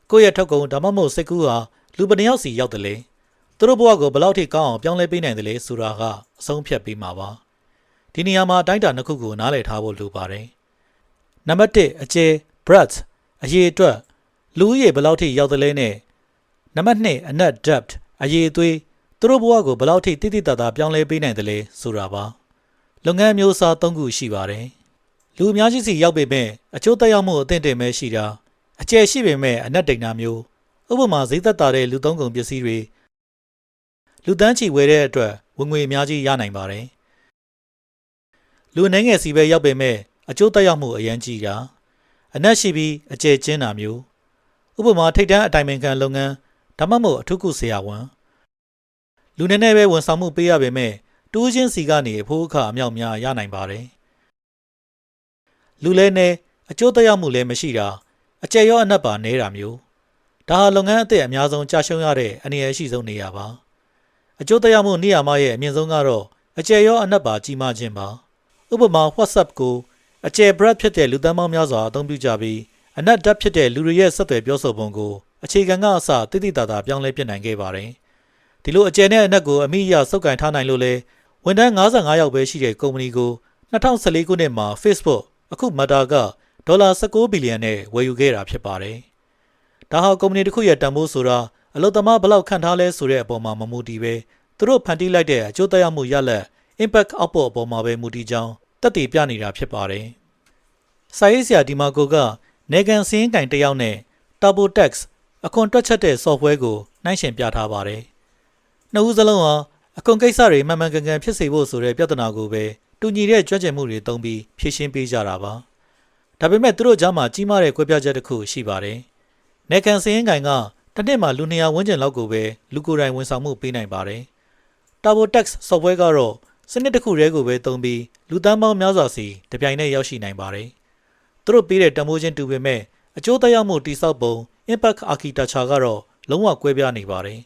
ကိုယ့်ရဲ့ထုတ်ကုန်ဒါမှမဟုတ်စိတ်ကူးဟာလူဘယ်နှယောက်စီရောက်တယ်လဲသူတို့ဘဝကိုဘယ်လောက်ထိကောင်းအောင်ပြောင်းလဲပေးနိုင်တယ်လဲဆိုတာကအဆုံးဖြတ်ပေးမှာပါဒီနေရာမှာအတိုင်းအတာနှစ်ခုကိုနားလည်ထားဖို့လိုပါတယ်နံပါတ်1အကျယ် breadth အရေးအတွက်လူဦးရေဘယ်လောက်ထိရောက်တယ်လဲနဲ့နံပါတ်2အနက် depth အရေးအသွေးသူတို့ဘဝကိုဘယ်လောက်ထိတိတိတတ်တာပြောင်းလဲပေးနိုင်တယ်လဲဆိုတာပါလုပ်ငန်းမျိုးစား၃ခုရှိပါတယ်လူအများကြီးစီရောက်ပေမဲ့အကျိုးသက်ရောက်မှုအသင့်တင်ပဲရှိတာအကျယ်ရှိပေမဲ့အနက်တိန်တာမျိုးဥပမာဈေးသက်သာတဲ့လူသုံးကုန်ပစ္စည်းတွေလူတန်းချီဝယ်တဲ့အတွက်ဝင်ငွေအများကြီးရနိုင်ပါတယ်လူအနေငယ်စီပဲရောက်ပေမဲ့အကျိုးသက်ရောက်မှုအရန်ကြီးတာအနက်ရှိပြီးအကျယ်ကျင်းတာမျိုးဥပမာထိပ်တန်းအတိုင်ပင်ခံလုပ်ငန်းဒါမှမဟုတ်အထုကုဆရာဝန်လူနေနဲ့ပဲဝန်ဆောင်မှုပေးရပေမဲ့တူးချင်းစီကနေအဖိုးအခအမြောက်များရနိုင်ပါတယ်လူလဲနဲ့အကျိုးသက်ရောက်မှုလည်းမရှိတာအကျယ်ရောအနက်ပါနေတာမျိုးဒါဟာလုပ်ငန်းအသစ်အများဆုံးကြာရှုံးရတဲ့အနေအရှိဆုံးနေရာပါအကျိုးသက်ရောက်မှုနေရာမှာရဲ့အမြင့်ဆုံးကတော့အကျယ်ရောအနက်ပါကြီးမားခြင်းပါဥပမာ WhatsApp ကိုအကျယ် breadth ဖြစ်တဲ့လူသန်းပေါင်းများစွာအသုံးပြုကြပြီးအနက် depth ဖြစ်တဲ့လူတွေရဲ့ဆက်သွယ်ပြောဆိုပုံကိုအခြေခံကအစတိတိတသာပြောင်းလဲပြနိုင်ခဲ့ပါတယ်ဒီလိုအကျယ်နဲ့အနက်ကိုအမိအရစုပ်ကိုင်ထားနိုင်လို့လဲဝန်ထမ်း55ယောက်ပဲရှိတဲ့ကုမ္ပဏီကို2014ခုနှစ်မှာ Facebook အခု Meta ကဒေါ်လာ19ဘီလီယံနဲ့ဝယ်ယူခဲ့တာဖြစ်ပါတယ်ဒါဟာကုမ္ပဏီတစ်ခုရဲ့တန်ဖိုးဆိုတာအလုပ်သမားဘယ်လောက်ခံထားလဲဆိုတဲ့အပေါ်မှာမမူတည်ပဲသူတို့ဖန်တီးလိုက်တဲ့အကျိုးသက်ရောက်မှုရလဒ် impact output အပေါ်မှာပဲမူတည်ကြောင်းသက်သေပြနေတာဖြစ်ပါတယ်စာရေးဆရာဒီမာကိုကနေကန်စင်းကင်တယောက်နဲ့ TurboTax အခွန်တွက်ချက်တဲ့ software ကိုနှိုင်းယှဉ်ပြထားပါတယ်နှစ်ဦးစလုံးဟာအခွန်ကိစ္စတွေမှန်မှန်ကန်ကန်ဖြစ်စေဖို့ဆိုတဲ့ပြဿနာကိုပဲတူညီတဲ့ကြွက်ကျင်မှုတွေသုံးပြီးဖြေရှင်းပေးကြတာပါဒါပေမဲ့သူတို့ကြားမှာကြီးမားတဲ့ကွဲပြားချက်တစ်ခုရှိပါတယ်နေကန်စင်းကင်ကတစ်နှစ်မှာလူ200ဝန်းကျင်လောက်ကိုပဲလူကိုယ်တိုင်ဝန်ဆောင်မှုပေးနိုင်ပါတယ် TurboTax software ကတော့စနစ်တစ်ခုတည်းကိုပဲသုံးပြီးလူသန်းပေါင်းများစွာစီတပြိုင်နက်ရောက်ရှိနိုင်ပါတယ်သူတို့ပေးတဲ့တမိုးချင်းတူပေမဲ့အကျိုးသက်ရောက်မှုတိစောက်ပုံ impact architecture ကတော့လုံးဝကွဲပြားနေပါတယ်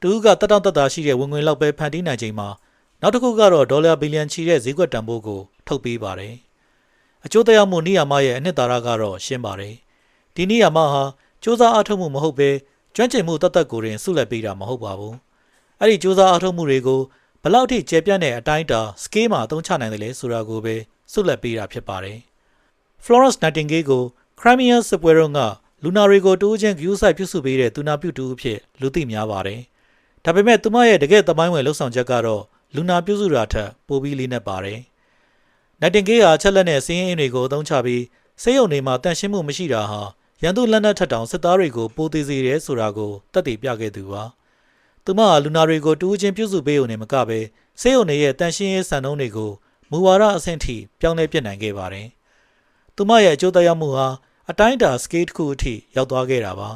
တူကတက်တောင့်တက်တာရှိတဲ့ဝင်ငွေလောက်ပဲဖန်တီးနိုင်ချိန်မှာနောက်တစ်ခုကတော့ဒေါ်လာဘီလီယံချီတဲ့ဈေးကွက်တန်ဖိုးကိုထုတ်ပေးပါတယ်အကျိုးသက်ရောက်မှုနေရာမှာရဲ့အနှစ်သာရကတော့ရှင်းပါတယ်ဒီနေရာမှာဟာစ조사အားထုတ်မှုမဟုတ်ပဲကျွမ်းကျင်မှုတတ်ကိုရင်ဆုလက်ပေးတာမဟုတ်ပါဘူးအဲ့ဒီစ조사အားထုတ်မှုတွေကိုဘလောက်ထိကျေပြန့်တဲ့အတိုင်းအတာ scale မှာအသုံးချနိုင်တယ်လဲဆိုတာကိုပဲဆုလက်ပေးတာဖြစ်ပါတယ်Florence Nightingale ကို Crimea စစ်ပွဲတုန်းက လူနာတွေကိုတိုးချင်းဂယူးဆိုင်ပြုစုပေးတဲ့သူနာပြုတူအဖြစ်လူသိများပါတယ်။ဒါပေမဲ့သူမရဲ့တကယ်သမိုင်းဝင်လှုပ်ဆောင်ချက်ကတော့လူနာပြုစုတာထက်ပိုပြီးလေးနက်ပါတယ်။နိုင်တင်ကေးဟာချက်လက်နဲ့စင်းရင်းတွေကိုအသုံးချပြီးဆေးရုံတွေမှာတန့်ရှင်းမှုမရှိတာဟာရန်သူလက်နက်ထက်တောင်စစ်သားတွေကိုပိုသေးစေတယ်ဆိုတာကိုသက်သေပြခဲ့သူပါ။သူမဟာလူနာတွေကိုတိုးချင်းပြုစုပေးုံနဲ့မကပဲဆေးရုံတွေရဲ့တန့်ရှင်းရေးစံနှုန်းတွေကိုမူဝါဒအဆင့်ထိပြောင်းလဲပြစ်နိုင်ခဲ့ပါတယ်။သူမရဲ့အကျိုးသက်ရောက်မှုဟာအတိုင်းအတာစကေးတစ်ခုအထိရောက်သွားခဲ့တာပါ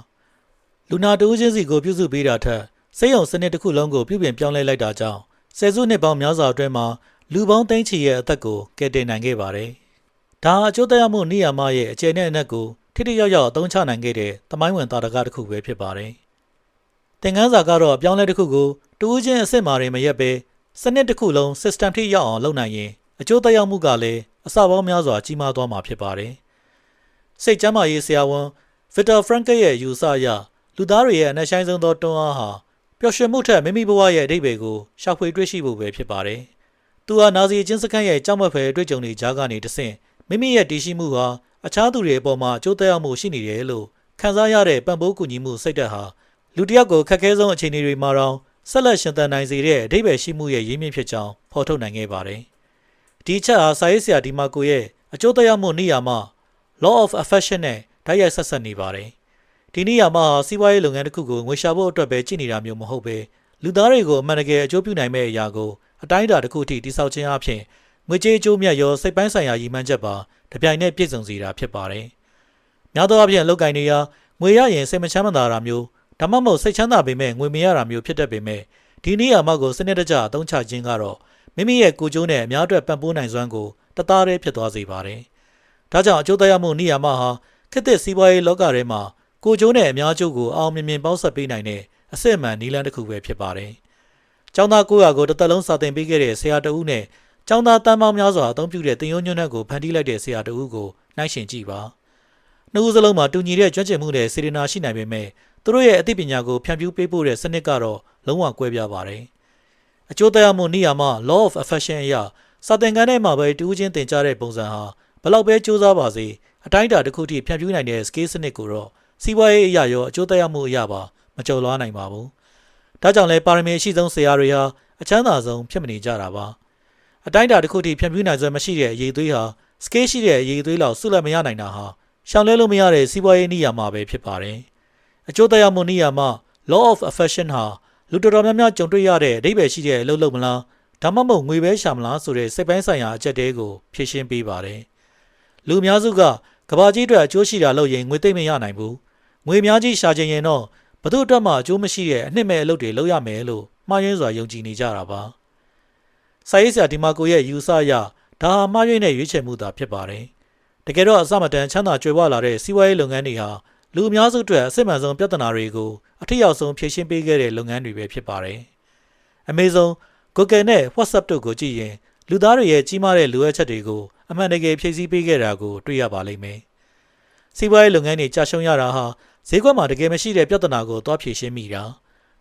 ။လူနာတိုးချင်းစီကိုပြုစုပေးတာထက်ဆေးရုံစနစ်တစ်ခုလုံးကိုပြုပြင်ပြောင်းလဲလိုက်တာကြောင့်ဆယ်စုနှစ်ပေါင်းများစွာအတွင်းမှာလူပေါင်းသိန်းချီရဲ့အသက်ကိုကယ်တင်နိုင်ခဲ့ပါတယ်။ဒါအကျိုးသက်ရောက်မှုနေရာမရဲ့အခြေအနေနဲ့ကိုထိထိရောက်ရောက်အသုံးချနိုင်ခဲ့တဲ့သမိုင်းဝင်သာဓကတစ်ခုပဲဖြစ်ပါတယ်။သင်ခန်းစာကတော့အပြောင်းလဲတစ်ခုကိုတိုးချင်းအစစ်မာတွေမရက်ပဲစနစ်တစ်ခုလုံး system ထိရောက်အောင်လုပ်နိုင်ရင်အကျိုးသက်ရောက်မှုကလည်းအစပေါင်းများစွာကြီးမားသွားမှာဖြစ်ပါတယ်။စိတ်ကျန်းမာရေးဆရာဝန်ဗစ်တာဖရန့်ကရဲ့ယူဆအရလူသားတွေရဲ့အနှက်ဆိုင်ဆုံးသောတွန်းအားဟာပျော်ရွှင်မှုထက်မိမိဘဝရဲ့အဓိပ္ပာယ်ကိုရှာဖွေတွေ့ရှိဖို့ပဲဖြစ်ပါတယ်။သူဟာနာဇီအကျဉ်းစခန်းရဲ့ကြောက်မက်ဖွယ်အတွေ့အကြုံတွေကြားကနေတဆင့်မိမိရဲ့တည်ရှိမှုဟာအခြားသူတွေအပေါ်မှာအကျိုးသက်ရောက်မှုရှိနေတယ်လို့ခံစားရတဲ့ပံ့ပိုးကူညီမှုစိတ်ဓာတ်ဟာလူတစ်ယောက်ကိုခက်ခဲဆုံးအခြေအနေတွေမှာတောင်ဆက်လက်ရှင်သန်နိုင်စေတဲ့အဓိပ္ပာယ်ရှိမှုရဲ့ရင်းမြစ်ဖြစ်ကြောင်းဖော်ထုတ်နိုင်ခဲ့ပါတယ်။ဒီချက်ဟာစာရေးဆရာဒီမာကိုရဲ့အကျိုးသက်ရောက်မှုနေရာမှာ law of affection နဲ့တိုက်ရိုက်ဆက်စပ်နေပါတယ်။ဒီနေရာမှာစီးပွားရေးလုပ်ငန်းတစ်ခုကိုငွေရှာဖို့အတွက်ပဲကြည့်နေတာမျိုးမဟုတ်ပဲလူသားတွေကိုအမှန်တကယ်အကျိုးပြုနိုင်မယ့်အရာကိုအတိုင်းအတာတစ်ခုထိတိစောက်ခြင်းအပြင်ငွေကြေးအကျိုးမြတ်ရောစိတ်ပိုင်းဆိုင်ရာရည်မှန်းချက်ပါတပြိုင်နက်ပြည့်စုံစေတာဖြစ်ပါတယ်။များသောအားဖြင့်လုပ်ကိုင်နေရာငွေရရင်စိတ်မချမ်းသာတာမျိုးဒါမှမဟုတ်စိတ်ချမ်းသာပေမဲ့ငွေမရတာမျိုးဖြစ်တတ်ပေမဲ့ဒီနေရာမှာကိုစနစ်တကျအသုံးချခြင်းကတော့မိမိရဲ့ကိုယ်ကျိုးနဲ့အများအတွက်ပံ့ပိုးနိုင်စွမ်းကိုတသားတည်းဖြစ်သွားစေပါတယ်။ဒါကြောင့်အကျိုးသက်ရောက်မှုနေရာမှာဟာခေတ်သစ်စီးပွားရေးလောကထဲမှာကိုယ်ကျိုးနဲ့အများကျိုးကိုအောင်မြင်မြင်ပေါင်းစပ်ပေးနိုင်တဲ့အစစ်အမှန်နည်းလမ်းတစ်ခုပဲဖြစ်ပါတယ်။ကျောင်းသား900ကိုတစ်သက်လုံးစာသင်ပေးခဲ့တဲ့ဆရာတဦးနဲ့ကျောင်းသားတန်းပေါင်းများစွာအသုံးပြုတဲ့သင်ရိုးညွှန်းနှက်ကိုဖန်တီးလိုက်တဲ့ဆရာတဦးကိုနှိုင်းယှဉ်ကြည့်ပါ။နှစ်ဦးစလုံးမှာတူညီတဲ့ကျွမ်းကျင်မှုနဲ့စေတနာရှိနိုင်ပေမဲ့သူတို့ရဲ့အသိပညာကိုဖြန့်ဖြူးပေးဖို့တဲ့စနစ်ကတော့လုံးဝကွဲပြားပါတယ်။အကျိုးသက်ရောက်မှုနေရာမှာ law of affection အရစာသင်ခန်းထဲမှာပဲတူးချင်းသင်ကြားတဲ့ပုံစံဟာဘလောက်ပဲစူးစမ်းပါစေအတိုင်းအတာတစ်ခုထိဖြန့်ဖြူးနိုင်တဲ့ scale စနစ်ကိုတော့စီးပွားရေးအရာရောအကျိုးသက်ရောက်မှုအရာပါမကျော်လွှားနိုင်ပါဘူး။ဒါကြောင့်လဲပါရမီအရှိဆုံးဆရာတွေဟာအချမ်းသာဆုံးဖြစ်မနေကြတာပါ။အတိုင်းအတာတစ်ခုထိဖြန့်ဖြူးနိုင်စွမ်းမရှိတဲ့အရေးသွေးဟာ scale ရှိတဲ့အရေးသွေးလောက်ဆုလက်မရနိုင်တာဟာရှောင်လဲလို့မရတဲ့စီးပွားရေးနေရာမှာပဲဖြစ်ပါတယ်။အကျိုးသက်ရောက်မှုနေရာမှာ law of affection ဟာလူတော်တော်များများကြုံတွေ့ရတဲ့အဓိပ္ပာယ်ရှိတဲ့အလုပ်လုပ်မလားဒါမှမဟုတ်ငွေပဲရှာမလားဆိုတဲ့စိတ်ပိုင်းဆိုင်ရာအချက်တဲကိုဖြေရှင်းပေးပါတယ်။လူအများစုကကဘာကြီးအတွက်အကျိုးရှိတာလို့ရင်ငွေသိမ့်မရနိုင်ဘူး။ငွေအများကြီးရှာချင်ရင်တော့ဘသူ့အတွက်မှအကျိုးမရှိတဲ့အနှစ်မဲ့အလုပ်တွေလုပ်ရမယ်လို့မှားယွင်းစွာယုံကြည်နေကြတာပါ။စာရေးဆရာဒီမာကိုရဲ့ယူဆအရဒါဟာမှားယွင်းတဲ့ရွေးချယ်မှုသာဖြစ်ပါတယ်။တကယ်တော့အစမတန်ချမ်းသာကြွယ်ဝလာတဲ့စီးပွားရေးလုပ်ငန်းတွေဟာလူအများစုအတွက်အစစ်မှန်ဆုံးပြဿနာတွေကိုအထက်ရောက်ဆုံးဖြေရှင်းပေးခဲ့တဲ့လုပ်ငန်းတွေပဲဖြစ်ပါတယ်။ Amazon, Google နဲ့ WhatsApp တို့ကိုကြည့်ရင်လူသားတွေရဲ့ကြီးမားတဲ့လိုအပ်ချက်တွေကိုအမှန်တကယ်ဖြည့်ဆည်းပေးခဲ့တာကိုတွေ့ရပါလိမ့်မယ်။စီးပွားရေးလုပ်ငန်းတွေကြာရှုံးရတာဟာဈေးကွက်မှာတကယ်မရှိတဲ့ပြဿနာကိုသွားဖြေရှင်းမိတ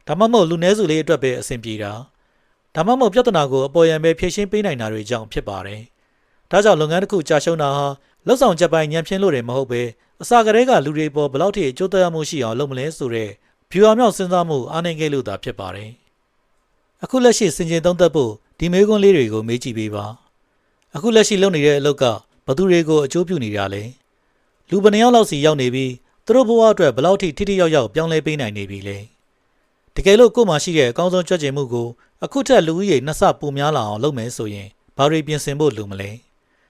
ာဒါမှမဟုတ်လူနည်းစုလေးအတွက်ပဲအဆင်ပြေတာဒါမှမဟုတ်ပြဿနာကိုအပေါ်ယံပဲဖြေရှင်းပေးနိုင်တာတွေကြောင့်ဖြစ်ပါတယ်။ဒါကြောင့်လုပ်ငန်းတစ်ခုကြာရှုံးတာဟာလက်ဆောင်ချက်ပိုင်းညံဖြင်းလို့တယ်မဟုတ်ပဲအစကတည်းကလူတွေပေါ်ဘယ်လောက်ထိအကျိုးသက်ရောက်မှုရှိအောင်လုပ်မလဲဆိုတဲ့ဗျူဟာမြောက်စဉ်းစားမှုအားနည်းခဲ့လို့သာဖြစ်ပါတယ်။အခုလက်ရှိစင်ကြင်သုံးသပ်ဖို့ဒီမေးခွန်းလေးတွေကိုမေးကြည့်ပေးပါ။အခုလက်ရှိလုပ်နေတဲ့အလုပ်ကဘသူတွေကိုအကျိုးပြုနေတာလဲ။လူဘယ်နှယောက်လောက်စီရောက်နေပြီးသူတို့ဘဝအတွက်ဘယ်လောက်ထိထိရောက်ရောက်ပြောင်းလဲပေးနိုင်နေပြီလဲ။တကယ်လို့ကိုယ်မှာရှိတဲ့အကောင်းဆုံးကြွက်ကျင်မှုကိုအခုထက်လူဦးရေ2ဆပိုများလာအောင်လုပ်မယ်ဆိုရင်ဘာတွေပြင်ဆင်ဖို့လိုမလဲ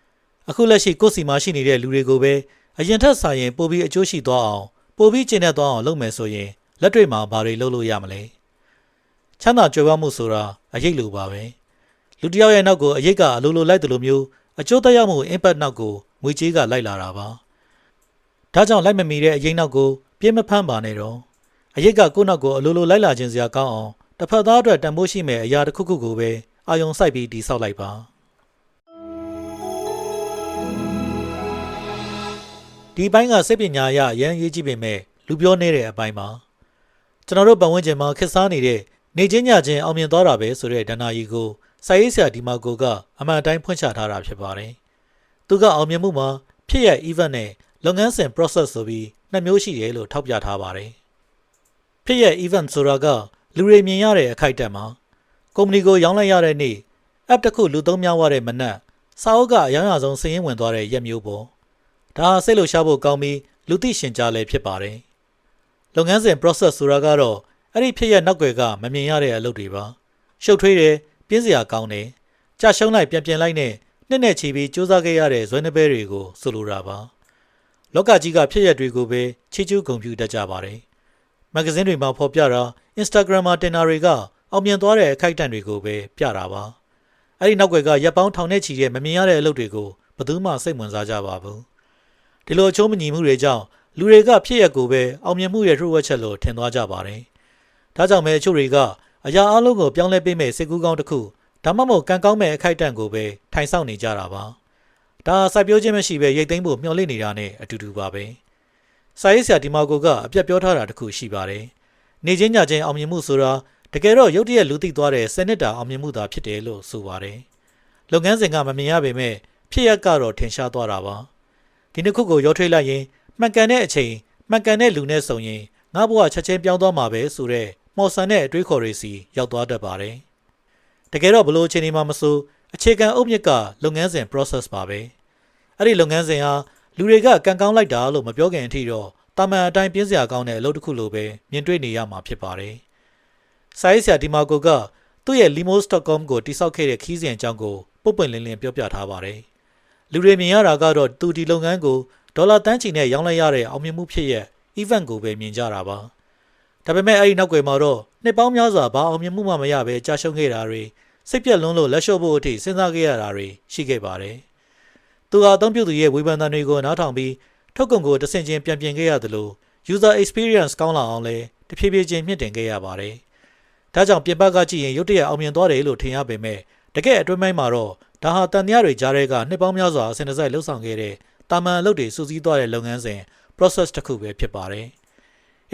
။အခုလက်ရှိကိုယ်စီမှာရှိနေတဲ့လူတွေကိုပဲအရင်ထက်စာရင်ပိုပြီးအကျိုးရှိသွားအောင်ပိုပြီးကျင့်တတ်သွားအောင်လုပ်မယ်ဆိုရင်လက်တွေ့မှာဘာတွေလုပ်လို့ရမလဲ။ချမ်းသာကြွယ်ဝမှုဆိုတာအရေးလိုပါပဲ။လူတစ်ယောက်ရဲ့နောက်ကိုအရေးကအလိုလိုလိုက်တယ်လို့မျိုးအကျိုးသက်ရောက်မှု impact နောက်ကိုငွေကြေးကလိုက်လာတာပါ။ဒါကြောင့်လိုက်မမီတဲ့အရေးနောက်ကိုပြင်းမဖမ်းပါနဲ့တော့။အရေးကကိုယ့်နောက်ကိုအလိုလိုလိုက်လာခြင်းစရာကောင်းအောင်တစ်ဖက်သားအတွက်တန်ဖိုးရှိမဲ့အရာတစ်ခုခုကိုပဲအာရုံစိုက်ပြီးတည်ဆောက်လိုက်ပါ။ဒီပိုင်းကစိတ်ပညာအရရန်ရေးကြည့်ပေမဲ့လူပြောနေတဲ့အပိုင်းမှာကျွန်တော်တို့ပတ်ဝန်းကျင်မှာခက်စားနေတဲ့နေချင်းညချင်းအောင်မြင်သွားတာပဲဆိုတဲ့ဒဏ္ဍာရီကိုစာရေးဆရာဒီမာကိုကအမှန်တိုင်းဖွင့်ချထားတာဖြစ်ပါတယ်။သူကအောင်မြင်မှုမှာဖြစ်ရ event နဲ့ လုပ်ငန်းစဉ် process ဆိုပြီးနှစ်မျိုးရှိတယ်လို့ထောက်ပြထားပါတယ်။ဖြစ်ရဲ့ event ဆိုတာကလူတွေမြင်ရတဲ့အခိုက်အတန့်မှာကုမ္ပဏီကိုရောင်းလိုက်ရတဲ့နေ့ app တစ်ခုလူသုံးများသွားတဲ့မနက်စာအုပ်ကအရောင်းရဆုံးစာရင်းဝင်သွားတဲ့ရက်မျိုးပေါ့။ဒါဟာစိတ်လှုပ်ရှားဖို့ကောင်းပြီးလူသိရှင်ကြားလည်းဖြစ်ပါတယ်။လုပ်ငန်းစဉ် process ဆိုတာကတော့အဲ့ဒီဖြစ်ရဲ့နောက်ွယ်ကမမြင်ရတဲ့အလုပ်တွေပါ။ရှုပ်ထွေးတယ်ပြင်းစရာကောင်းတယ်။ကြာရှုံးလိုက်ပြန်လိုက်နဲ့နှစ်နဲ့ချီပြီးစူးစမ်းခဲ့ရတဲ့ဇွဲနှပဲတွေကိုဆိုလိုတာပါ။လောကကြီးကဖြစ်ရက်တွေကိုပဲချီးကျူးဂုဏ်ပြုတတ်ကြပါတယ်။မဂ္ဂဇင်းတွေမှာဖော်ပြတာ Instagram မှာတင်တာတွေကအောင်မြင်သွားတဲ့အခိုက်အတန့်တွေကိုပဲပြတာပါ။အဲ့ဒီနောက်ွယ်ကရပ်ပေါင်းထောင်နဲ့ချီတဲ့မမြင်ရတဲ့အလုပ်တွေကိုဘယ်သူမှစိတ်ဝင်စားကြပါဘူး။ဒီလိုအချိုးမညီမှုတွေကြောင့်လူတွေကဖြစ်ရက်ကိုပဲအောင်မြင်မှုရဲ့ထူဝက်ချက်လို့ထင်သွားကြပါတယ်။ဒါကြောင့်ပဲအချို့တွေကအရာအလုံးကိုပြောင်းလဲပေးမဲ့စိတ်ကူးကောင်းတစ်ခုဒါမှမဟုတ်ကံကောင်းမဲ့အခိုက်အတန့်ကိုပဲထိုင်ဆောင်နေကြတာပါ။ဒါစိုက်ပျိုးခြင်းမရှိပဲရိတ်သိမ်းဖို့မျှော်လင့်နေတာနဲ့အတူတူပါပဲ။စာရေးဆရာဒီမာကိုကအပြတ်ပြောထားတာတစ်ခုရှိပါတယ်။နေချင်းညချင်းအောင်မြင်မှုဆိုတာတကယ်တော့ရုတ်တရက်လူသိသွားတဲ့စနစ်တာအောင်မြင်မှုသာဖြစ်တယ်လို့ဆိုပါတယ်။လုပ်ငန်းစဉ်ကမမြင်ရပေမဲ့ဖြစ်ရက်ကတော့ထင်ရှားသွားတာပါ။ဒီနှစ်ခုကိုရောထွေးလိုက်ရင်မှန်ကန်တဲ့အချိန်မှန်ကန်တဲ့လူနဲ့ဆုံရင်ငါ့ဘဝချက်ချင်းပြောင်းသွားမှာပဲဆိုတဲ့မော်ဆန်တဲ့အတွေးခေါ်တွေစီရောက်သွားတတ်ပါတယ်။တကယ်တော့ဘလို့အချိန်ဒီမှာမဆိုအခြေခံအုတ်မြစ်ကလုပ်ငန်းစဉ် process ပါပဲ။အဲ့ဒီလုပ်ငန်းစဉ်ဟာလူတွေကကံကောင်းလိုက်တာလို့မပြောခင်အထိတော့တာမန်အတိုင်းပြင်းစရာကောင်းတဲ့အလုပ်တစ်ခုလိုပဲမြင်တွေ့နေရမှာဖြစ်ပါတယ်။စာရေးဆရာဒီမာကိုကသူ့ရဲ့ limos.com ကိုတိစောက်ခဲ့တဲ့ခီးစဉ်အကြောင်းကိုပုတ်ပွင့်လင်းလင်းပြောပြထားပါတယ်။လူတွေမြင်ရတာကတော့သူဒီလုပ်ငန်းကိုဒေါ်လာတန်းချီနဲ့ရောင်းလိုက်ရတဲ့အောင်မြင်မှုဖြစ်ရဲ့ event ကိုပဲမြင်ကြတာပါ။ဒါပေမဲ့အဲ့ဒီနောက်ွယ်မှာတော့နှစ်ပေါင်းများစွာဘာအောင်မြင်မှုမှမရပဲကြာရှုံးခဲ့တာတွေစိတ်ပြက်လွန်းလို့လက်လျှော့ဖို့အထိစဉ်းစားခဲ့ရတာတွေရှိခဲ့ပါတယ်။သူဟာအသုံးပြုသူရဲ့ဝေဖန်သံတွေကိုနားထောင်ပြီးထုတ်ကုန်ကိုတဆင့်ချင်းပြန်ပြင်ခဲ့ရတယ်လို့ user experience ကောင်းလာအောင်လဲတဖြည်းဖြည်းချင်းမြင့်တင်ခဲ့ရပါတယ်။ဒါကြောင့်ပြင်ပကကြည့်ရင်ရုတ်တရက်အောင်မြင်သွားတယ်လို့ထင်ရပေမဲ့တကယ်အတွင်းပိုင်းမှာတော့ဒါဟာတန်တရားတွေကြားထဲကနှစ်ပေါင်းများစွာအစဉ်တစိုက်လှုပ်ဆောင်ခဲ့တဲ့တာမန်အလုပ်တွေစူးစီးသွားတဲ့လုပ်ငန်းစဉ် process တစ်ခုပဲဖြစ်ပါတယ်။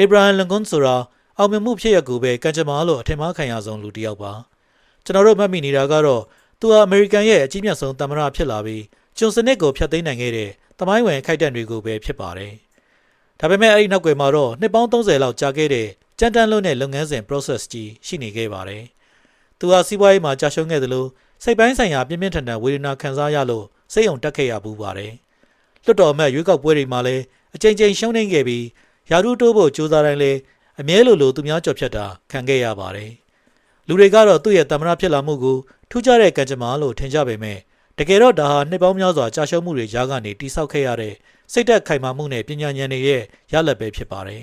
Abraham Lincoln ဆိုတာအောင်မြင်မှုဖြစ်ရက်ကိုပဲကံကြမ္မာလို့အထင်မှားခံရဆုံးလူတစ်ယောက်ပါကျွန်တော်တို့မှတ်မိနေတာကတော့သူဟာအမေရိကန်ရဲ့အကြီးမြတ်ဆုံးသမ္မတဖြစ်လာပြီးကျွန်စနစ်ကိုဖျက်သိမ်းနိုင်ခဲ့တဲ့သမိုင်းဝင်ခိုက်တန့်တွေကိုပဲဖြစ်ပါတယ်ဒါပေမဲ့အဲ့ဒီနောက်ွယ်မှာတော့နှစ်ပေါင်း30လောက်ကြာခဲ့တဲ့ကြမ်းတမ်းလွန်းတဲ့လုပ်ငန်းစဉ် process ကြီးရှိနေခဲ့ပါတယ်သူဟာစီးပွားရေးမှာကြာရှုံးခဲ့သလိုစိတ်ပိုင်းဆိုင်ရာပြင်းပြင်းထန်ထန်ဝေဒနာခံစားရလို့စိတ်ုံတက်ခဲ့ရပူပါတယ်လွတ်တော်အမတ်ရွေးကောက်ပွဲတွေမှာလည်းအကြိမ်ကြိမ်ရှုံးနေခဲ့ပြီးယာရုတိုးဖို့ကြိုးစားတိုင်းလည်းအမြဲလိုသူများကြော်ဖြတ်တာခံခဲ့ရပါတယ်လူတွေကတော့သူ့ရဲ့တမနာဖြစ်လာမှုကိုထူးခြားတဲ့ကံကြမ္မာလို့ထင်ကြပေမဲ့တကယ်တော့ဒါဟာနှစ်ပေါင်းများစွာကြာရှုံးမှုတွေကြားကနေတိဆောက်ခဲ့ရတဲ့စိတ်သက်ခိုင်မာမှုနဲ့ပညာဉာဏ်တွေရဲ့ရလဒ်ပဲဖြစ်ပါတယ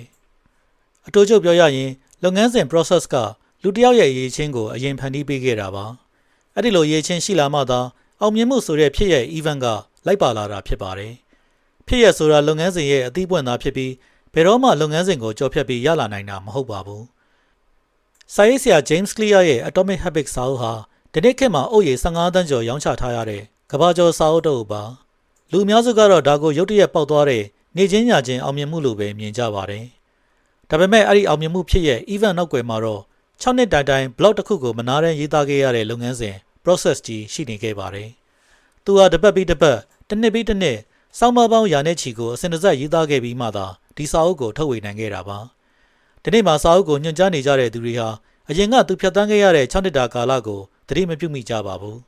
်အတိုးချုပ်ပြောရရင်လုပ်ငန်းစဉ် process ကလူတစ်ယောက်ရဲ့အရေးချင်းကိုအရင်ဖန်တီးပေးခဲ့တာပါအဲ့ဒီလိုအရေးချင်းရှိလာမှသာအောင်မြင်မှုဆိုတဲ့ဖြစ်ရဲ့ event ကလိုက်ပါလာတာဖြစ်ပါတယ်ဖြစ်ရဲ့ဆိုတာလုပ်ငန်းစဉ်ရဲ့အသီးပွင့်သားဖြစ်ပြီးဘယ်တော့မှလုပ်ငန်းစဉ်ကိုကြော်ဖြတ်ပြီးရလာနိုင်တာမဟုတ်ပါဘူးစာရေးဆရာ James Clear ရဲ့ Atomic Habits စာအုပ်ဟာဒီနေ့ခေတ်မှာအုပ်ရည်15တန်းကျော်ရောင်းချထားရတဲ့ကမ္ဘာကျော်စာအုပ်တစ်အုပ်ပါလူအများစုကတော့ဒါကိုရုတ်တရက်ပေါက်သွားတဲ့နေချင်းညချင်းအောင်မြင်မှုလို့ပဲမြင်ကြပါတယ်ဒါပေမဲ့အဲ့ဒီအောင်မြင်မှုဖြစ်ရဲ့ event နောက်ွယ်မှာတော့6နှစ်တိုင်တိုင် blog တစ်ခုကိုမနာတမ်းရေးသားခဲ့ရတဲ့လုပ်ငန်းစဉ် process ကြီးရှိနေခဲ့ပါတယ်သူဟာတစ်ပတ်ပြီးတစ်ပတ်တစ်နှစ်ပြီးတစ်နှစ်စောင်းမပေါင်းရာနဲ့ချီကိုအစဉ်တစိုက်ရေးသားခဲ့ပြီးမှသာဒီစာအုပ်ကိုထုတ်ဝေနိုင်ခဲ့တာပါဒီနေ့မှာစာအုပ်ကိုညွှန်ကြားနေကြတဲ့သူတွေဟာအရင်ကသူဖြတ်တန်းခဲ့ရတဲ့6နှစ်တာကာလကိုသတိမပြုမိကြပါဘူး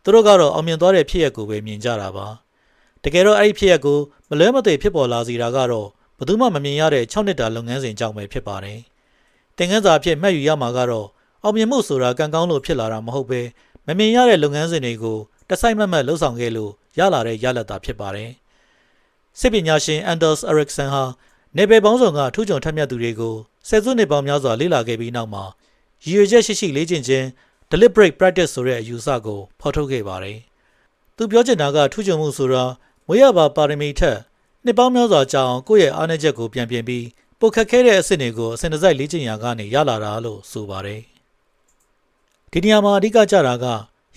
သူတို့ကတော့အောင်မြင်သွားတဲ့ဖြစ်ရပ်ကိုပဲမြင်ကြတာပါတကယ်တော့အဲ့ဒီဖြစ်ရပ်ကိုမလွဲမသွေဖြစ်ပေါ်လာစေတာကတော့ဘယ်သူမှမမြင်ရတဲ့6နှစ်တာလုပ်ငန်းစဉ်ကြောင့်ပဲဖြစ်ပါတယ်သင်ခန်းစာအဖြစ်မှတ်ယူရမှာကတော့အောင်မြင်မှုဆိုတာကံကောင်းလို့ဖြစ်လာတာမဟုတ်ပဲမမြင်ရတဲ့လုပ်ငန်းစဉ်တွေကိုတစိုက်မတ်မတ်လှုပ်ဆောင်ခဲ့လို့ရလာတဲ့ရလဒ်သာဖြစ်ပါတယ်စစ်ပညာရှင် Anders Ericsson ဟာနေပယ်ပေါင်းစုံကထူးချွန်ထက်မြက်သူတွေကိုဆယ်စုနှစ်ပေါင်းများစွာလေ့လာခဲ့ပြီးနောက်မှာရည်ရွယ်ချက်ရှိလေ့ကျင့်ခြင်း deliberate practice ဆိုတဲ့အယူအဆကိုဖော်ထုတ်ခဲ့ပါတယ်။သူပြောချင်တာကထူးချွန်မှုဆိုတာမွေးရပါပါရမီထက်နှစ်ပေါင်းများစွာကြာအောင်ကိုယ့်ရဲ့အားနည်းချက်ကိုပြန်ပြင်ပြီးပိုခက်ခဲတဲ့အဆင့်တွေကိုအစဉ်တစိုက်လေ့ကျင့်ရာကနေရလာတာလို့ဆိုပါတယ်။ဒီနေရာမှာအဓိကကျတာက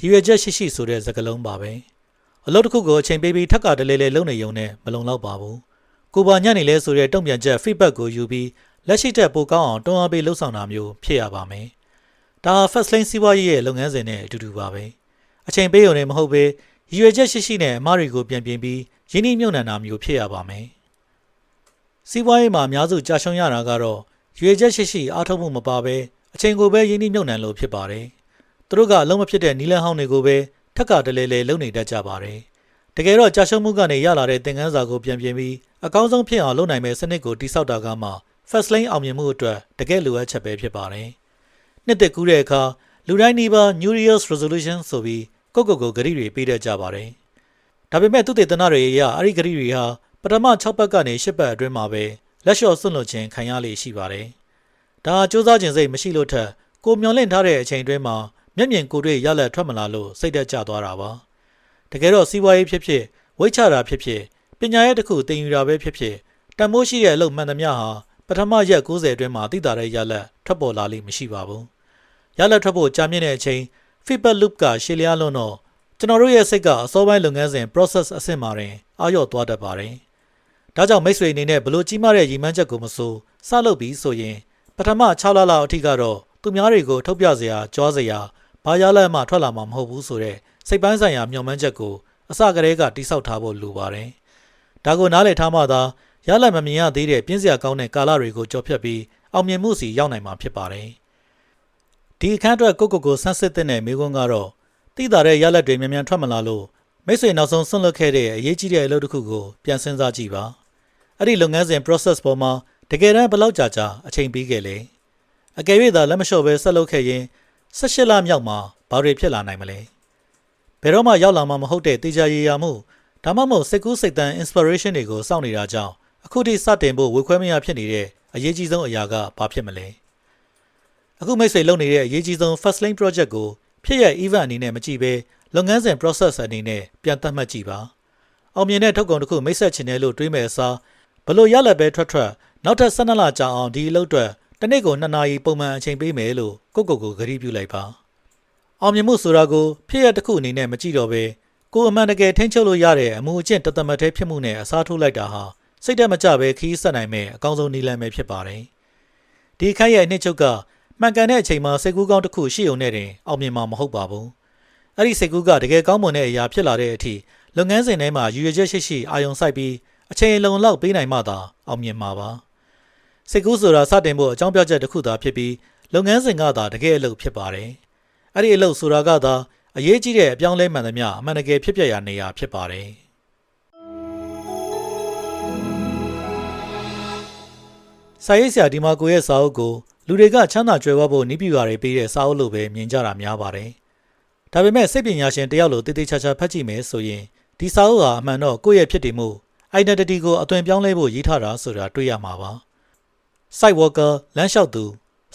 ရည်ရွယ်ချက်ရှိဆိုတဲ့စကားလုံးပါပဲ။အလုပ်တစ်ခုကိုအချိန်ပေးပြီးထပ်ကတလဲလဲလုပ်နေုံနဲ့မလုံလောက်ပါဘူး။ကိုပါညံ့နေလဲဆိုတဲ့တုံ့ပြန်ချက် feedback ကိုယူပြီးလက်ရှိတက်ပိုကောင်းအောင်တွန်းအားပေးလှုပ်ဆောင်တာမျိုးဖြစ်ရပါမယ်။ဒါ first lane စီးပွားရေးရဲ့လုပ်ငန်းစဉ်နဲ့အတူတူပါပဲ။အချိန်ပေးရုံနဲ့မဟုတ်ပဲရ ရည်ရွယ်ချက်ရှိနဲ့အမှားတွေကိုပြန်ပြင်ပြီးရင်းနှီးမြှုပ်နှံတာမျိုးဖြစ်ရပါမယ်။စီးပွားရေးမှာအများစုကြာရှုံးရတာကတော့ရည်ရွယ်ချက်ရှိအားထုတ်မှုမပါဘဲအချိန်ကိုပဲရင်းနှီးမြှုပ်နှံလို့ဖြစ်ပါတယ်။သူတို့ကအလုံးမဖြစ်တဲ့နီလန်းဟောင်းတွေကိုပဲထက်ကတလဲလဲလုပ်နေတတ်ကြပါတယ်။တကယ်တော့ကြာရှုံးမှုကနေရလာတဲ့သင်ခန်းစာကိုပြန်ပြင်ပြီးအကောင်းဆုံးဖြစ်အောင်လုပ်နိုင်မယ့်စနစ်ကိုတိစောက်တာကမှ first lane အောင်မြင်မှုအတွက်တကယ်လိုအပ်ချက်ပဲဖြစ်ပါတယ်။နှစ်သက်ကူးတဲ့အခါလူတိုင်းနီးပါး New Year's Resolution ဆိုပြီးကိုဂရီတွေပေးတတ်ကြပါတယ်။ဒါပေမဲ့သူတေသနတွေအရအဲ့ဒီဂရီတွေဟာပထမ6ပတ်ကနေ10ပတ်အတွင်းမှာပဲလက်လျှော့စွန့်လွတ်ခြင်းခံရလေရှိပါတယ်။ဒါစူးစမ်းခြင်းစိတ်မရှိလို့ထက်ကိုမျောလင့်ထားတဲ့အချိန်အတွင်းမှာမျက်မြင်ကိုယ်တွေ့ရလက်ထွက်မလာလို့စိတ်သက်ကျသွားတာပါ။တကယ်တော့စီးပွားရေးဖြစ်ဖြစ်ဝိတ်ချတာဖြစ်ဖြစ်ပညာရေးတစ်ခုသင်ယူတာပဲဖြစ်ဖြစ်တန်ဖိုးရှိတဲ့အလုပ်မှန်သမျှဟာပထမရက်90အတွင်းမှာသိတာတဲ့ရလက်ထွက်ပေါ်လာလိမ့်မရှိပါဘူး။ရလက်ထွက်ဖို့ကြာမြင့်တဲ့အချိန် feedback loop ကရှည်လျားလွန်းတော့ကျွန်တော်တို့ရဲ့စိတ်ကအစောပိုင်းလုပ်ငန်းစဉ် process အဆင့်မှာတင်အာရုံသွားတတ်ပါတယ်။ဒါကြောင့်မိတ်ဆွေအနေနဲ့ဘလို့ကြီးမားတဲ့ရည်မှန်းချက်ကိုမဆိုစလုပ်ပြီးဆိုရင်ပထမ6လလောက်အထိကတော့သူများတွေကိုထုတ်ပြစရာကြွားစရာဘာရလက်မှထွက်လာမှာမဟုတ်ဘူးဆိုတဲ့စိတ်ပိုင်းဆိုင်ရာမျှော်မှန်းချက်ကိုအစကတည်းကတိဆောက်ထားဖို့လိုပါတယ်။ဒါကိုနားလည်ထားမှသာရလက်မမြင်ရသေးတဲ့ပြင်းစရာကောင်းတဲ့ကာလတွေကိုကြော်ဖြတ်ပြီးအောင်မြင်မှုစီရောက်နိုင်မှာဖြစ်ပါတယ်။ဒီအခန်းအတွက်ကိုဆန်းစစ်တဲ့မိကွန်းကတော့သိတာတဲ့ရလက်တွေမြန်ထွက်မလာလို့မိတ်ဆွေနောက်ဆုံးဆွန့်လွတ်ခဲ့တဲ့အရေးကြီးတဲ့အလုပ်တစ်ခုကိုပြန်စဉ်းစားကြည့်ပါ။အဲ့ဒီလုပ်ငန်းစဉ် process ပေါ်မှာတကယ်တမ်းဘယ်လောက်ကြာအချိန်ပေးခဲ့လဲ။အကယ်၍သာလက်မလျှော့ပဲဆက်လုပ်ခဲ့ရင်18လမြောက်မှာဘာတွေဖြစ်လာနိုင်မလဲ။ဘယ်တော့မှရောက်လာမှာမဟုတ်တဲ့တေချာရည်ရမှုဒါမှမဟုတ်စိတ်ကူးစိတ်တမ်း inspiration တွေကိုစောင့်နေတာကြောင့်အခုထိစတင်ဖို့ဝေခွဲမရဖြစ်နေတဲ့အရေးကြီးဆုံးအရာကဘာဖြစ်မလဲ။အခုမိတ်ဆွေလုပ်နေတဲ့အရေးကြီးဆုံး first lane project ကိုဖြစ်ရ event အနေနဲ့မကြည့်ဘဲလုပ်ငန်းစဉ် process အနေနဲ့ပြန်သတ်မှတ်ကြည့်ပါ။အောင်မြင်တဲ့ထုတ်ကုန်တစ်ခုမိတ်ဆက်ချင်တယ်လို့တွေးမယ်အစားဘလို့ရလက်ပဲထွက်နောက်ထပ်12လကြာအောင်ဒီအလုပ်အတွက်တစ်နေ့ကို2နာရီပုံမှန်အချိန်ပေးမယ်လို့ကိုဂရီပြုလိုက်ပါ။အောင်မြင်မှုဆိုတာကိုဖြစ်ရတစ်ခုအနေနဲ့မကြည့်တော့ဘဲကိုအမှန်တကယ်ထိန်းချုပ်လို့ရတဲ့အမှုအကျင့်တသမတ်သေးဖြစ်မှုနဲ့အစားထိုးလိုက်တာဟာစိတ်တက်မကြပဲခီးဆက်နိုင်မဲ့အကောင်းဆုံးနည်းလမ်းပဲဖြစ်ပါတယ်။ဒီခိုက်ရဲ့အနှစ်ချုပ်ကမှန်ကန်တဲ့အချိန်မှာစိတ်ကူးကောင်းတစ်ခုရှိုံနဲ့တင်အောင်မြင်မှာမဟုတ်ပါဘူး။အဲ့ဒီစိတ်ကူးကတကယ်ကောင်းမွန်တဲ့အရာဖြစ်လာတဲ့အထိလုပ်ငန်းစဉ်ထဲမှာရည်ရွယ်ချက်ရှိအာရုံစိုက်ပြီးအချိန်အလုံလောက်ပေးနိုင်မှသာအောင်မြင်မှာပါ။စိတ်ကူးဆိုတာစတင်ဖို့အကြောင်းပြချက်တစ်ခုသာဖြစ်ပြီးလုပ်ငန်းစဉ်ကသာတကယ်အလုပ်ဖြစ်ပါတယ်။အဲ့ဒီအလုပ်ဆိုတာကသာအရေးကြီးတဲ့အပြောင်းလဲမှန်သမျှအမှန်တကယ်ဖြစ်ပျက်ရာနေရာဖြစ်ပါတယ်။စာရေးဆရာဒီမာကိုရဲ့စာအုပ်ကိုလူတွေကချမ်းသာကြွယ်ဝဖို့နည်းပြရာတွေပေးတဲ့စာအုပ်လို့ပဲမြင်ကြတာများပါတယ်။ဒါပေမဲ့စိတ်ပညာရှင်တယောက်လိုတည်တည်ချာချာဖတ်ကြည့်မယ်ဆိုရင်ဒီစာအုပ်ဟာအမှန်တော့ကိုယ့်ရဲ့ဖြစ်တည်မှု identity ကိုအသွင်ပြောင်းလဲဖို့ရေးထားတာဆိုတာတွေ့ရမှာပါ။ site worker လမ်းလျှောက်သူ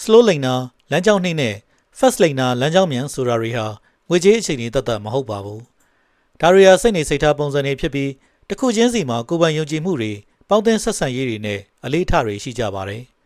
slow laner လမ်းကြောင်းနှိမ့်နဲ့ fast laner လမ်းကြောင်းမြန်ဆိုတာတွေဟာငွေကြေးအခြေအနေတသက်မဟုတ်ပါဘူး။ဒါတွေဟာစိတ်နေစိတ်ထားပုံစံတွေဖြစ်ပြီးတစ်ခုချင်းစီမှာကိုယ်ပိုင်ယုံကြည်မှုတွေပေါင်းသင်းဆက်ဆံရေးတွေနဲ့အလေးထားတွေရှိကြပါတယ်။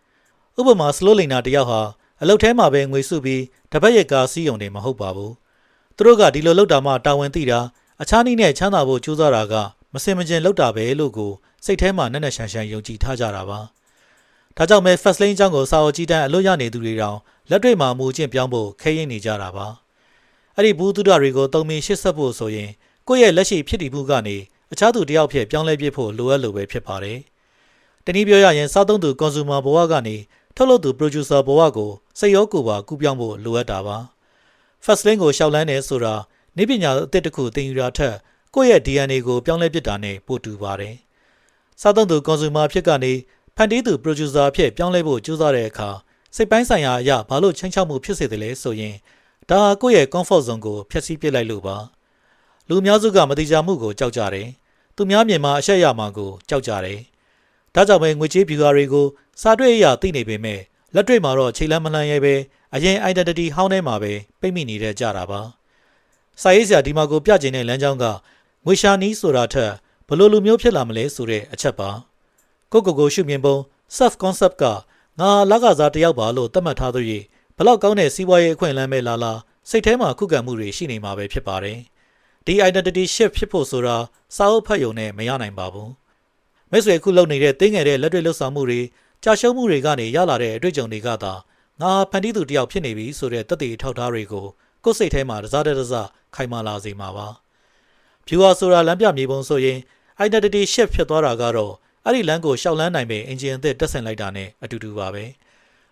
ဥပမာ slow laner တယောက်ဟာအလုပ်ထဲမှာပဲငွေစုပြီးတပတ်ရက်ကားစီးရုံတွေမဟုတ်ပါဘူး။သူတို့ကဒီလိုလုပ်တာမှတာဝန်သိတာအခြားနည်းနဲ့ချမ်းသာဖို့ကြိုးစားတာကမစင်မကျင်လုပ်တာပဲလို့ကိုစိတ်ထဲမှာနဲ့ရှန်ယုံကြည်ထားကြတာပါ။ဒါကြောင့်ပဲ first lane အကြောင်းကိုစာအုပ်ကြီးတန်းအလို့ရနေသူတွေတောင်လက်တွေ့မှာမူကျင့်ပြောင်းဖို့ခဲရင်းနေကြတာပါ။အဲ့ဒီဘူးတုဒတွေကိုတုံမီရှစ်ဆက်ဖို့ဆိုရင်ကိုယ့်ရဲ့လက်ရှိဖြစ်တည်မှုကနေအခြားသူတယောက်ဖြစ်ပြောင်းလဲပြဖို့လိုအပ်လို့ပဲဖြစ်ပါတယ်။တနည်းပြောရရင်စားသုံးသူ consumer ဘဝကနေထုတ်လုပ်သူ producer ဘဝကိုစိတ်ရောကိုယ်ပါကူးပြောင်းဖို့လိုအပ်တာပါ။ first lane ကိုရှောက်လန်းနေဆိုတာနည်းပညာအသစ်တစ်ခုသင်ယူတာထက်ကိုယ့်ရဲ့ DNA ကိုပြောင်းလဲပစ်တာနဲ့ပိုတူပါတယ်။စားသုံးသူ consumer ဖြစ်ကနေဖန်တီးသူ producer ဖြစ်ပြောင်းလဲဖို့ကြိုးစားတဲ့အခါစိတ်ပိုင်းဆိုင်ရာအရာဘာလို့ချင်းချောက်မှုဖြစ်စေတယ်လဲဆိုရင်ဒါဟာကိုယ့်ရဲ့ comfort zone ကိုဖျက်ဆီးပစ်လိုက်လို့ပါ။လူအများစုကမတိကျမှုကိုကြောက်ကြတယ်။သူများမြင်မှာအရှက်ရမှာကိုကြောက်ကြတယ်။ဒါကြောင့်ပဲငွေကြေးဗျူဟာတွေကိုစာတွေ့အရာသိနေပေမဲ့လက်တွေ့မှာတော့ခြေလမ်းမလှမ်းရဲပဲအရင် identity ဟောင်းထဲမှာပဲပိတ်မိနေတဲ့ကြတာပါ။စာရေးဆရာဒီမှာကိုပြကျင်တဲ့လမ်းကြောင်းကငွေရှာနီးဆိုတာထက်ဘလို့လူမျိုးဖြစ်လာမလဲဆိုတဲ့အချက်ပါ။ကိုရှုမြင်ပုံ self concept ကငါလကစားတယောက်ပါလို့သတ်မှတ်ထားသူရဲ့ဘလောက်ကောင်းတဲ့စီးပွားရေးအခွင့်အလမ်းပဲလာစိတ်ထဲမှာခုခံမှုတွေရှိနေမှာပဲဖြစ်ပါတယ်။ဒီ identity shift ဖြစ်ဖို့ဆိုတာစာအုပ်ဖတ်ရုံနဲ့မရနိုင်ပါဘူး။မိတ်ဆွေအခုလုပ်နေတဲ့သိငယ်တဲ့လက်တွေ့လှုပ်ဆောင်မှုတွေကြာရှုံးမှုတွေကနေရလာတဲ့အတွေ့အကြုံတွေကသာငါဖန်တီးသူတယောက်ဖြစ်နေပြီဆိုတဲ့သက်သေထောက်ထားတွေကိုကိုယ်စိတ်ထဲမှာတစားခိုင်မာလာစေမှာပါ။ပ viewer ဆိုတာလမ်းပြမြေပုံဆိုရင် identity shift ဖြစ်သွားတာကတော့အဲ့ဒီလမ်းကိုရှောက်လန်းနိုင်မယ့်အင်ဂျင်အသစ်တက်ဆင်လိုက်တာနဲ့အတူတူပါပဲ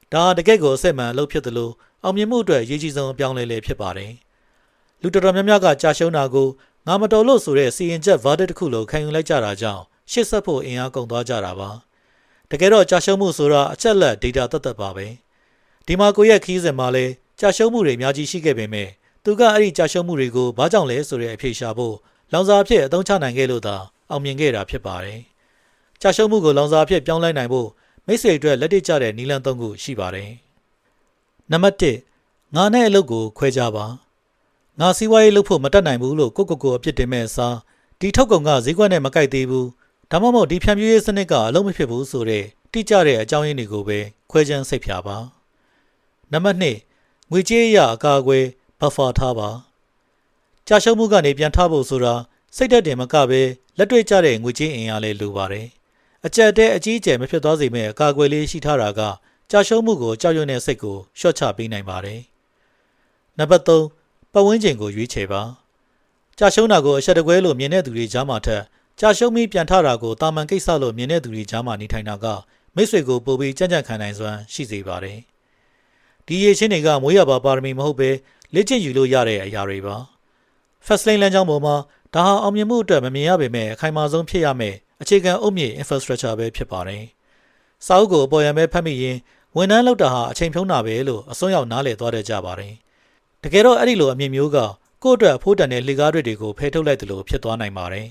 ဒါတကယ့်ကိုအစစ်မှန်အလုပ်ဖြစ်တယ်လို့အောင်မြင်မှုအတွက်ရည်ကြီးဆုံးအပြောင်းလဲလေးဖြစ်ပါတယ်လူတော်တော်များများကကြာရှုံးတာကိုငါမတော်လို့ဆိုတဲ့စီရင်ချက် verdict တစ်ခုလိုခံယူလိုက်ကြတာကြောင့်ရှေ့ဆက်ဖို့အင်အားကုန်သွားကြတာပါတကယ်တော့ကြာရှုံးမှုဆိုတာအချက်လက် data သက်သက်ပါပဲဒီမှာကိုရဲ့ခီးစဉ်မှာလဲကြာရှုံးမှုတွေအများကြီးရှိခဲ့ပေမဲ့သူကအဲ့ဒီကြာရှုံးမှုတွေကိုဘာကြောင့်လဲဆိုတဲ့အဖြေရှာဖို့လောင်စာအဖြစ်အသုံးချနိုင်ခဲ့လို့သာအောင်မြင်ခဲ့တာဖြစ်ပါတယ်ကြာရှုံးမှုကိုလောင်စာအဖြစ်ပြောင်းလဲနိုင်ဖို့မိတ်ဆွေအတွက်လက်တွေ့ကျတဲ့နည်းလမ်း၃ခုရှိပါတယ်နံပါတ်1ငါနဲ့အလုပ်ကိုခွဲကြပါငါစီးပွားရေးလုပ်ဖို့မတတ်နိုင်ဘူးလို့ကိုအပြစ်တင်မဲ့အစားဒီထုတ်ကုန်ကဈေးကွက်နဲ့မကိုက်သေးဘူးဒါမှမဟုတ်ဒီဖြန့်ဖြူးရေးစနစ်ကအလုပ်မဖြစ်ဘူးဆိုတဲ့တိကျတဲ့အကြောင်းရင်းတွေကိုပဲခွဲခြမ်းစိတ်ဖြာပါနံပါတ်2ငွေကြေးအရာအကာအကွယ် buffer ထားပါကြာရှုံးမှုကနေပြန်ထဖို့ဆိုတာစိတ်သက်တင်မကပဲလက်တွေ့ကျတဲ့ငွေကြေးအင်အားလေးလိုပါတယ်အကြက်တဲ့အကြီးအကျယ်မဖြစ်သွားစေမဲ့အကာအကွယ်လေးရှိထားတာကကြာရှုံးမှုကိုကြောက်ရွံ့တဲ့စိတ်ကိုလျှော့ချပေးနိုင်ပါတယ်နံပါတ်3ပတ်ဝန်းကျင်ကိုရွေးချယ်ပါကြာရှုံးတာကိုအဆက်တကွဲလို့မြင်တဲ့သူတွေကြားမှာထက်ကြာရှုံးပြီးပြန်ထတာကိုတာမန်ကိစ္စလို့မြင်တဲ့သူတွေကြားမှာနေထိုင်တာကမိတ်ဆွေကိုပိုပြီးကြံ့ကြံ့ခံနိုင်စွမ်းရှိစေပါတယ်ဒီရည်ချင်းတွေကမွေးရပါပါရမီမဟုတ်ပဲလေ့ကျင့်ယူလို့ရတဲ့အရာတွေပါ Fast Lane လမ်းကြောင်းပေါ်မှာဒါဟာအောင်မြင်မှုအတွက်မမြင်ရပေမဲ့အခိုင်အမာဆုံးဖြစ်ရမယ့်အခြေခံအုတ်မြစ် infrastructure ပဲဖြစ်ပါတယ်စာအုပ်ကိုအပေါ်ယံပဲဖတ်မိရင်ဝန်ထမ်းလုပ်တာဟာအချိန်ဖြုံးတာပဲလို့အစွန်းရောက်နားလည်သွားတတ်ကြပါတယ်တကယ်တော့အဲ့ဒီလိုအမြင်မျိုးကကိုယ့်အတွက်အဖို့တန်တဲ့လှေကားတွေကိုဖယ်ထုတ်လိုက်သလိုဖြစ်သွားနိုင်ပါတယ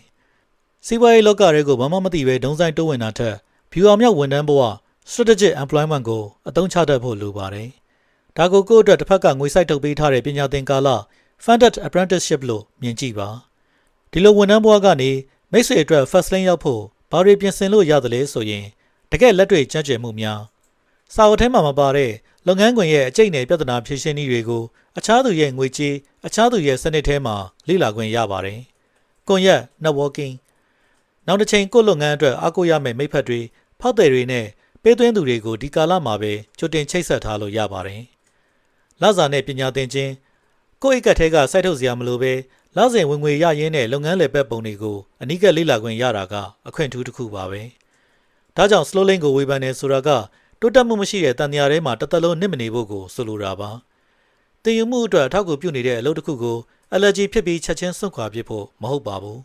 ်စီးပွားရေးလောကတွေကိုဘာမှမသိပဲဒုံဆိုင်တိုးဝင်တာထက် viewer မြောက်ဝန်ထမ်းဘဝ strategic employment ကိုအသုံးချတတ်ဖို့လိုပါတယ်ဒါကိုကိုယ့်အတွက်တစ်ဖက်ကငွေစိုက်ထုတ်ပေးထားတဲ့ပညာသင်ကာလ funded apprenticeship လို့မြင်ကြည့်ပါဒီလိုဝန်ထမ်းဘဝကနေမိတ်ဆွေအတွက် first lane ရောက်ဖို့ဘာတွေပြင်ဆင်လို့ရတယ်လဲဆိုရင်တကယ်လက်တွေ့ကြံ့ကြွယ်မှုများစာအုပ်ထဲမှာမပါတဲ့လုပ်ငန်းခွင်ရဲ့အကျိတ်နယ်ပြဿနာဖြေရှင်းနည်းတွေကိုအခြားသူရဲ့ငွေကြေးအခြားသူရဲ့စနစ်ထဲမှာလေ့လာခွင့်ရပါတယ်ကွန်ရက် networking နောက်တစ်ချိန်ကိုယ့်လုပ်ငန်းအတွက်အားကိုးရမယ့်မိတ်ဖက်တွေဖောက်သည်တွေနဲ့ပေးသွင်းသူတွေကိုဒီကာလမှာပဲကြိုတင်ချိတ်ဆက်ထားလို့ရပါတယ်လစာနဲ့ပညာသင်ခြင်းကိုယ့်အိတ်ကထဲကစိုက်ထုတ်စရာမလိုပဲလစဉ်ဝင်ငွေရရင်းနဲ့လုပ်ငန်းလည်ပတ်ပုံတွေကိုအနီးကပ်လေ့လာခွင့်ရတာကအခွင့်အထူးတစ်ခုပါပဲဒါကြောင့် slow lane ကိုဝေဖန်နေဆိုတာကတိုးတက်မှုမရှိတဲ့တန်တရားထဲမှာတစ်သက်လုံးနစ်မနေဖို့ကိုဆိုလိုတာပါတည်ယူမှုအတွက်အထောက်အကူပြုနေတဲ့အလုပ်တစ်ခုကို allergy ဖြစ်ပြီးချက်ချင်းစွန့်ခွာပစ်ဖို့မဟုတ်ပါဘူး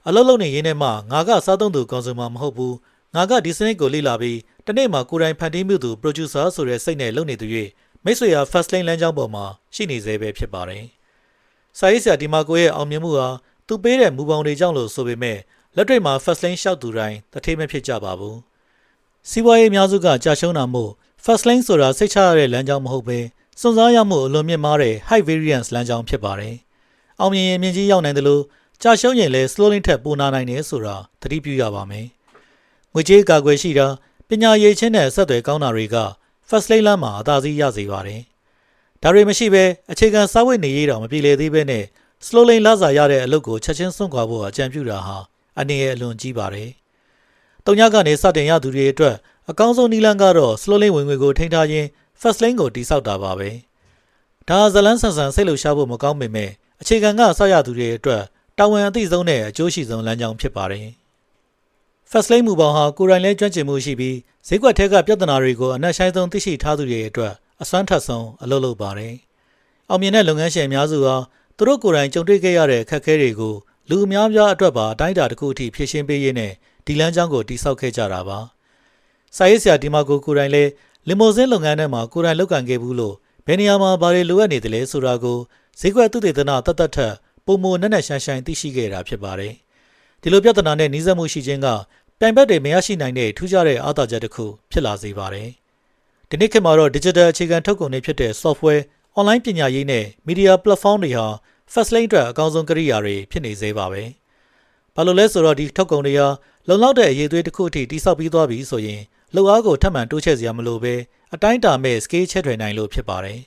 အလုပ်လုပ်နေရင်းနဲ့မှငါကစားသုံးသူ consumer မဟုတ်ဘူးငါကဒီစနစ်ကိုလေ့လာပြီးတနေ့မှာကိုယ်တိုင်ဖန်တီးမှုသူ producer ဆိုတဲ့စိတ်နဲ့လုပ်နေသူ၍မိတ်ဆွေဟာ first lane လမ်းကြောင်းပေါ်မှာရှိနေသေးပဲဖြစ်ပါတယ်စာရေးဆရာဒီမာကိုရဲ့အောင်မြင်မှုဟာသူပေးတဲ့မူပေါင်းတွေကြောင့်လို့ဆိုပေမဲ့လက်တွေ့မှာ first lane ရှောက်သူတိုင်းတထေးမဖြစ်ကြပါဘူးစီးပွားရေးအများစုကကြာရှုံးတာမို့ first lane ဆိုတာစိတ်ချရတဲ့လမ်းကြောင်းမဟုတ်ပဲစွန့်စားရမှုအလွန်မြင့်မားတဲ့ high variance လမ်းကြောင်းဖြစ်ပါတယ်အောင်မြင်ရင်မြင့်ကြီးရောက်နိုင်တယ်လို့ကြာရှုံးရင်လည်း slow lane ထက်ပိုနာနိုင်တယ်ဆိုတာသတိပြုရပါမယ်ငွေကြေးကာကွယ်ရှိတာပညာရေးချင်းနဲ့ဆက်သွယ်ကောင်းတာတွေက first lane လမ်းမှာအသာစီးရစေပါတယ်ဒါတွေမရှိဘဲအခြေခံစာဝတ်နေရေးတော့မပြေလည်သေးပဲနဲ့ slow lane လစာရတဲ့အလုပ်ကိုချက်ချင်းစွန့်ခွာဖို့အကြံပြုတာဟာအနေနဲ့အလွန်ကြီးပါတယ်တုံညကနေစတင်ရသူတွေအတွက်အကောင်းဆုံးနည်းလမ်းကတော့ slow lane ဝင်ငွေကိုထိန်းထားရင်း first lane ကိုတိစောက်တာပါပဲဒါဇလန်းဆန်ဆန်စိတ်လှုပ်ရှားဖို့မကောင်းပေမဲ့အခြေခံကစရသူတွေအတွက်တာဝန်အသိဆုံးနဲ့အကျိုးရှိဆုံးလမ်းကြောင်းဖြစ်ပါတယ် first lane မူပေါင်းဟာကိုယ်တိုင်လဲကျွမ်းကျင်မှုရှိပြီးဈေးကွက်ထဲကပြဿနာတွေကိုအနက်ရှိုင်းဆုံးသိရှိထားသူတွေအတွက်အစွမ်းထက်ဆုံးအလုပ်လုပ်ပါတယ်အောင်မြင်တဲ့လုပ်ငန်းရှင်အများစုဟာသူတို့ကိုယ်တိုင်ကြုံတွေ့ခဲ့ရတဲ့အခက်အခဲတွေကိုလူအများများအတွက်ပါအတိုင်းအတာတစ်ခုအထိဖြေရှင်းပေးရင်းနဲ့ဒီလမ်းကြောင်းကိုတိစောက်ခဲ့ကြတာပါစာရေးဆရာဒီမာကိုကိုယ်တိုင်လဲလီမိုဇင်းလုပ်ငန်းထဲမှာကိုယ်တိုင်လုပ်ကံခဲ့ဘူးလို့ဘယ်နေရာမှာဘာတွေလိုအပ်နေတယ်လဲဆိုတာကိုဈေးကွက်သုတေသနတတ်ထက်ပုံမနက်နက်ရှိုင်းရှိုင်းသိရှိခဲ့တာဖြစ်ပါတယ်ဒီလိုပြဿနာနဲ့နှီးစပ်မှုရှိခြင်းကပြိုင်ဘက်တွေမရရှိနိုင်တဲ့ထူးခြားတဲ့အားသာချက်တစ်ခုဖြစ်လာစေပါတယ်ဒီနေ့ခေတ်မှာတော့ digital အခြေခံထုတ်ကုန်တွေဖြစ်တဲ့ software online ပညာရေးနဲ့ media platform တွေဟာ first lane အတွက်အကောင်းဆုံးကိရိယာတွေဖြစ်နေသေးပါပဲဘာလို့လဲဆိုတော့ဒီထုတ်ကုန်တွေဟာလုံလောက်တဲ့အရေးသွေးတစ်ခုအထိတိစောက်ပြီးသွားပြီဆိုရင်လုပ်အားကိုထပ်မံတိုးချဲ့စရာမလိုပဲအတိုင်းအတာမဲ့ scale ချဲ့ထွင်နိုင်လို့ဖြစ်ပါတယ်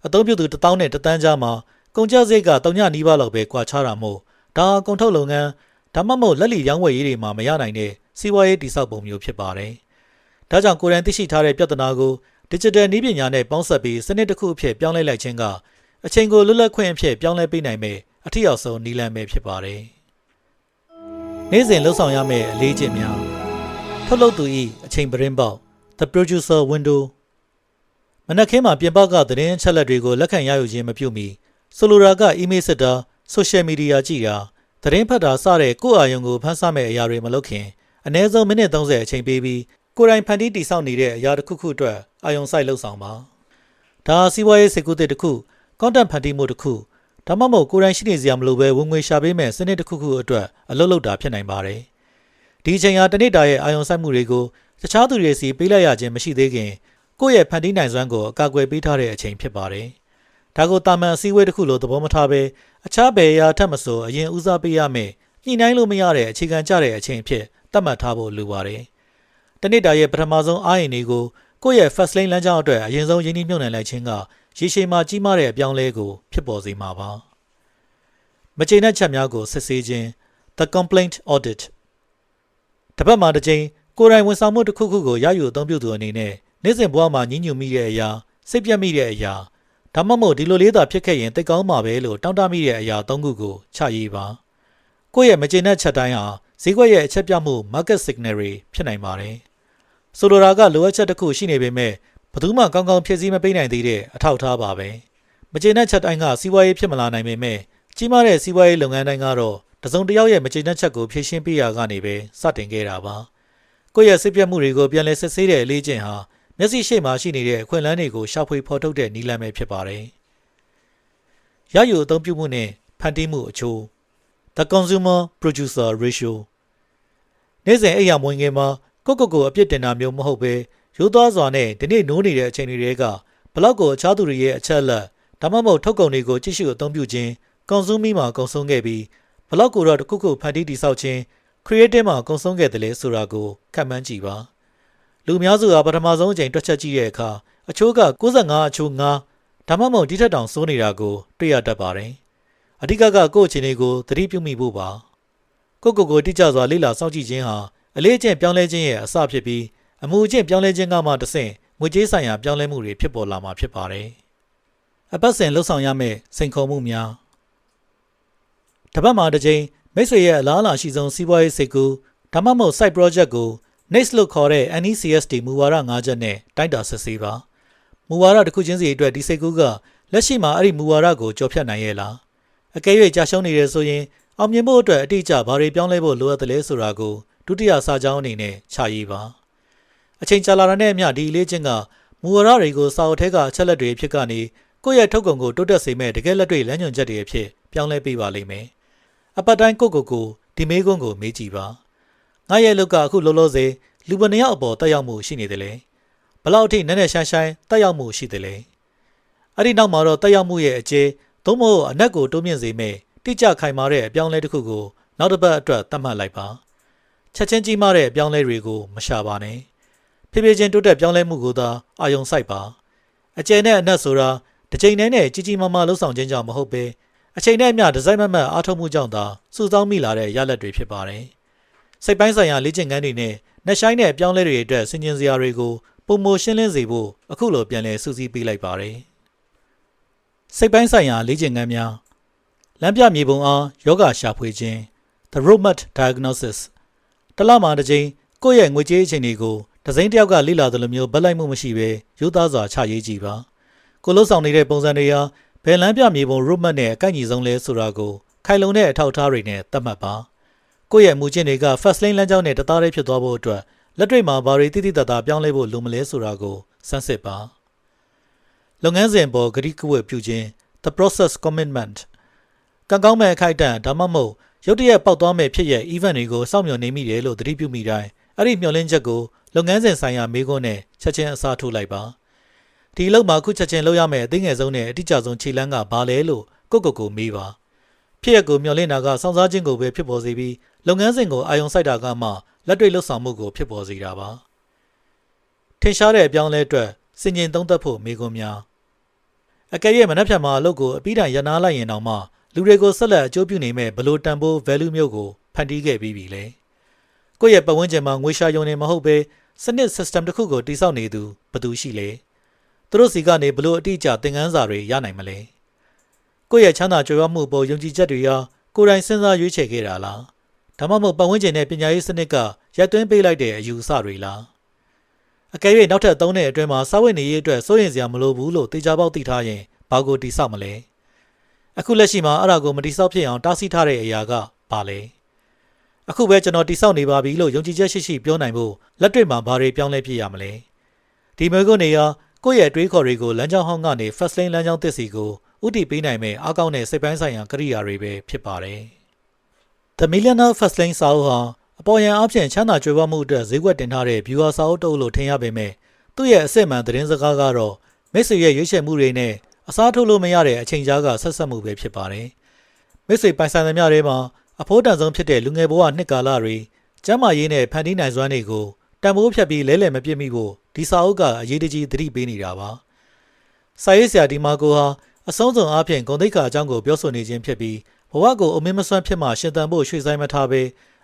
အသုံးပြုသူ1000နဲ့1000ကြားမှာကုန်ကျစရိတ်က3နီးပါးလောက်ပဲကွာခြားတာမို့ဒါကုန်ထုတ်လုပ်ငန်းဒါမှမဟုတ်လက်လီရောင်းဝယ်ရေးတွေမှာမရနိုင်တဲ့စီးပွားရေးတိစောက်ပုံမျိုးဖြစ်ပါတယ်ဒါကြောင့်ကိုယ်တိုင်သိရှိထားတဲ့ပြဿနာကို digital နည်းပညာနဲ့ပေါင်းစပ်ပြီးစနစ်တစ်ခုအဖြစ်ပြောင်းလဲလိုက်ခြင်းကအချိန်ကိုလွတ်လပ်ခွင့်အဖြစ်ပြောင်းလဲပေးနိုင်မယ် အထက်ရောက်ဆုံးနီလန်ပဲဖြစ်ပါတယ်။နေ့စဉ်လှုပ်ဆောင်ရမယ့်အလေးကျင့်များထုတ်လုပ်သူ၏အချိန်ပရင်းပေါက် The Producer Window မနက်ခင်းမှာပြင်ပကသတင်းအချက်အလက်တွေကိုလက်ခံရယူခြင်းမပြုမီဆိုလိုတာကအီးမေးလ်စစ်တာဆိုရှယ်မီဒီယာကြည့်တာသတင်းဖတ်တာစတဲ့ကိုယ့်အာရုံကိုဖန်ဆမဲ့အရာတွေမလုပ်ခင်အနည်းဆုံးမိနစ်30အချိန်ပေးပြီးကိုယ်တိုင်ဖန်တီးတည်ဆောက်နေတဲ့အရာတစ်ခုခုအတွက်အာရုံစိုက်လှုပ်ဆောင်ပါဒါစီးပွားရေးစိတ်ကူးတစ်ခုကွန်တက်ဖန်တီးမှုတစ်ခုဒါမှမဟုတ်ကိုယ်တိုင်ရှိနေစရာမလိုပဲဝင်ငွေရှာပေးမဲ့စနစ်တစ်ခုခုအတွက်အလုပ်လုပ်တာဖြစ်နိုင်ပါတယ်ဒီအချိန်ဟာတစ်နေ့တာရဲ့အာရုံစိုက်မှုတွေကိုတခြားသူတွေစီပေးလိုက်ရခြင်းမရှိသေးခင်ကိုယ့်ရဲ့ဖန်တီးနိုင်စွမ်းကိုအကာအကွယ်ပေးထားတဲ့အချိန်ဖြစ်ပါတယ်ဒါကိုတာမန်အစည်းအဝေးတစ်ခုလိုသဘောမထားဘဲအခြားဘယ်အရာထက်မဆိုအရင်ဦးစားပေးရမယ်ညှိနှိုင်းလို့မရတဲ့အခြေခံကျတဲ့အချိန်ဖြစ်သတ်မှတ်ထားဖို့လိုပါတယ်တနေ့တာရဲ့ပထမဆုံးအားရင်တွေကိုကိုယ့်ရဲ့ first lane လမ်းကြောင်းအတွက်အရင်ဆုံးရင်းနှီးမြှုပ်နှံလိုက်ခြင်းကရေရှည်မှာကြီးမားတဲ့အပြောင်းလဲကိုဖြစ်ပေါ်စေမှာပါမကျေနပ်ချက်များကိုစစ်ဆေးခြင်း The Complaint Audit တစ်ပတ်မှာတစ်ကြိမ်ကိုယ်တိုင်ဝန်ဆောင်မှုတစ်ခုခုကိုရယူအသုံးပြုသူအနေနဲ့နေ့စဉ်ဘဝမှာညှဉ်းညူမိတဲ့အရာစိတ်ပြတ်မိတဲ့အရာဒါမှမဟုတ်ဒီလိုလေးသာဖြစ်ခဲ့ရင်သိကောင်းမှာပဲလို့တောင်းတမိတဲ့အရာ၃ခုကိုချရေးပါကိုယ့်ရဲ့မကျေနပ်ချက်တိုင်းဟာဈေးကွက်ရဲ့အချက်ပြမှု market signal ဖြစ်နိုင်ပါတယ်ဆိုလိုတာကလိုအပ်ချက်တစ်ခုရှိနေပေမဲ့ဘယ်သူမှကောင်းကောင်းဖြည့်ဆည်းမပေးနိုင်သေးတဲ့အထောက်အထားပါပဲမကျေနပ်ချက်တိုင်းကစီးပွားရေးဖြစ်မလာနိုင်ပေမဲ့ကြီးမားတဲ့စီးပွားရေးလုပ်ငန်းတိုင်းကတော့တစုံတစ်ယောက်ရဲ့မကျေနပ်ချက်ကိုဖြေရှင်းပေးရကနေပဲစတင်ခဲ့တာပါကိုယ့်ရဲ့စိတ်ပြတ်မှုတွေကိုပြန်လည်စစ်ဆေးတဲ့အလေးကျင့်ဟာမျက်စိရှေ့မှာရှိနေတဲ့အခွင့်အလမ်းတွေကိုရှာဖွေဖော်ထုတ်တဲ့နည်းလမ်းပဲဖြစ်ပါတယ်ရယူအသုံးပြုမှုနဲ့ဖန်တီးမှုအချိုး The Consumer Producer Ratio နေ့စဉ်အိပ်ယာမွေးငယ်မှာကိုအပြစ်တင်တာမျိုးမဟုတ်ပဲရိုးသားစွာနဲ့ဒီနေ့နိုးနေတဲ့အချိန်တွေကဘလောက်ကိုအခြားသူတွေရဲ့အချက်အလက်ဒါမှမဟုတ်ထုတ်ကုန်တွေကိုကြည့်ရှုအသုံးပြုခြင်း consuming မှာကုန်ဆုံးခဲ့ပြီးဘလောက်ကိုတော့တစ်ခုခုဖန်တီးတည်ဆောက်ခြင်း creative မှာကုန်ဆုံးခဲ့တယ်လေဆိုတာကိုခန့်မှန်းကြည့်ပါလူအများစုကပထမဆုံးအချိန်တွက်ချက်ကြည့်တဲ့အခါအချိုးက95အချိုး9ဒါမှမဟုတ်ဒီထက်တောင်စိုးနေတာကိုတွေ့ရတတ်ပါတယ်အဓိကကိုယ့်အခြေအနေကိုသတိပြုမိဖို့ပါကိုတိကျစွာလေ့လာစောင့်ကြည့်ခြင်းဟာအလေးအကျင့်ပြောင်းလဲခြင်းရဲ့အစဖြစ်ပြီးအမှုအကျင့်ပြောင်းလဲခြင်းကမှတစ်ဆင့်ငွေကြေးဆိုင်ရာပြောင်းလဲမှုတွေဖြစ်ပေါ်လာမှာဖြစ်ပါတယ်အပတ်စဉ်လှုပ်ဆောင်ရမယ့်စိန်ခေါ်မှုများတစ်ပတ်မှာတစ်ကြိမ်မိတ်ဆွေရဲ့အလားအလာရှိဆုံးစီးပွားရေးစိတ်ကူးဒါမှမဟုတ် site project ကို next လို့ခေါ်တဲ့ NECST မူဝါဒ၅ချက်နဲ့တိုင်းတာစစ်ဆေးပါမူဝါဒတစ်ခုချင်းစီအတွက်ဒီစိတ်ကူးကလက်ရှိမှာအဲ့ဒီမူဝါဒကိုကျော်ဖြတ်နိုင်ရဲ့လားအကယ်၍ကြာရှုံးနေတယ်ဆိုရင်အောင်မြင်ဖို့အတွက်အတိအကျဘာတွေပြောင်းလဲဖို့လိုအပ်တယ်လဲဆိုတာကိုဒုတိယစာကြောင်းအနေနဲ့ချရေးပါအချိန်ကြာလာတဲ့အမျှဒီအလေးချင်းကမူဝါဒတွေကိုစာအုပ်ထဲကအချက်လက်တွေဖြစ်ကနေကိုယ့်ရဲ့ထုတ်ကုန်ကိုတိုးတက်စေမဲ့တကယ်လက်တွေ့လမ်းညွှန်ချက်တွေအဖြစ်ပြောင်းလဲပေးပါလိမ့်မယ်အပတ်တိုင်းကိုဒီမေးခွန်းကိုမေးကြည့်ပါငါရဲ့လုပ်ကအခုလောလောဆယ်လူဘယ်နှယောက်အပေါ်တက်ရောက်မှုရှိနေတယ်လဲဘလောက်အထိနည်းနည်းရှိုင်းတက်ရောက်မှုရှိတယ်လဲအဲ့ဒီနောက်မှာတော့တက်ရောက်မှုရဲ့အကျဲသို့မဟုတ်အနက်ကိုတိုးမြင့်စေမဲ့တိကျခိုင်မာတဲ့အပြောင်းလဲတစ်ခုကိုနောက်တစ်ပတ်အတွက်သတ်မှတ်လိုက်ပါချက်ချင်းကြီးမားတဲ့အပြောင်းလဲတွေကိုမရှာပါနဲ့ဖြည်းဖြည်းချင်းတိုးတက်ပြောင်းလဲမှုကိုသာအာရုံစိုက်ပါအကျဲနဲ့အနက်ဆိုတာတစ်ချိန်နဲ့ကြီးကြီးမားမားလှုပ်ဆောင်ခြင်းကြောင့်မဟုတ်ပဲအချိန်နဲ့အမျှဒီဇိုင်းမတ်အားထုတ်မှုကြောင့်သာစုဆောင်းမိလာတဲ့ရလဒ်တွေဖြစ်ပါတယ်စိတ်ပိုင်းဆိုင်ရာလေ့ကျင့်ခန်းတွေနဲ့နှက်ဆိုင်တဲ့အပြောင်းလဲတွေအတွက်စဉ်းကျင်စရာတွေကိုပုံမရှင်းလင်းစေဖို့အခုလိုပြန်လည်စူးစီးပေးလိုက်ပါတယ်စိတ်ပိုင်းဆိုင်ရာလေ့ကျင့်ခန်းများလမ်းပြမြေပုံအားယောဂရှာဖွေခြင်း The Roadmap Diagnosis တလမှာတစ်ကြိမ်ကိုယ့်ရဲ့ငွေကြေးအခြေအနေကိုဒဇိမ်းတစ်ယောက်ကလေ့လာသလိုမျိုးဗတ်လိုက်မှုမရှိဘဲရိုးသားစွာချရေးကြည့်ပါကိုလှုပ်ဆောင်နေတဲ့ပုံစံတွေဟာဘယ်လမ်းပြမြေပုံ roadmap နဲ့အကိုက်ညီဆုံးလဲဆိုတာကိုခိုင်လုံတဲ့အထောက်အထားတွေနဲ့သတ်မှတ်ပါကိုယ့်ရဲ့မူကျင့်တွေက first lane လမ်းကြောင်းနဲ့တသားတည်းဖြစ်သွားဖို့အတွက်လက်တွေ့မှာဘာတွေတိတိတတ်တာပြောင်းလဲဖို့လိုမလဲဆိုတာကိုစမ်းစစ်ပါလုပ်ငန်းစဉ်ပေါ်ဂတိကဝတ်ပြုခြင်း the process commitment ကံကောင်းမဲ့အခိုက်အတန့်ဒါမှမဟုတ်ရုတ်တရက်ပေါက်သွားမဲ့ဖြစ်ရဲ့ event တွေကိုစောင့်မျှော်နေမိတယ်လို့သတိပြုမိတိုင်းအဲ့ဒီမျှော်လင့်ချက်ကိုလုပ်ငန်းစဉ်ဆိုင်ရာမေးခွန်းနဲ့ချက်ချင်းအစားထိုးလိုက်ပါဒီအလုပ်မှာခုချက်ချင်းလုပ်ရမယ့်အသိငယ်ဆုံးနဲ့အတိအကျဆုံးခြေလှမ်းကဘာလဲလို့ကိုမေးပါဖြစ်ရက်ကိုမျှော်လင့်တာကစောင့်စားခြင်းကိုပဲဖြစ်ပေါ်စေပြီးလုပ်ငန်းစဉ်ကိုအာရုံစိုက်တာကမှလက်တွေ့လှုပ်ဆောင်မှုကိုဖြစ်ပေါ်စေတာပါထင်ရှားတဲ့အပြောင်းလဲအတွက်စင်ကျင်သုံးသပ်ဖို့မေးခွန်းများအကယ်၍မနှက်ဖြတ်မှာအလုပ်ကိုအပြီးတိုင်ရနာလိုက်ရင်တောင်မှလူတွေကိုဆက်လက်အကျိုးပြုနေမဲ့ဘလို့တန်ဖိုး value မျိုးကိုဖန်တီးခဲ့ပြီးပြီလေကိုယ့်ရဲ့ပတ်ဝန်းကျင်မှာငွေရှာယုံနေမဟုတ်ပဲစနစ် system တစ်ခုကိုတည်ဆောက်နေသူဘယ်သူရှိလဲသူတို့စီကနေဘလို့အတိအကျသင်ခန်းစာတွေရနိုင်မလဲကို ကိုယ့်ရဲ့ချမ်းသာကြွယ်ဝမှုပေါ်ယုံကြည်ချက်တွေဟာကိုယ်တိုင်စဉ်းစားရွေးချယ်ခဲ့တာလားဒါမှမဟုတ်ပတ်ဝန်းကျင်နဲ့ပညာရေးစနစ်ကရက်သွင်းပေးလိုက်တဲ့အယူအဆတွေလားအကယ်၍နောက်ထပ်3နှစ်အတွင်းမှာစာဝတ်နေရေးအတွက်စိုးရိမ်စရာမလိုဘူးလို့တေချာပေါက်သိထားရင်ဘာကိုတိဆောက်မလဲအခုလက်ရှိမှာအဲ့ဒါကိုမတိဆောက်ဖြစ်အောင်တားဆီးထားတဲ့အရာကဘာလဲအခုပဲကျွန်တော်တိဆောက်နေပါပြီလို့ယုံကြည်ချက်ရှိရှိပြောနိုင်ဖို့လက်တွေ့မှာဘာတွေပြောင်းလဲပြရမလဲဒီမျိုးကနေရာကိုယ့်ရဲ့တွေးခေါ်တွေကိုလမ်းကြောင်းဟောင်းကနေ first lane လမ်းကြောင်းသစ်စီကိုဥတီပေးနိုင်မဲ့အားကောင်းတဲ့စိတ်ပိုင်းဆိုင်ရာကိရိယာတွေပဲဖြစ်ပါတယ် The Millionaire First Lane စာအုပ်ဟာအပေါ်ယံအပြင်ချမ်းသာကြွယ်ဝမှုအတွက်ဈေးကွက်တင်ထားတဲ့ viewer စာအုပ်တအုပ်လို့ထင်ရပေမဲ့သူ့ရဲ့အစစ်မှန်သတင်းစကားကတော့မိတ်ဆွေရဲ့ရွေးချယ်မှုတွေနဲ့အစားထိုးလို့မရတဲ့အချိန်ကြားကဆက်ဆက်မှုပဲဖြစ်ပါတယ်မိတ်ဆွေပိုင်ဆိုင်သမျှတွေမှာအဖိုးတန်ဆုံးဖြစ်တဲ့လူငယ်ဘဝနှစ်ကာလတွေကျမ်းမာရေးနဲ့ဖန်တီးနိုင်စွမ်းတွေကိုတန်ဖိုးဖြတ်ပြီးလဲလှယ်မပြစ်မိဖို့ဒီစာအုပ်ကအရေးတကြီးသတိပေးနေတာပါစာရေးဆရာဒီမာကိုဟာအဆုံးစွန်အားဖြင့်ဂုဏ်သိက္ခာအကြောင်းကိုပြောဆိုနေခြင်းဖြစ်ပြီးဘဝကိုအမင်းမစွမ်းဖြစ်မှရှင်သန်ဖို့ရွှေ့ဆိုင်မထားဘဲ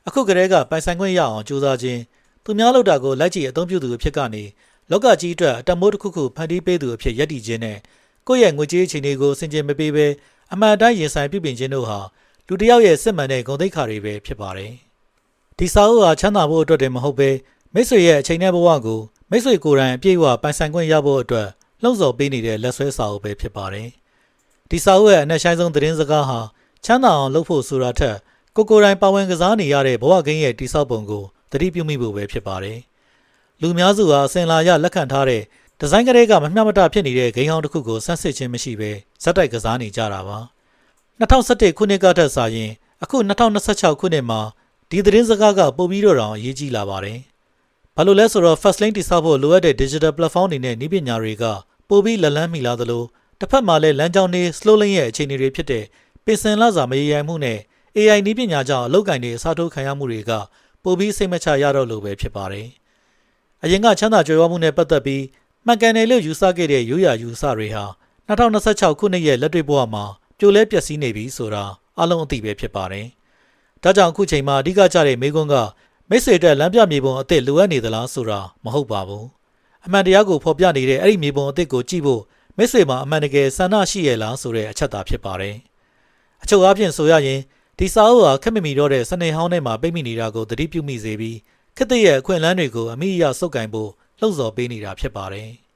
အခုကတည်းကပိုင်ဆိုင်ခွင့်ရအောင်ကြိုးစားခြင်းသူများလုပ်တာကိုလိုက်ကြည့်အသုံးပြုသူအဖြစ်ကနေလောကကြီးအတွက်အတမိုးတစ်ခုခုဖန်တီးပေးသူအဖြစ်ယက်တည်ခြင်းနဲ့ကိုယ့်ရဲ့ငွေကြေးအခြေအနေကိုစင်ကြင်မပေးဘဲအမှန်တိုင်းရင်ဆိုင်ပြုပြင်ခြင်းတို့ဟာလူတစ်ယောက်ရဲ့စစ်မှန်တဲ့ဂုဏ်သိက္ခာတွေပဲဖြစ်ပါတယ်ဒီစာအုပ်ဟာချမ်းသာဖို့အတွက်တည်းမဟုတ်ဘဲမိတ်ဆွေရဲ့အချိန်နဲ့ဘဝကိုမိတ်ဆွေကိုယ်တိုင်အပြည့်အဝပိုင်ဆိုင်ခွင့်ရဖို့အတွက်လှုံ့ဆော်ပေးနေတဲ့လက်ဆွဲစာအုပ်ပဲဖြစ်ပါတယ်ဒီစာအုပ်ရဲ့အနက်ရှိုင်းဆုံးသတင်းစကားဟာချမ်းသာအောင်လုပ်ဖို့ဆိုတာထက်ကိုယ်တိုင်ပါဝင်ကစားနေရတဲ့ဘဝကင်းရဲ့တိဆောက်ပုံကိုသတိပြုမိဖို့ပဲဖြစ်ပါတယ်လူများစုဟာအစဉ်လာရလက်ခံထားတဲ့ဒီဇိုင်းကလေးကမမျှမတဖြစ်နေတဲ့ဂိမ်းဟောင်းတစ်ခုကိုဆန်းစစ်ခြင်းမရှိဘဲဇက်တိုက်ကစားနေကြတာပါ2017ခုနှစ်ကထက်စာရင်အခု2026ခုနှစ်မှာဒီသတင်းစကားကပိုပြီးတော့အရေးကြီးလာပါတယ်ဘာလို့လဲဆိုတော့ first lane တိဆောက်ဖို့လိုအပ်တဲ့ digital platform တွေနဲ့နည်းပညာတွေကပိုပြီးလက်လန်းမိလာသလိုတစ်ဖက်မှာလည်းလမ်းကြောင်းတွေ slow lane ရဲ့အခြေအနေတွေဖြစ်တဲ့ပင်စင်လာစာမရေရိုင်မှုနဲ့ AI နည်းပညာကြောင့်အလုပ်ကိုင်တွေအစားထိုးခံရမှုတွေကပိုပြီးစိတ်မချရတော့လို့ပဲဖြစ်ပါတယ်အရင်ကချမ်းသာကြွယ်ဝမှုနဲ့ပတ်သက်ပြီးမှန်ကန်တယ်လို့ယူဆခဲ့တဲ့ရိုးရာယူဆတွေဟာ2026ခုနှစ်ရဲ့လက်တွေ့ဘဝမှာပြိုလဲပျက်စီးနေပြီဆိုတာအလုံးအသိပဲဖြစ်ပါတယ်။ဒါကြောင့်အခုချိန်မှာအဓိကကျတဲ့မေးခွန်းကမိတ်ဆွေအတွက်လမ်းပြမြေပုံအသစ်လိုအပ်နေသလားဆိုတာမဟုတ်ပါဘူး။အမှန်တရားကိုဖော်ပြနေတဲ့အဲ့ဒီမြေပုံအသစ်ကိုကြည့်ဖို့မိတ်ဆွေမှာအမှန်တကယ်ဆန္ဒရှိရဲ့လားဆိုတဲ့အချက်သာဖြစ်ပါတယ်။အချုပ်အားဖြင့်ဆိုရရင်ဒီစာအုပ်ဟာခက်မမီတော့တဲ့စနေဟောင်းထဲမှာပိတ်မိနေတာကိုသတိပြုမိစေပြီးခက်တဲ့ရဲ့အခွင့်အလမ်းတွေကိုအမိအယဆုပ်ကိုင်ဖို့လှုံ့ဆော်ပေးနေတာဖြစ်ပါတယ်။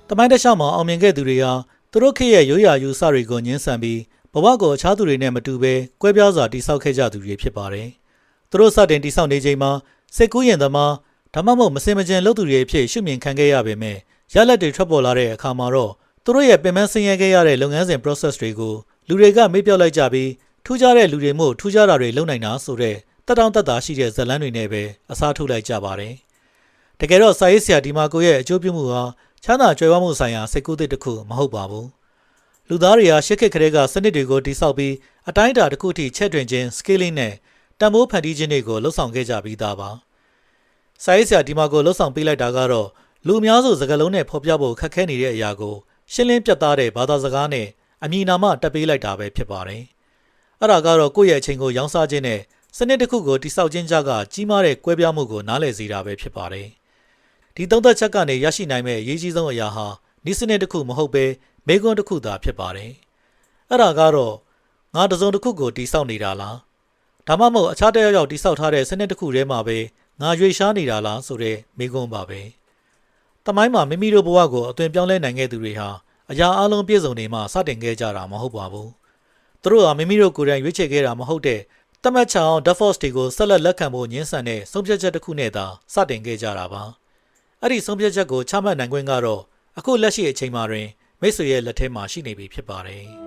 တမိုင်းတစ်လျှောက်မှာအောင်မြင်ခဲ့သူတွေဟာသူတို့ခေတ်ရဲ့ရိုးရာယူဆတွေကိုညှင်းဆန်ပြီးဘဝကိုအခြားသူတွေနဲ့မတူဘဲကွဲပြားစွာတည်ဆောက်ခဲ့ကြသူတွေဖြစ်ပါတယ်။သူတို့စတင်တည်ဆောက်နေချိန်မှာစိတ်ကူးရင်သမားဒါမှမဟုတ်မစင်မကျန်လုပ်သူတွေအဖြစ်ရှုမြင်ခံခဲ့ရပေမဲ့ရလဒ်တွေထွက်ပေါ်လာတဲ့အခါမှာတော့သူတို့ရဲ့ပင်ပန်းဆင်းရဲခဲ့ရတဲ့လုပ်ငန်းစဉ် process တွေကိုလူတွေကမေ့ပြောက်လိုက်ကြပြီးထူးခြားတဲ့လူတွေမို့ထူးခြားတာတွေလုပ်နိုင်တာဆိုတဲ့တက်တောင့်တက်တာရှိတဲ့ဇာတ်လမ်းတွေနဲ့ပဲအစားထိုးလိုက်ကြပါတယ်။တကယ်တော့စာရေးဆရာဒီမာကိုရဲ့အကျိုးပြုမှုဟာချမ်းသာကြွယ်ဝမှုဆိုင်ရာစိတ်ကူးသစ်တစ်ခုမဟုတ်ပါဘူး။လူသားတွေဟာရှစ်ခေတ်ကလေးကစနစ်တွေကိုတည်ဆောက်ပြီးအတိုင်းအတာတစ်ခုထိချဲ့ထွင်ခြင်း scaling နဲ့တန်ဖိုးဖန်တီးခြင်းတွေကိုလှုပ်ဆောင်ခဲ့ကြပြီးသားပါ။စာရေးဆရာဒီမာကိုလှုပ်ဆောင်ပေးလိုက်တာကတော့လူအများစုစကားလုံးနဲ့ဖော်ပြဖို့ခက်ခဲနေတဲ့အရာကိုရှင်းလင်းပြတ်သားတဲ့ဘာသာစကားနဲ့အမည်နာမတက်ပေးလိုက်တာပဲဖြစ်ပါတယ်။အဲ့ဒါကတော့ကိုယ့်ရဲ့အချိန်ကိုရောင်းစားခြင်းနဲ့စနစ်တစ်ခုကိုတိဆောက်ခြင်းကြကကြီးမားတဲ့ကွဲပြားမှုကိုနားလည်စေတာပဲဖြစ်ပါတယ်။ဒီသုံးသက်ချက်ကနေရရှိနိုင်မဲ့အရေးကြီးဆုံးအရာဟာဤစနစ်တစ်ခုမဟုတ်ဘဲမေခွန်းတစ်ခုသာဖြစ်ပါတယ်။အဲ့ဒါကတော့ငါတစုံတစ်ခုကိုတိဆောက်နေတာလား။ဒါမှမဟုတ်အခြားတစ်ယောက်တိဆောက်ထားတဲ့စနစ်တစ်ခုထဲမှာပဲငါရွေရှားနေတာလားဆိုတဲ့မေခွန်းပါပဲ။တမိုင်းမှာမိမိတို့ဘဝကိုအသွင်ပြောင်းလဲနိုင်ခဲ့သူတွေဟာအရာအလုံးပြည့်စုံနေမှစတင်ခဲ့ကြတာမဟုတ်ပါဘူး။သူတို့ဟာမိမိတို့ကိုယ်တိုင်ရွေးချယ်ခဲ့တာမဟုတ်တဲ့တမတ်ချောင် Default တွေကိုဆက်လက်လက်ခံဖို့ညှင်းဆန်တဲ့ဆုံးဖြတ်ချက်တစ်ခုနဲ့သာစတင်ခဲ့ကြတာပါ။အဲ့ဒီဆုံးဖြတ်ချက်ကိုချမှတ်နိုင်ခွင့်ကတော့အခုလက်ရှိအချိန်မှာတွင်မိတ်ဆွေရဲ့လက်ထဲမှာရှိနေပြီဖြစ်ပါတယ်။